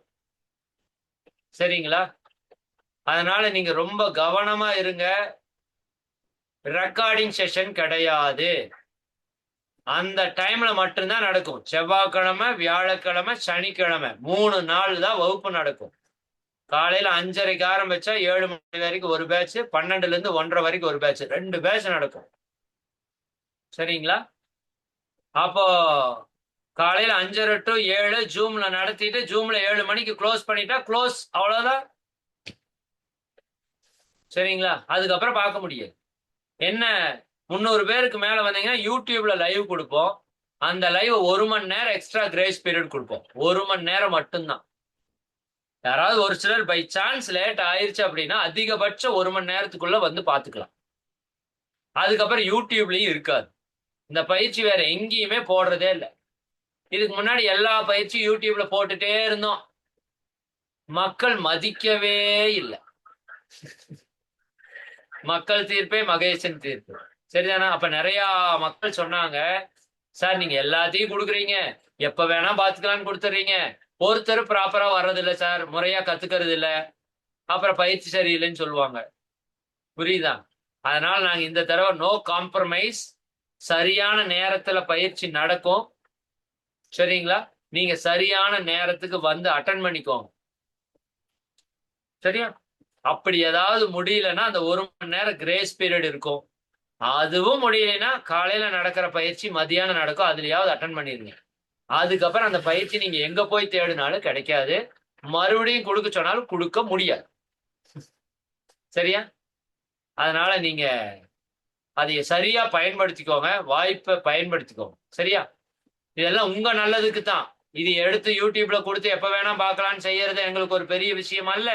சரிங்களா? அதனால நீங்க ரொம்ப கவனமா இருங்க. ரெக்கார்டிங் செஷன் கிடையாது. அந்த டைம்ல மட்டும்தான் நடக்கும். செவ்வாய்க்கிழமை, வியாழக்கிழமை, சனிக்கிழமை 3 நாள் தான் வகுப்பு நடக்கும். காலையில 5:30க்கு ஆரம்பிச்சா 7 மணி வரைக்கும் ஒரு பேட்ச், 12ல இருந்து 1:30 வரைக்கும் ஒரு பேட்ச், 2 பேட்ச் நடக்கும். சரிங்களா? அப்போ காலையில 5:30 to 7 ஜூம்ல நடத்திட்டு ஜூம்ல 7 மணிக்கு க்ளோஸ் பண்ணிட்டா க்ளோஸ், அவ்வளவுதான். சரிங்களா? அதுக்கப்புறம் பார்க்க முடியாது. என்ன 300 பேருக்கு மேல வந்தீங்கன்னா யூடியூப்ல லைவ் கொடுப்போம். அந்த லைவ் 1 மணி நேரம் எக்ஸ்ட்ரா கிரேஸ் பீரியட் கொடுப்போம். 1 மணி நேரம் மட்டும்தான். யாராவது ஒரு சிலர் பை சான்ஸ் லேட் ஆயிருச்சு அப்படின்னா அதிகபட்சம் 1 மணி நேரத்துக்குள்ள வந்து பாத்துக்கலாம். அதுக்கப்புறம் யூடியூப்லயும் இருக்காது. இந்த பயிற்சி வேற எங்கேயுமே போடுறதே இல்லை. இதுக்கு முன்னாடி எல்லா பயிற்சியும் யூடியூப்ல போட்டுட்டே இருந்தோம். மக்கள் மதிக்கவே இல்லை. மக்கள் தீர்ப்பே மகேசன் தீர்ப்பு. சரிதானா? அப்ப நிறைய மக்கள் சொன்னாங்க, சார் நீங்க எல்லாத்தையும் கொடுக்குறீங்க, எப்ப வேணா பாத்துக்கலாம்னு கொடுத்துறீங்க, ஒருத்தர் ப்ராப்பரா வர்றதில்லை சார், முறையா கத்துக்கிறது இல்லை, அப்புறம் பயிற்சி சரியில்லைன்னு சொல்லுவாங்க. புரியுதா? அதனால நாங்க இந்த தடவை நோ காம்ப்ரமைஸ், சரியான நேரத்துல பயிற்சி நடக்கும். சரிங்களா? நீங்க சரியான நேரத்துக்கு வந்து அட்டன் பண்ணிக்கோங்க. சரியா? அப்படி ஏதாவது முடியலன்னா அந்த 1 மணி நேரம் கிரேஸ் பீரியட் இருக்கும். அதுவும் முடியலைன்னா காலையில நடக்கிற பயிற்சி மதியானம் நடக்கும், அதுலயாவது அட்டன் பண்ணிருங்க. அதுக்கப்புறம் அந்த பயிற்சி நீங்க எங்க போய் தேடினாலும் கிடைக்காது. மறுபடியும் கொடுக்க சொன்னாலும் கொடுக்க முடியாது. சரியா? அதனால நீங்க அதை சரியா பயன்படுத்திக்கோங்க. வாய்ப்பை பயன்படுத்திக்கோங்க. சரியா? இதெல்லாம் உங்க நல்லதுக்கு தான். இது எடுத்து யூடியூப்ல கொடுத்து எப்ப வேணா பார்க்கலாம்னு செய்யறது எங்களுக்கு ஒரு பெரிய விஷயம் அல்ல.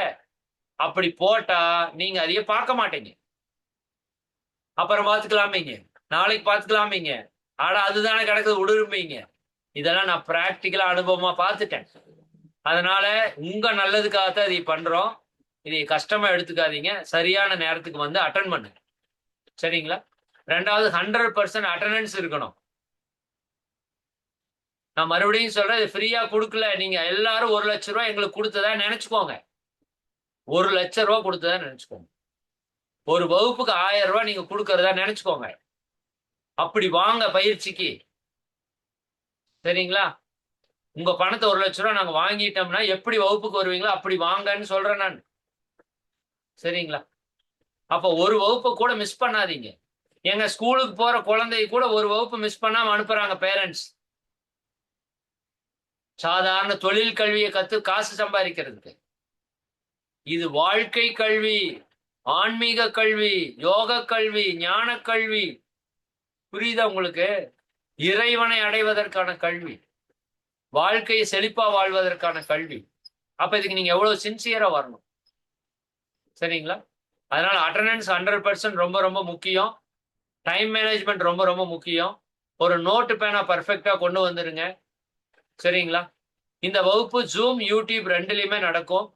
அப்படி போட்டா நீங்க அதையே பார்க்க மாட்டீங்க. அப்புறம் பார்த்துக்கலாமீங்க, நாளைக்கு பார்த்துக்கலாமீங்க, ஆனா அதுதானே கிடக்குது விடுருப்பீங்க. இதெல்லாம் நான் பிராக்டிக்கலா அனுபவமா பார்த்துட்டேன். அதனால உங்க நல்லதுக்காகத்தான் இதை பண்றோம். இதை கஷ்டமா எடுத்துக்காதீங்க. சரியான நேரத்துக்கு வந்து அட்டன் பண்ணுங்க. சரிங்களா? 2வது 100% அட்டெண்டன்ஸ் இருக்கணும். நான் மறுபடியும் சொல்றேன், இது ஃப்ரீயா கொடுக்கல. நீங்க எல்லாரும் 1,00,000 ரூபாய் எங்களுக்கு கொடுத்ததா நினைச்சுக்கோங்க. 1,00,000 ரூபாய் கொடுத்ததா நினைச்சுக்கோங்க. ஒரு வகுப்புக்கு 1000 ரூபாய் நீங்க கொடுக்கறதா நினைச்சுக்கோங்க. அப்படி வாங்க பயிற்சிக்கு. சரிங்களா? உங்க பணத்தை 1,00,000 ரூபாய் நாங்க வாங்கிட்டோம்னா எப்படி வகுப்புக்கு வருவீங்களோ அப்படி வாங்கன்னு சொல்றேன் நான். சரிங்களா? அப்ப ஒரு வகுப்பை கூட மிஸ் பண்ணாதீங்க. எங்க ஸ்கூலுக்கு போற குழந்தை கூட ஒரு வகுப்பு மிஸ் பண்ணாம அனுப்புறாங்க பேரண்ட்ஸ். சாதாரண தொழில் கல்வியை கத்து காசு சம்பாதிக்கிறதுக்கு. இது வாழ்க்கை கல்வி, ஆன்மீக கல்வி, யோக கல்வி, ஞான கல்வி. புரியுதா உங்களுக்கு? இறைவனை அடைவதற்கான கல்வி, வாழ்க்கையை செழிப்பா வாழ்வதற்கான கல்வி. அப்ப இதுக்கு நீங்க எவ்வளவு சின்சியரா வரணும். சரிங்களா? அதனால அட்டெண்டன்ஸ் 100% ரொம்ப ரொம்ப முக்கியம். டைம் மேனேஜ்மெண்ட் ரொம்ப ரொம்ப முக்கியம். ஒரு நோட்டு பேனா பர்ஃபெக்டா கொண்டு வந்துருங்க. சரிங்களா? இந்த வகுப்பு ஜூம், யூடியூப் 2லயுமே நடக்கும்.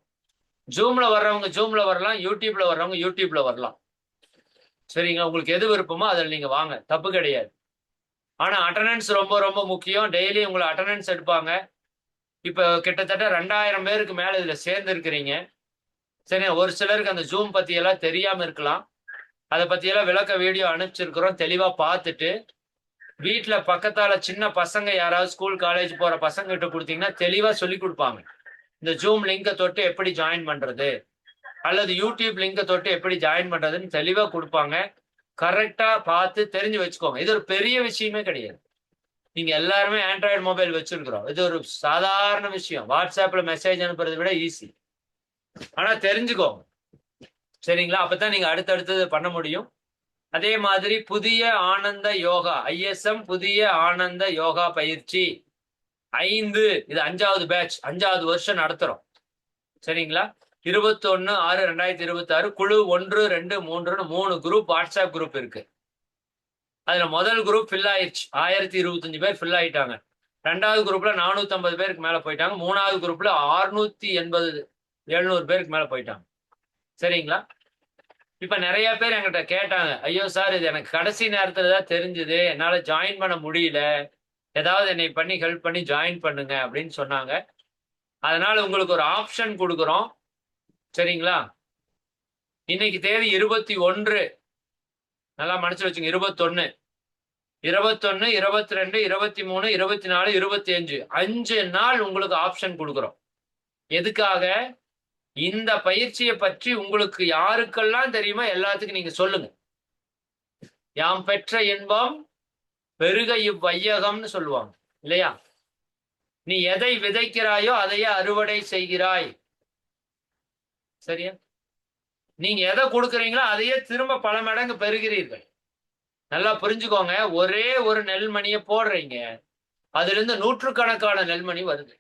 ஜூம்ல வர்றவங்க ஜூம்ல வரலாம், யூடியூப்ல வர்றவங்க யூடியூப்ல வரலாம். சரிங்களா? உங்களுக்கு எது விருப்பமோ அதில் நீங்க வாங்க, தப்பு கிடையாது. ஆனா அட்டெண்டன்ஸ் ரொம்ப ரொம்ப முக்கியம். டெய்லி உங்களை அட்டெண்டன்ஸ் எடுப்பாங்க. இப்ப கிட்டத்தட்ட 2000 பேருக்கு மேல இதுல சேர்ந்து இருக்கிறீங்க. சரி, ஒரு சிலருக்கு அந்த ஜூம் பத்தி எல்லாம் தெரியாம இருக்கலாம். அதை பத்தி எல்லாம் விளக்க வீடியோ அனுப்பிச்சிருக்கிறோம். தெளிவா பார்த்துட்டு வீட்டுல பக்கத்தால சின்ன பசங்க யாராவது ஸ்கூல் காலேஜ் போற பசங்க கிட்ட கொடுத்தீங்கன்னா தெளிவா சொல்லி கொடுப்பாங்க. இந்த ஜூம் லிங்கை தொட்டு எப்படி ஜாயின் பண்றது, அல்லது யூடியூப் லிங்கை தொட்டு எப்படி ஜாயின் பண்றதுன்னு தெளிவா கொடுப்பாங்க. கரெக்டா பார்த்து தெரிஞ்சு வச்சுக்கோங்க. இது ஒரு பெரிய விஷயமே கிடையாது. நீங்க எல்லாருமே ஆண்ட்ராய்டு மொபைல் வச்சிருக்கிறோம். இது ஒரு சாதாரண விஷயம். வாட்ஸ்அப்ல மெசேஜ் அனுப்புறதை விட ஈஸி. ஆனா தெரிஞ்சுக்கோங்க. சரிங்களா? அப்பதான் நீங்க அடுத்தடுத்தது பண்ண முடியும். அதே மாதிரி புதிய ஆனந்த யோகா, ஐஎஸ்எம் புதிய ஆனந்த யோகா பயிற்சி 5, இது 5வது பேட்ச், 5வது வருஷம் நடத்துறோம். சரிங்களா? 21/6/2026 குழு 1, 2, 3ன்னு 3 குரூப் வாட்ஸ்அப் குரூப் இருக்கு. அதுல முதல் குரூப் ஃபில் ஆயிடுச்சு. 1025 பேர் ஃபில் ஆயிட்டாங்க. 2வது குரூப்ல 450 பேருக்கு மேல போயிட்டாங்க. 3வது குரூப்ல 680, 700 பேருக்கு மேல போயிட்டாங்க. சரிங்களா? இப்ப நிறைய பேர் என்கிட்ட கேட்டாங்க, ஐயோ சார், இது எனக்கு கடைசி நேரத்துல தான் தெரிஞ்சது, என்னால ஜாயின் பண்ண முடியல, ஏதாவது என்னை பண்ணி ஹெல்ப் பண்ணி ஜாயின் பண்ணுங்க அப்படின்னு சொன்னாங்க. அதனால உங்களுக்கு ஒரு ஆப்ஷன் கொடுக்குறோம். சரிங்களா? இன்னைக்கு தேதி 21, நல்லா மனசுல வச்சுங்க. 21, 22, 23, 24, 25 5 நாள் உங்களுக்கு ஆப்ஷன் கொடுக்குறோம். எதுக்காக? இந்த பயிற்சியை பற்றி உங்களுக்கு யாருக்கெல்லாம் தெரியுமோ எல்லாத்துக்கும் நீங்க சொல்லுங்க. யாம் பெற்ற இன்பம் பெருக இவ்வையகம்னு சொல்லுவாங்க இல்லையா? நீ எதை விதைக்கிறாயோ அதையே அறுவடை செய்கிறாய். சரியா? நீங்க எதை கொடுக்குறீங்களோ அதையே திரும்ப பல மடங்கு பெறுகிறீர்கள். நல்லா புரிஞ்சுக்கோங்க. ஒரே ஒரு நெல்மணியை போடுறீங்க, அதுல இருந்து நூற்றுக்கணக்கான நெல்மணி வருது.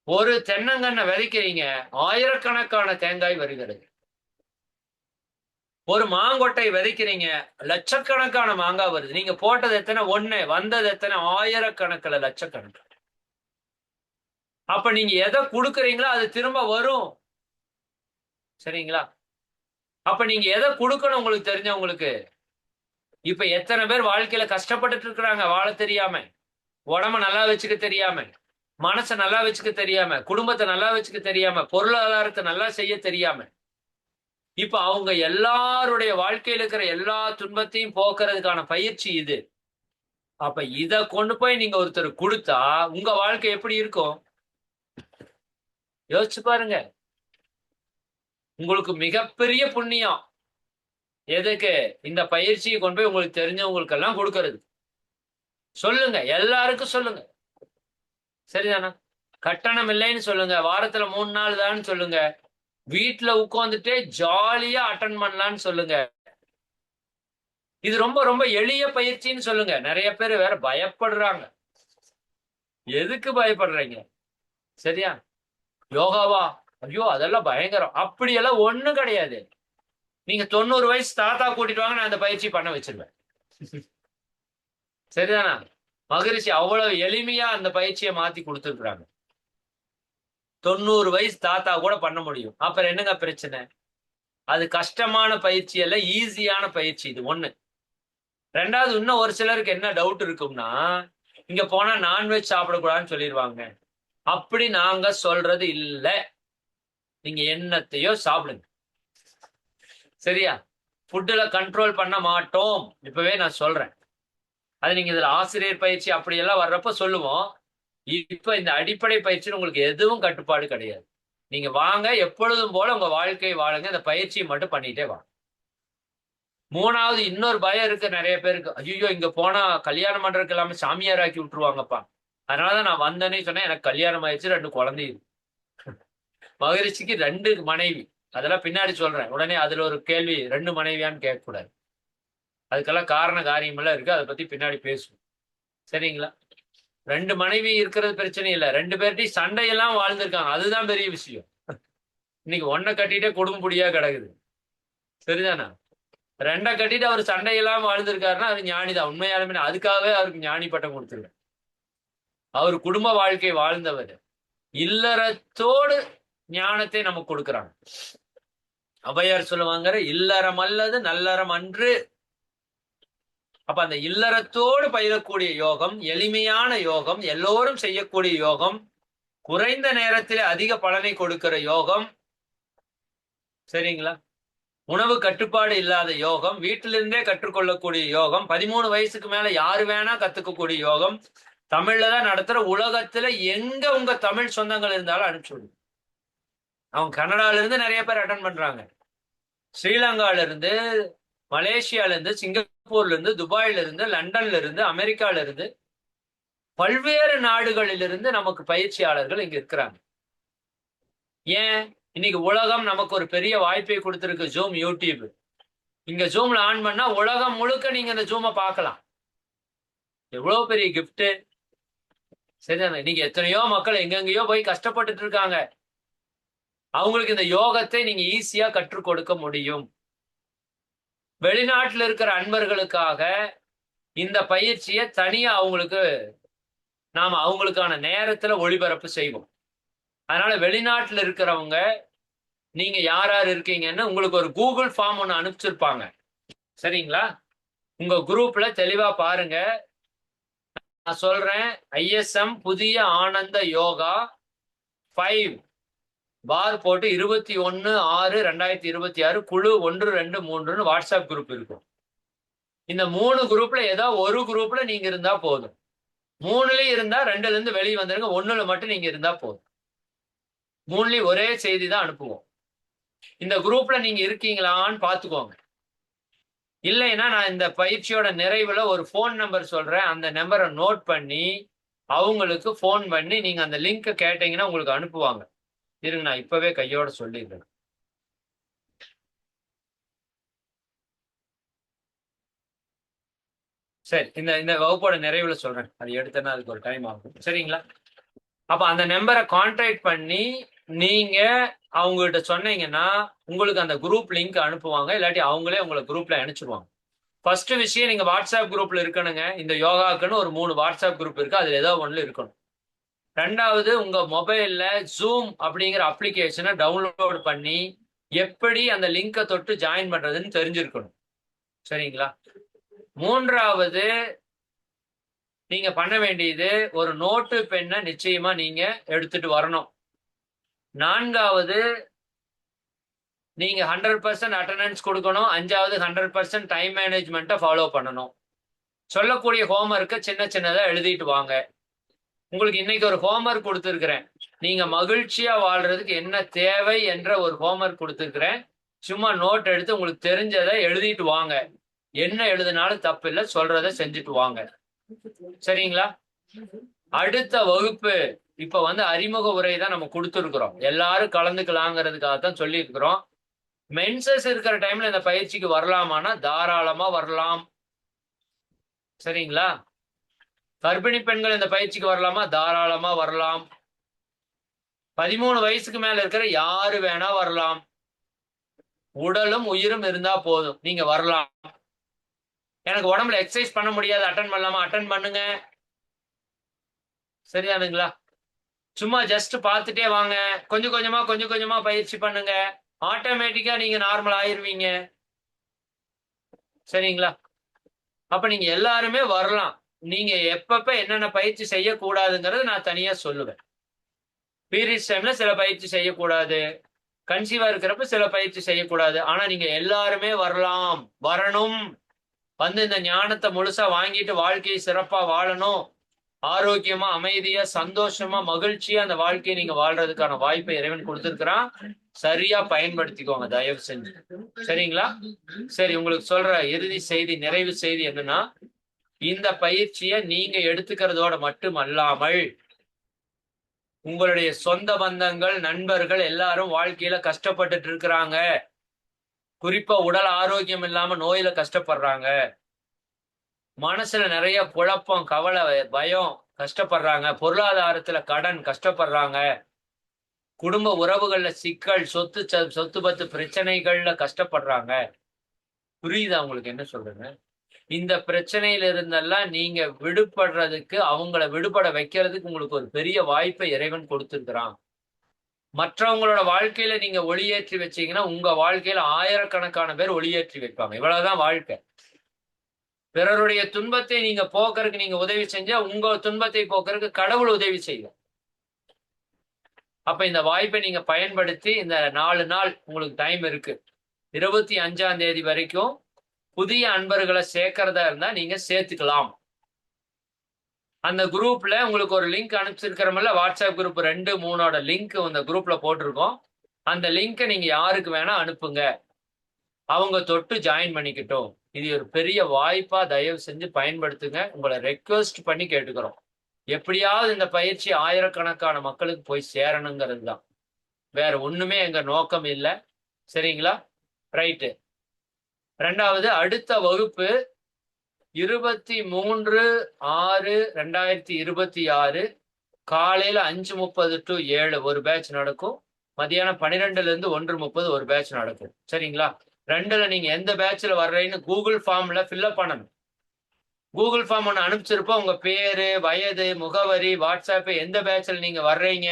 ஒரு தென்னங்கண்ணை விதைக்கிறீங்க, ஆயிரக்கணக்கான தேங்காய் வருகிறது. ஒரு மாங்கொட்டை விதைக்கிறீங்க, லட்சக்கணக்கான மாங்காய் வருது. நீங்க போட்டது எத்தனை? ஒண்ணு. வந்தது எத்தனை? ஆயிரக்கணக்கில், லட்சக்கணக்கில். அப்ப நீங்க எதை கொடுக்குறீங்களோ அது திரும்ப வரும். சரிங்களா? அப்ப நீங்க எதை கொடுக்கணும் உங்களுக்கு தெரிஞ்சவங்களுக்கு. இப்ப எத்தனை பேர் வாழ்க்கையில கஷ்டப்பட்டுட்டு இருக்கிறாங்க, வாழ தெரியாம, உடம்ப நல்லா வச்சுக்க தெரியாம, மனசை நல்லா வச்சுக்க தெரியாம, குடும்பத்தை நல்லா வச்சுக்க தெரியாம, பொருளாதாரத்தை நல்லா செய்ய தெரியாம. இப்ப அவங்க எல்லாருடைய வாழ்க்கையில இருக்கிற எல்லா துன்பத்தையும் போக்குறதுக்கான பயிற்சி இது. அப்ப இத கொண்டு போய் நீங்க ஒருத்தர் கொடுத்தா உங்க வாழ்க்கை எப்படி இருக்கும்? யோசிச்சு பாருங்க. உங்களுக்கு மிகப்பெரிய புண்ணியம். எதுக்கு? இந்த பயிற்சியை கொண்டு போய் உங்களுக்கு தெரிஞ்சவங்களுக்கு எல்லாம் கொடுக்கறது. சொல்லுங்க, எல்லாருக்கும் சொல்லுங்க. சரிதானா? கட்டணம் இல்லைன்னு சொல்லுங்க. வாரத்துல 3 நாள் தான் சொல்லுங்க. வீட்டுல உட்கார்ந்துட்டே ஜாலியா அட்டன் பண்ணலான்னு சொல்லுங்க. இது ரொம்ப ரொம்ப எளிய பயிற்சின்னு சொல்லுங்க. நிறைய பேர் வேற பயப்படுறாங்க. எதுக்கு பயப்படுறீங்க? சரியா? யோகாவா? ஐயோ அதெல்லாம் பயங்கரம். அப்படியெல்லாம் ஒண்ணும் கிடையாது. நீங்க 90 வயசு தாத்தா கூட்டிட்டு வாங்க, நான் அந்த பயிற்சி பண்ண வச்சிருவேன். சரிதானா? மகரிஷி அவ்வளவு எளிமையா அந்த பயிற்சியை மாத்தி கொடுத்துருக்குறாங்க. 90 வயசு தாத்தா கூட பண்ண முடியும். அப்புறம் என்னங்க பிரச்சனை? அது கஷ்டமான பயிற்சி அல்ல, ஈஸியான பயிற்சி. இது ஒண்ணு. ரெண்டாவது, இன்னும் ஒரு சிலருக்கு என்ன டவுட் இருக்கும்னா, இங்க போனா நான்வெஜ் சாப்பிடக்கூடாதுன்னு சொல்லிடுவாங்க. அப்படி நாங்க சொல்றது இல்ல. நீங்க என்னத்தையோ சாப்பிடுங்க. சரியா? ஃபுட்டுல கண்ட்ரோல் பண்ண மாட்டோம். இப்பவே நான் சொல்றேன். அது நீங்க இதுல ஆசிரியர் பயிற்சி அப்படியெல்லாம் வர்றப்ப சொல்லுவோம். இப்ப இந்த அடிப்படை பயிற்சின்னு உங்களுக்கு எதுவும் கட்டுப்பாடு கிடையாது. நீங்க வாங்க, எப்பொழுதும் போல உங்க வாழ்க்கை வாழுங்க. இந்த பயிற்சியை மட்டும் பண்ணிட்டே வாங்க. 3வது இன்னொரு பயம் இருக்கு நிறைய பேருக்கு. ஐயோ, இங்க போனா கல்யாணம் பண்றதுக்கு எல்லாமே சாமியார் ஆக்கி விட்டுருவாங்கப்பா. அதனாலதான் நான் வந்தேன்னு சொன்னேன். எனக்கு கல்யாணம் ஆயிடுச்சு, 2 குழந்தை இருக்கு. மகரிஷிக்கு 2 மனைவி. அதெல்லாம் பின்னாடி சொல்றேன். உடனே அதுல ஒரு கேள்வி, 2 மனைவியான்னு கேட்கக்கூடாது. அதுக்கெல்லாம் காரண காரியம் எல்லாம் இருக்கு. அதை பத்தி பின்னாடி பேசுவோம். சரிங்களா? 2 மனைவி இருக்கிறது பிரச்சனை இல்ல. 2 பேர்ட்டையும் சண்டையெல்லாம் வாழ்ந்திருக்காங்க. அதுதான் பெரிய விஷயம். இன்னைக்கு ஒன்ன கட்டிட்டே குடும்ப புடியா கிடக்குது. சரிதானா? 2 கட்டிட்டு அவர் சண்டையெல்லாம் வாழ்ந்திருக்காருன்னா அது ஞானிதான். உண்மையாலுமே அதுக்காகவே அவருக்கு ஞானி பட்டம் கொடுத்துருக்கேன். அவர் குடும்ப வாழ்க்கை வாழ்ந்தவர். இல்லறத்தோடு ஞானத்தை நமக்கு கொடுக்கிறாங்க. ஔவையார் சொல்லுவாங்க, இல்லறம் அல்லது நல்லறம் அன்று. அப்ப அந்த இல்லறத்தோடு பயிலக்கூடிய யோகம், எளிமையான யோகம், எல்லோரும் செய்யக்கூடிய யோகம், குறைந்த நேரத்தில் அதிக பலனை கொடுக்கிற யோகம். சரிங்களா? உணவு கட்டுப்பாடு இல்லாத யோகம், வீட்டிலிருந்தே கற்றுக்கொள்ளக்கூடிய யோகம், 13 வயசுக்கு மேல யாரு வேணா கத்துக்கக்கூடிய யோகம், தமிழ்ல தான் நடத்துற. உலகத்துல எங்க உங்க தமிழ் சொந்தங்கள் இருந்தாலும் அனுப்பிச்சு. அவங்க கனடால இருந்து நிறைய பேர் அட்டன் பண்றாங்க. ஸ்ரீலங்கால இருந்து, மலேசியால இருந்து, சிங்கப்பூர்ல இருந்து, துபாயில இருந்து, லண்டன்ல இருந்து, அமெரிக்கால இருந்து, பல்வேறு நாடுகளிலிருந்து நமக்கு பயிற்சியாளர்கள் இங்க இருக்கிறாங்க. ஏன்? இன்னைக்கு உலகம் நமக்கு ஒரு பெரிய வாய்ப்பை கொடுத்திருக்கு. Zoom, YouTube. இங்க ஜூம்ல ஆன் பண்ணா உலகம் முழுக்க நீங்க இந்த ஜூமை பார்க்கலாம். எவ்வளவு பெரிய கிஃப்ட். சரிதானே? நீங்க எத்தனையோ மக்கள் எங்கெங்கயோ போய் கஷ்டப்பட்டுட்டு இருக்காங்க. அவங்களுக்கு இந்த யோகத்தை நீங்க ஈஸியா கற்றுக் கொடுக்க முடியும். வெளிநாட்டுல இருக்கிற அன்பர்களுக்காக இந்த பயிற்சியை தனியா நாம அவங்களுக்கான நேரத்துல ஒளிபரப்பு செய்வோம். அதனால வெளிநாட்டுல இருக்கிறவங்க, நீங்க யார் யார் இருக்கீங்கன்னு உங்களுக்கு ஒரு கூகுள் ஃபார்ம் ஒன்று அனுப்பிச்சிருப்பாங்க. சரிங்களா? உங்க குரூப்ல தெளிவா பாருங்க. நான் சொல்றேன், ISM புதிய ஆனந்த யோகா 5 பார் போட்டு 21/6/2026 குழு 1, 2, 3 வாட்ஸ்அப் குரூப் இருக்கும். இந்த 3 குரூப்ல ஏதோ ஒரு குரூப்ல நீங்க இருந்தா போதும். 3லயும் இருந்தா 2ல இருந்து வெளியே வந்துருங்க. 1ல மட்டும் நீங்க இருந்தா போதும். 3லயும் ஒரே செய்தி தான் அனுப்புவோம். இந்த குரூப்ல நீங்க இருக்கீங்களான்னு பாத்துக்கோங்க. இல்லைன்னா நான் இந்த பயிற்சியோட நிறைவுல ஒரு போன் நம்பர் சொல்றேன். அந்த நம்பரை நோட் பண்ணி அவங்களுக்கு போன் பண்ணி நீங்க அந்த லிங்க் கேட்டீங்கன்னா உங்களுக்கு அனுப்புவாங்க. இருங்க, நான் இப்பவே கையோட சொல்லிடுறேன். சரி, இந்த இந்த வகுப்போட நிறைவுல சொல்றேன். அது எடுத்தேன்னா அதுக்கு ஒரு டைம் ஆகும். சரிங்களா? அப்ப அந்த நம்பரை கான்டாக்ட் பண்ணி நீங்க அவங்ககிட்ட சொன்னீங்கன்னா உங்களுக்கு அந்த குரூப் லிங்க் அனுப்புவாங்க. இல்லாட்டி அவங்களே உங்களை குரூப்ல அனுப்பிச்சிருவாங்க. ஃபர்ஸ்ட் விஷயம், நீங்க வாட்ஸ்அப் குரூப்ல இருக்கணுங்க. இந்த யோகாக்குன்னு ஒரு 3 வாட்ஸ்அப் குரூப் இருக்கு. அதுல ஏதோ ஒண்ணுல இருக்கணும். 2வது, உங்க மொபைல்ல ஜூம் அப்படிங்கிற அப்ளிகேஷனை டவுன்லோட் பண்ணி எப்படி அந்த லிங்கை தொட்டு ஜாயின் பண்றதுன்னு தெரிஞ்சிருக்கணும். சரிங்களா? 3வது, நீங்க பண்ண வேண்டியது ஒரு நோட்டு பெண்ணை நிச்சயமா நீங்க எடுத்துட்டு வரணும். 4வது, நீங்க 100% அட்டண்டன்ஸ் கொடுக்கணும். 5வது, 100% டைம் மேனேஜ்மெண்ட்டை ஃபாலோ பண்ணணும். சொல்லக்கூடிய ஹோம்ஒர்க்கை சின்ன சின்னதா எழுதிட்டு வாங்க. உங்களுக்கு இன்னைக்கு ஒரு ஹோம்ஒர்க் கொடுத்துருக்கிறேன். நீங்க மகிழ்ச்சியா வாழ்றதுக்கு என்ன தேவை என்ற ஒரு ஹோம்ஒர்க் கொடுத்துருக்கிறேன். சும்மா நோட் எடுத்து உங்களுக்கு தெரிஞ்சதை எழுதிட்டு வாங்க. என்ன எழுதினாலும் தப்பு இல்லை, சொல்றதை செஞ்சுட்டு வாங்க. சரிங்களா? அடுத்த வகுப்பு இப்ப அறிமுக உரை தான் நம்ம கொடுத்துருக்கிறோம். எல்லாரும் கலந்துக்கலாங்கிறதுக்காக தான் சொல்லி இருக்கிறோம். மென்சஸ் இருக்கிற டைம்ல இந்த பயிற்சிக்கு வரலாமான்னா தாராளமா வரலாம். சரிங்களா? கர்ப்பிணி பெண்கள் இந்த பயிற்சிக்கு வரலாமா? தாராளமா வரலாம். 13 வயசுக்கு மேல இருக்கிற யாரு வேணா வரலாம். உடலும் உயிரும் இருந்தா போதும், நீங்க வரலாம். எனக்கு உடம்புல எக்ஸசைஸ் பண்ண முடியாது, அட்டன் பண்ணலாமா? அட்டன் பண்ணுங்க. சரிதானுங்களா? சும்மா ஜஸ்ட் பார்த்துட்டே வாங்க. கொஞ்சம் கொஞ்சமா பயிற்சி பண்ணுங்க. ஆட்டோமேட்டிக்கா நீங்க நார்மல் ஆயிருவீங்க. சரிங்களா? அப்ப நீங்க எல்லாருமே வரலாம். நீங்க எப்பப்ப என்னென்ன பயிற்சி செய்யக்கூடாதுங்கிறது நான் தனியா சொல்லுவேன். பீரியட்ஸ் டைம்ல சில பயிற்சி செய்யக்கூடாது. கன்சீவா இருக்கிறப்ப சில பயிற்சி செய்யக்கூடாது. ஆனா நீங்க எல்லாருமே வரலாம், வரணும். வந்து இந்த ஞானத்தை முழுசா வாங்கிட்டு வாழ்க்கையை சிறப்பா வாழணும். ஆரோக்கியமா, அமைதியா, சந்தோஷமா, மகிழ்ச்சியா அந்த வாழ்க்கையை நீங்க வாழ்றதுக்கான வாய்ப்பை இறைவன் கொடுத்திருக்கிறான். சரியா பயன்படுத்திக்கோங்க தயவு செஞ்சு. சரிங்களா? சரி, உங்களுக்கு சொல்ற இறுதி செய்தி, நிறைவு செய்தி என்னன்னா, இந்த பயிற்சியை நீங்க எடுத்துக்கிறதோட மட்டும் அல்லாமல் உங்களுடைய சொந்த பந்தங்கள், நண்பர்கள் எல்லாரும் வாழ்க்கையில கஷ்டப்பட்டுட்டு இருக்கிறாங்க. குறிப்பா உடல் ஆரோக்கியம் இல்லாம நோயில கஷ்டப்படுறாங்க. மனசுல நிறைய குழப்பம், கவலை, பயம், கஷ்டப்படுறாங்க. பொருளாதாரத்துல கடன், கஷ்டப்படுறாங்க. குடும்ப உறவுகள்ல சிக்கல், சொத்து பத்து பிரச்சனைகள்ல கஷ்டப்படுறாங்க. புரியுதா உங்களுக்கு என்ன சொல்றேன்னு? இந்த பிரச்சனையில இருந்தெல்லாம் நீங்க விடுபடுறதுக்கு, அவங்கள விடுபட வைக்கிறதுக்கு உங்களுக்கு ஒரு பெரிய வாய்ப்பை இறைவன் கொடுத்திருக்கிறான். மற்றவங்களோட வாழ்க்கையில நீங்க ஒளியேற்றி வச்சீங்கன்னா, உங்க வாழ்க்கையில ஆயிரக்கணக்கான பேர் ஒளியேற்றி வைப்பாங்க. இவ்வளவுதான் வாழ்க்கை. பிறருடைய துன்பத்தை நீங்க போக்குறதுக்கு நீங்க உதவி செஞ்சா, உங்க துன்பத்தை போக்குறதுக்கு கடவுள் உதவி செய்யும். அப்ப இந்த வாய்ப்பை நீங்க பயன்படுத்தி, இந்த 4 நாள் உங்களுக்கு டைம் இருக்கு. 25ஆம் தேதி வரைக்கும் புதிய அன்பர்களை சேர்க்கிறதா இருந்தா நீங்க சேர்த்துக்கலாம். அந்த குரூப்ல உங்களுக்கு ஒரு லிங்க் அனுப்பிச்சிருக்கிறோம்ல, வாட்ஸ்அப் குரூப் 2, 3ஓட லிங்க் அந்த குரூப்ல போட்டிருக்கோம். அந்த லிங்கை நீங்க யாருக்கு வேணா அனுப்புங்க. அவங்க தொட்டு ஜாயின் பண்ணிக்கிட்டோம். இது ஒரு பெரிய வாய்ப்பா தயவு செஞ்சு பயன்படுத்துங்க. உங்களை ரெக்வெஸ்ட் பண்ணி கேட்டுக்கிறோம். எப்படியாவது இந்த பயிற்சி ஆயிரக்கணக்கான மக்களுக்கு போய் சேரணுங்கிறது தான். வேற ஒண்ணுமே எங்க நோக்கம் இல்லை. சரிங்களா? ரைட்டு. 2வது அடுத்த வகுப்பு 23/6/2026 காலையில 5:30 to 7 ஒரு பேட்ச் நடக்கும். மதியானம் 12ல இருந்து 1:30 ஒரு பேட்ச் நடக்கும். சரிங்களா? 2ல நீங்க எந்த பேட்ச்ல வர்றீங்கன்னு கூகுள் ஃபார்ம்ல ஃபில்அப் பண்ணணும். கூகுள் ஃபார்ம் ஒன்று அனுப்பிச்சிருப்போம். உங்க பேரு, வயது, முகவரி, வாட்ஸ்அப், எந்த பேட்ச்ல நீங்க வர்றீங்க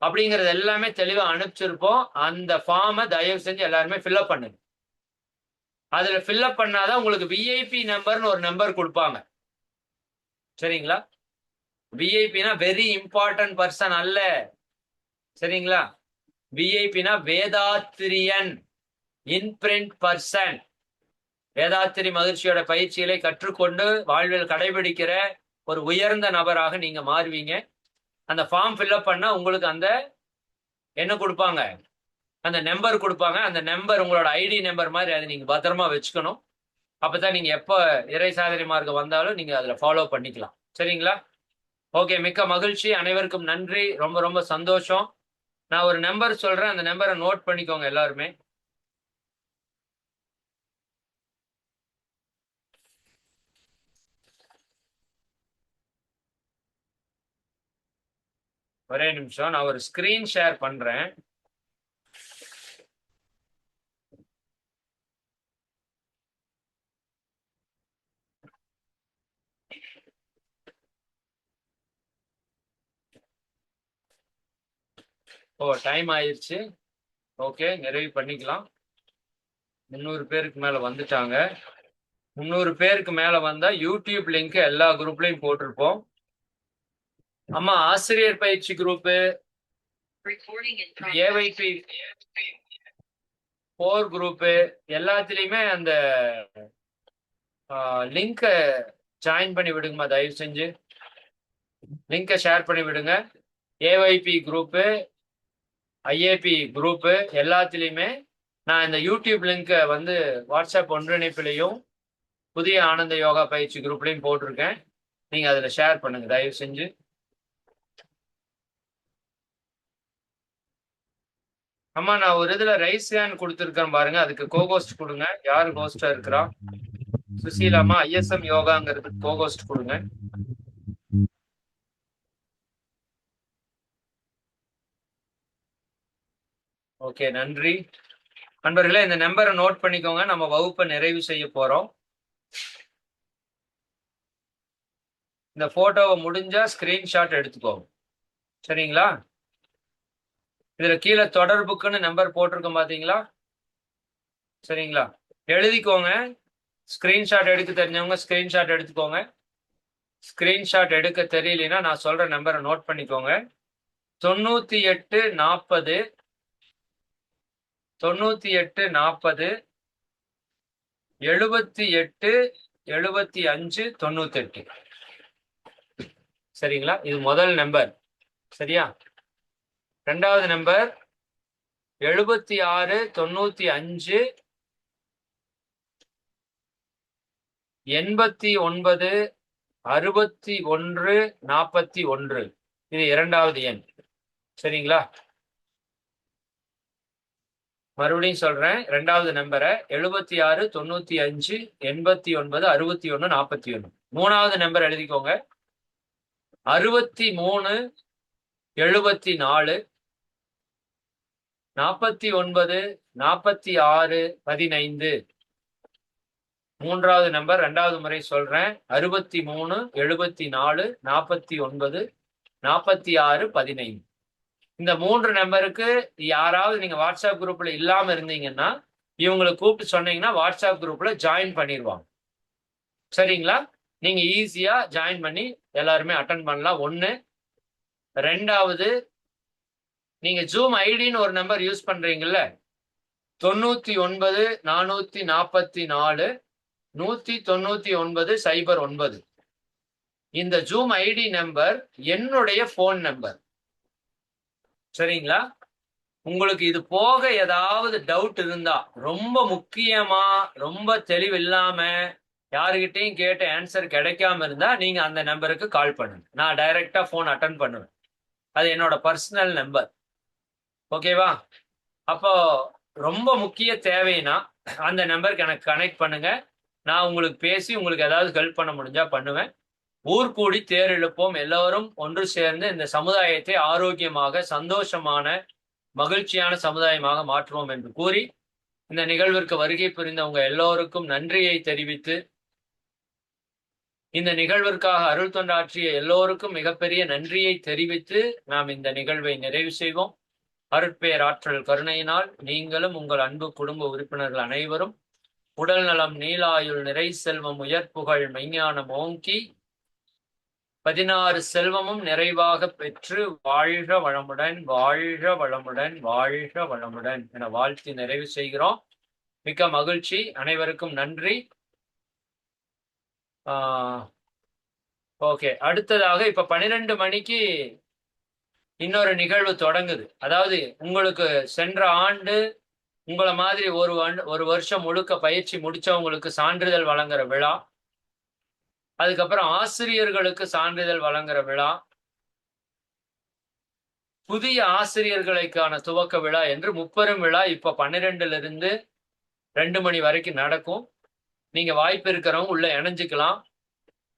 அப்படிங்கறது எல்லாமே தெளிவா அனுப்பிச்சிருப்போம். அந்த ஃபார்மை தயவு செஞ்சு எல்லாருமே ஃபில்அப் பண்ணுங்க. அதுல ஃபில்அப் பண்ணாதான் உங்களுக்கு விஐபி நம்பர்னு ஒரு நம்பர் கொடுப்பாங்க. சரிங்களா? விஐபினா வெரி இம்பார்ட்டன்ட் பர்சன் அல்ல. சரிங்களா? விஐபினா வேதாத்திரியன், இன்பிரிண்ட் பர்சன். வேதாத்திரி மகிழ்ச்சியோட பயிற்சிகளை கற்றுக்கொண்டு வாழ்வில் கடைபிடிக்கிற ஒரு உயர்ந்த நபராக நீங்க மாறுவீங்க. அந்த ஃபார்ம் ஃபில்அப் பண்ணா உங்களுக்கு அந்த என்ன கொடுப்பாங்க, அந்த நம்பர் கொடுப்பாங்க. அந்த நம்பர் உங்களோட ஐடி நம்பர் மாதிரி, அதை நீங்க பத்திரமா வச்சுக்கணும். அப்பதான் நீங்க எப்ப இறை சாதனை மார்க்கம் வந்தாலும் நீங்க அதுல ஃபாலோ பண்ணிக்கலாம். சரிங்களா? ஓகே, மிக்க மகிழ்ச்சி. அனைவருக்கும் நன்றி. ரொம்ப ரொம்ப சந்தோஷம். நான் ஒரு நம்பர் சொல்றேன், அந்த நம்பரை நோட் பண்ணிக்கோங்க எல்லாருமே. ஒரே நிமிஷம், நான் ஒரு ஸ்கிரீன் ஷேர் பண்றேன். ஓ, டைம் ஆயிருச்சு. ஓகே, நிறைவு பண்ணிக்கலாம். 300 பேருக்கு மேல வந்துட்டாங்க. 300 பேருக்கு மேல வந்தா யூடியூப் லிங்க் எல்லா குரூப்லயும் போட்டிருப்போம். அம்மா, ஆசிரியர் பயிற்சி குரூப், ஏவைபி 4 குரூப் எல்லாத்துலயுமே அந்த லிங்க ஜாயின் பண்ணி விடுங்கம்மா. தயவு செஞ்சு லிங்கை ஷேர் பண்ணி விடுங்க. ஏவைபி குரூப்பு, ஐஏபி குரூப்பு எல்லாத்துலேயுமே நான் இந்த யூடியூப் லிங்கை வந்து வாட்ஸ்அப் ஒன்றிணைப்புலையும் புதிய ஆனந்த யோகா பயிற்சி குரூப்லையும் போட்டிருக்கேன். நீங்க அதுல ஷேர் பண்ணுங்க தயவு செஞ்சு. அம்மா, நான் ஒரு இதுல ரைஸ் ஹேண்ட் கொடுத்துருக்கேன் பாருங்க, அதுக்கு கோகோஸ்ட் கொடுங்க. யாரு கோஸ்டா இருக்கிறா? சுசீலாமா, ஐஎஸ்எம் யோகாங்கிறதுக்கு கோகோஸ்ட் கொடுங்க. ஓகே, நன்றி. நண்பர்களே, இந்த நம்பரை நோட் பண்ணிக்கோங்க. நம்ம வகுப்பை நிறைவு செய்ய போறோம். இந்த போட்டோவை முடிஞ்சா ஸ்கிரீன்ஷாட் எடுத்துக்கோங்க. சரிங்களா? இதுல கீழே தொடர்புக்குன்னு நம்பர் போட்டிருக்கோம் பாத்தீங்களா? சரிங்களா? எழுதிக்கோங்க. ஸ்கிரீன்ஷாட் எடுக்க தெரிஞ்சவங்க ஸ்கிரீன்ஷாட் எடுத்துக்கோங்க. ஸ்கிரீன்ஷாட் எடுக்க தெரியலனா நான் சொல்ற நம்பரை நோட் பண்ணிக்கோங்க. 98 40 98 40 78 75 98. சரிங்களா? இது முதல் நம்பர். சரியா? ரெண்டாவது நம்பர் 76 95 89 61 41. இது இரண்டாவது எண். சரிங்களா? மறுபடியும் சொல்றேன். ரெண்டாவது நம்பரை 76 95 89 61 41. மூணாவது நம்பர் எழுதிக்கோங்க. 63 74 49 46 15. மூன்றாவது நம்பர் ரெண்டாவது முறை சொல்றேன். 63 74 49 46 15. இந்த மூன்று நம்பருக்கு யாராவது நீங்க வாட்ஸ்அப் குரூப்ல இல்லாம இருந்தீங்கன்னா இவங்களை கூப்பிட்டு சொன்னீங்கன்னா வாட்ஸ்அப் குரூப்ல ஜாயின் பண்ணிடுவாங்க. சரிங்களா? நீங்க ஈஸியா ஜாயின் பண்ணி எல்லாருமே அட்டன் பண்ணலாம். ஒண்ணு. ரெண்டாவது, நீங்க ஜூம் ஐடின்னு ஒரு நம்பர் யூஸ் பண்றீங்கல்ல, 99 444 199 09. இந்த ஜூம் ஐடி நம்பர் என்னுடைய போன் நம்பர். சரிங்களா? உங்களுக்கு இது போக ஏதாவது டவுட் இருந்தா, ரொம்ப முக்கியமா ரொம்ப தெளிவு இல்லாம யாருகிட்டையும் கேட்ட ஆன்சர் கிடைக்காம இருந்தா நீங்க அந்த நம்பருக்கு கால் பண்ணுங்க. நான் டைரக்டா போன் அட்டன் பண்ணுவேன். அது என்னோட பர்சனல் நம்பர். ஓகேவா? அப்போ ரொம்ப முக்கிய தேவைன்னா அந்த நம்பருக்கு எனக்கு கனெக்ட் பண்ணுங்க. நான் உங்களுக்கு பேசி உங்களுக்கு ஏதாவது ஹெல்ப் பண்ண முடிஞ்சா பண்ணுவேன். ஊர் கூடி தேர் இழுப்போம். எல்லோரும் ஒன்று சேர்ந்து இந்த சமுதாயத்தை ஆரோக்கியமாக, சந்தோஷமான, மகிழ்ச்சியான சமுதாயமாக மாற்றுவோம் என்று கூறி இந்த நிகழ்விற்கு வருகை புரிந்த உங்க எல்லோருக்கும் நன்றியை தெரிவித்து, இந்த நிகழ்விற்காக அருள் தொண்டாற்றிய எல்லோருக்கும் மிகப்பெரிய நன்றியை தெரிவித்து நாம் இந்த நிகழ்வை நிறைவு செய்வோம். அருட்பேராற்றல் கருணையினால் நீங்களும் உங்கள் அன்பு குடும்ப உறுப்பினர்கள் அனைவரும் உடல் நலம், நீலாயுள், நிறை செல்வம், உயர்ப்புகழ், மெய்ஞானம் ஓங்கி 16 செல்வமும் நிறைவாக பெற்று வாழ்க வளமுடன், வாழ்க வளமுடன், வாழ்க வளமுடன் என வாழ்த்தி நிறைவு செய்கிறோம். மிக்க மகிழ்ச்சி. அனைவருக்கும் நன்றி. ஓகே. அடுத்ததாக இப்ப 12 மணிக்கு இன்னொரு நிகழ்வு தொடங்குது. அதாவது உங்களுக்கு சென்ற ஆண்டு உங்களை மாதிரி ஒரு வருஷம் முழுக்க பயிற்சி முடிச்சவங்களுக்கு சான்றிதழ் வழங்குற விழா, அதுக்கப்புறம் ஆசிரியர்களுக்கு சான்றிதழ் வழங்குற விழா, புதிய ஆசிரியர்களுக்கான துவக்க விழா என்று முப்பெரும் விழா இப்ப 12ல இருந்து 2 மணி வரைக்கும் நடக்கும். நீங்க வாய்ப்பு இருக்கிறவங்க உள்ள இணைஞ்சுக்கலாம்.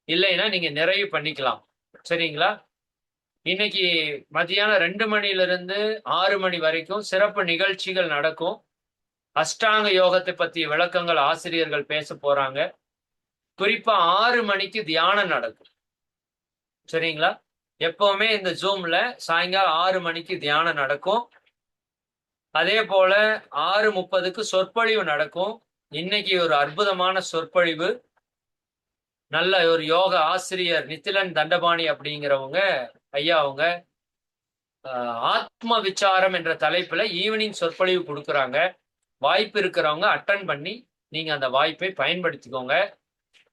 இல்லைன்னா நீங்க நிறைவு பண்ணிக்கலாம். சரிங்களா? இன்னைக்கு மதியானம் 2 மணிலிருந்து 6 மணி வரைக்கும் சிறப்பு நிகழ்ச்சிகள் நடக்கும். அஷ்டாங்க யோகத்தை பற்றிய விளக்கங்கள் ஆசிரியர்கள் பேச போறாங்க. குறிப்பா 6 மணிக்கு தியானம் நடக்கும். சரிங்களா? எப்பவுமே இந்த ஜூம்ல சாயங்காலம் 6 மணிக்கு தியானம் நடக்கும். அதே போல 6:30க்கு சொற்பொழிவு நடக்கும். இன்னைக்கு ஒரு அற்புதமான சொற்பொழிவு. நல்ல ஒரு யோக ஆசிரியர் நித்திலன் தண்டபாணி அப்படிங்கிறவங்க ஐயா அவங்க ஆத்ம விசாரம் என்ற தலைப்புல ஈவினிங் சொற்பொழிவு கொடுக்குறாங்க. வாய்ப்பு இருக்கிறவங்க அட்டன் பண்ணி நீங்க அந்த வாய்ப்பை பயன்படுத்திக்கோங்க.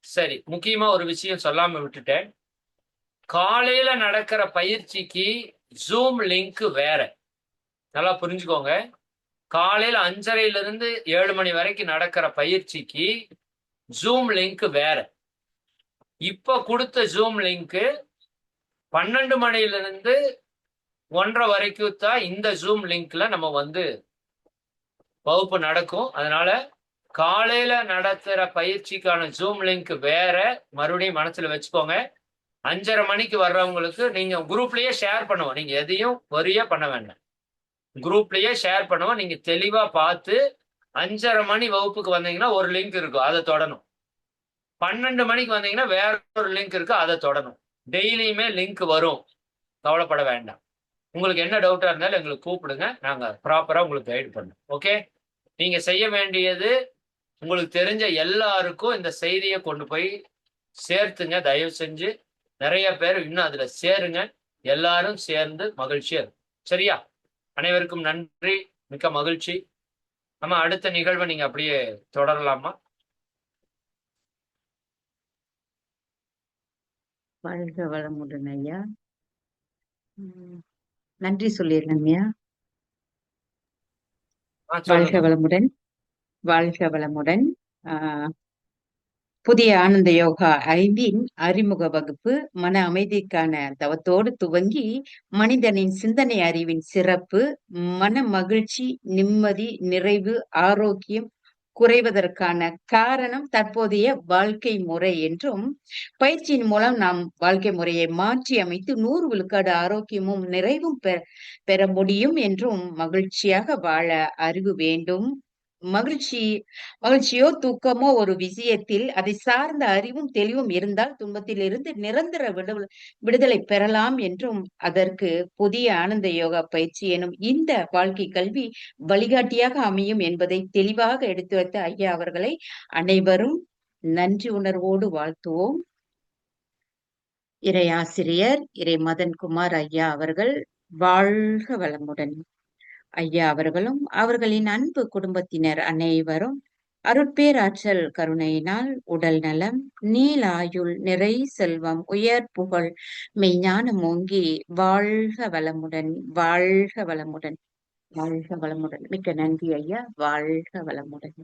சரி, முக்கியமா ஒரு விஷயம் சொல்லாம விட்டுட்டேன். காலையில நடக்கிற பயிற்சிக்கு ஜூம் லிங்க் வேற. நல்லா புரிஞ்சுக்கோங்க. காலையில 5:30 7 மணி வரைக்கும் நடக்கிற பயிற்சிக்கு ஜூம் லிங்க் வேற. இப்ப கொடுத்த ஜூம் லிங்க் 12 மணிலிருந்து 1:30 வரைக்கும் தான் இந்த ஜூம் லிங்க்ல நம்ம வகுப்பு நடக்கும். அதனால காலையில நடத்துற பயிற்சிக்கான ஜூம் லிங்க் வேற. மறுபடியும் மனசுல வச்சுக்கோங்க. 5:30 மணிக்கு வர்றவங்களுக்கு நீங்க குரூப்லயே ஷேர் பண்ணுவோம். நீங்க எதையும் வரியா பண்ண வேண்டாம். குரூப்லயே ஷேர் பண்ணுவோம். நீங்க தெளிவா பார்த்து 5:30 மணி வகுப்புக்கு வந்தீங்கன்னா ஒரு லிங்க் இருக்கும், அதை தொடணும். 12 மணிக்கு வந்தீங்கன்னா வேற ஒரு லிங்க் இருக்கு, அதை தொடணும். டெய்லியுமே லிங்க் வரும், கவலைப்பட வேண்டாம். உங்களுக்கு என்ன டவுட்டா இருந்தாலும் எங்களுக்கு கூப்பிடுங்க, நாங்க ப்ராப்பரா உங்களுக்கு கைடு பண்ணுவோம். ஓகே, நீங்க செய்ய வேண்டியது உங்களுக்கு தெரிஞ்ச எல்லாருக்கும் இந்த செய்தியை கொண்டு போய் சேர்த்துங்க. தயவு செஞ்சு நிறைய பேர் இன்னும் அதுல சேருங்க. எல்லாரும் சேர்ந்து மகிழ்ச்சியா இருக்கும். சரியா? அனைவருக்கும் நன்றி, மிக்க மகிழ்ச்சி. நம்ம அடுத்த நிகழ்வை நீங்க அப்படியே தொடரலாமா? வாழ்க வளமுடன் ஐயா. நன்றி சொல்லிடுறேன் ஐயா. வாழ்க வளமுடன், வாழ்க வளமுடன். புதிய ஆனந்த யோகா 5 அறிமுக வகுப்பு மன அமைதிக்கான தவத்தோடு துவங்கி மனிதனின் சிந்தனை அறிவின் சிறப்பு, மன மகிழ்ச்சி, நிம்மதி, நிறைவு, ஆரோக்கியம் குறைவதற்கான காரணம் தற்போதைய வாழ்க்கை முறை என்றும், பயிற்சியின் மூலம் நாம் வாழ்க்கை முறையை மாற்றி அமைத்து 100 விழுக்காடு ஆரோக்கியமும் நிறைவும் பெற முடியும் என்றும், மகிழ்ச்சியாக வாழ அறிவு வேண்டும். மகிழ்ச்சியோ தூக்கமோ ஒரு விஷயத்தில் அதை சார்ந்த அறிவும் தெளிவும் இருந்தால் துன்பத்திலிருந்து நிரந்தர விடுதலை பெறலாம் என்றும், அதற்கு புதிய ஆனந்த யோகா பயிற்சி எனும் இந்த வாழ்க்கை கல்வி வழிகாட்டியாக அமையும் என்பதை தெளிவாக எடுத்து வைத்த ஐயா அவர்களை அனைவரும் நன்றி உணர்வோடு வாழ்த்துவோம். இறை ஆசிரியர் இறை மதன்குமார் ஐயா அவர்கள் வாழ்க வளமுடன். ஐயா அவர்களும் அவர்களின் அன்பு குடும்பத்தினர் அனைவரும் அருட்பேராற்றல் கருணையினால் உடல் நலம், நீலாயுள், நிறை செல்வம், உயர் புகழ், மெய்ஞானம் ஓங்கி வாழ்க வளமுடன், வாழ்க வளமுடன், வாழ்க வளமுடன். மிக்க நன்றி ஐயா. வாழ்க வளமுடன்.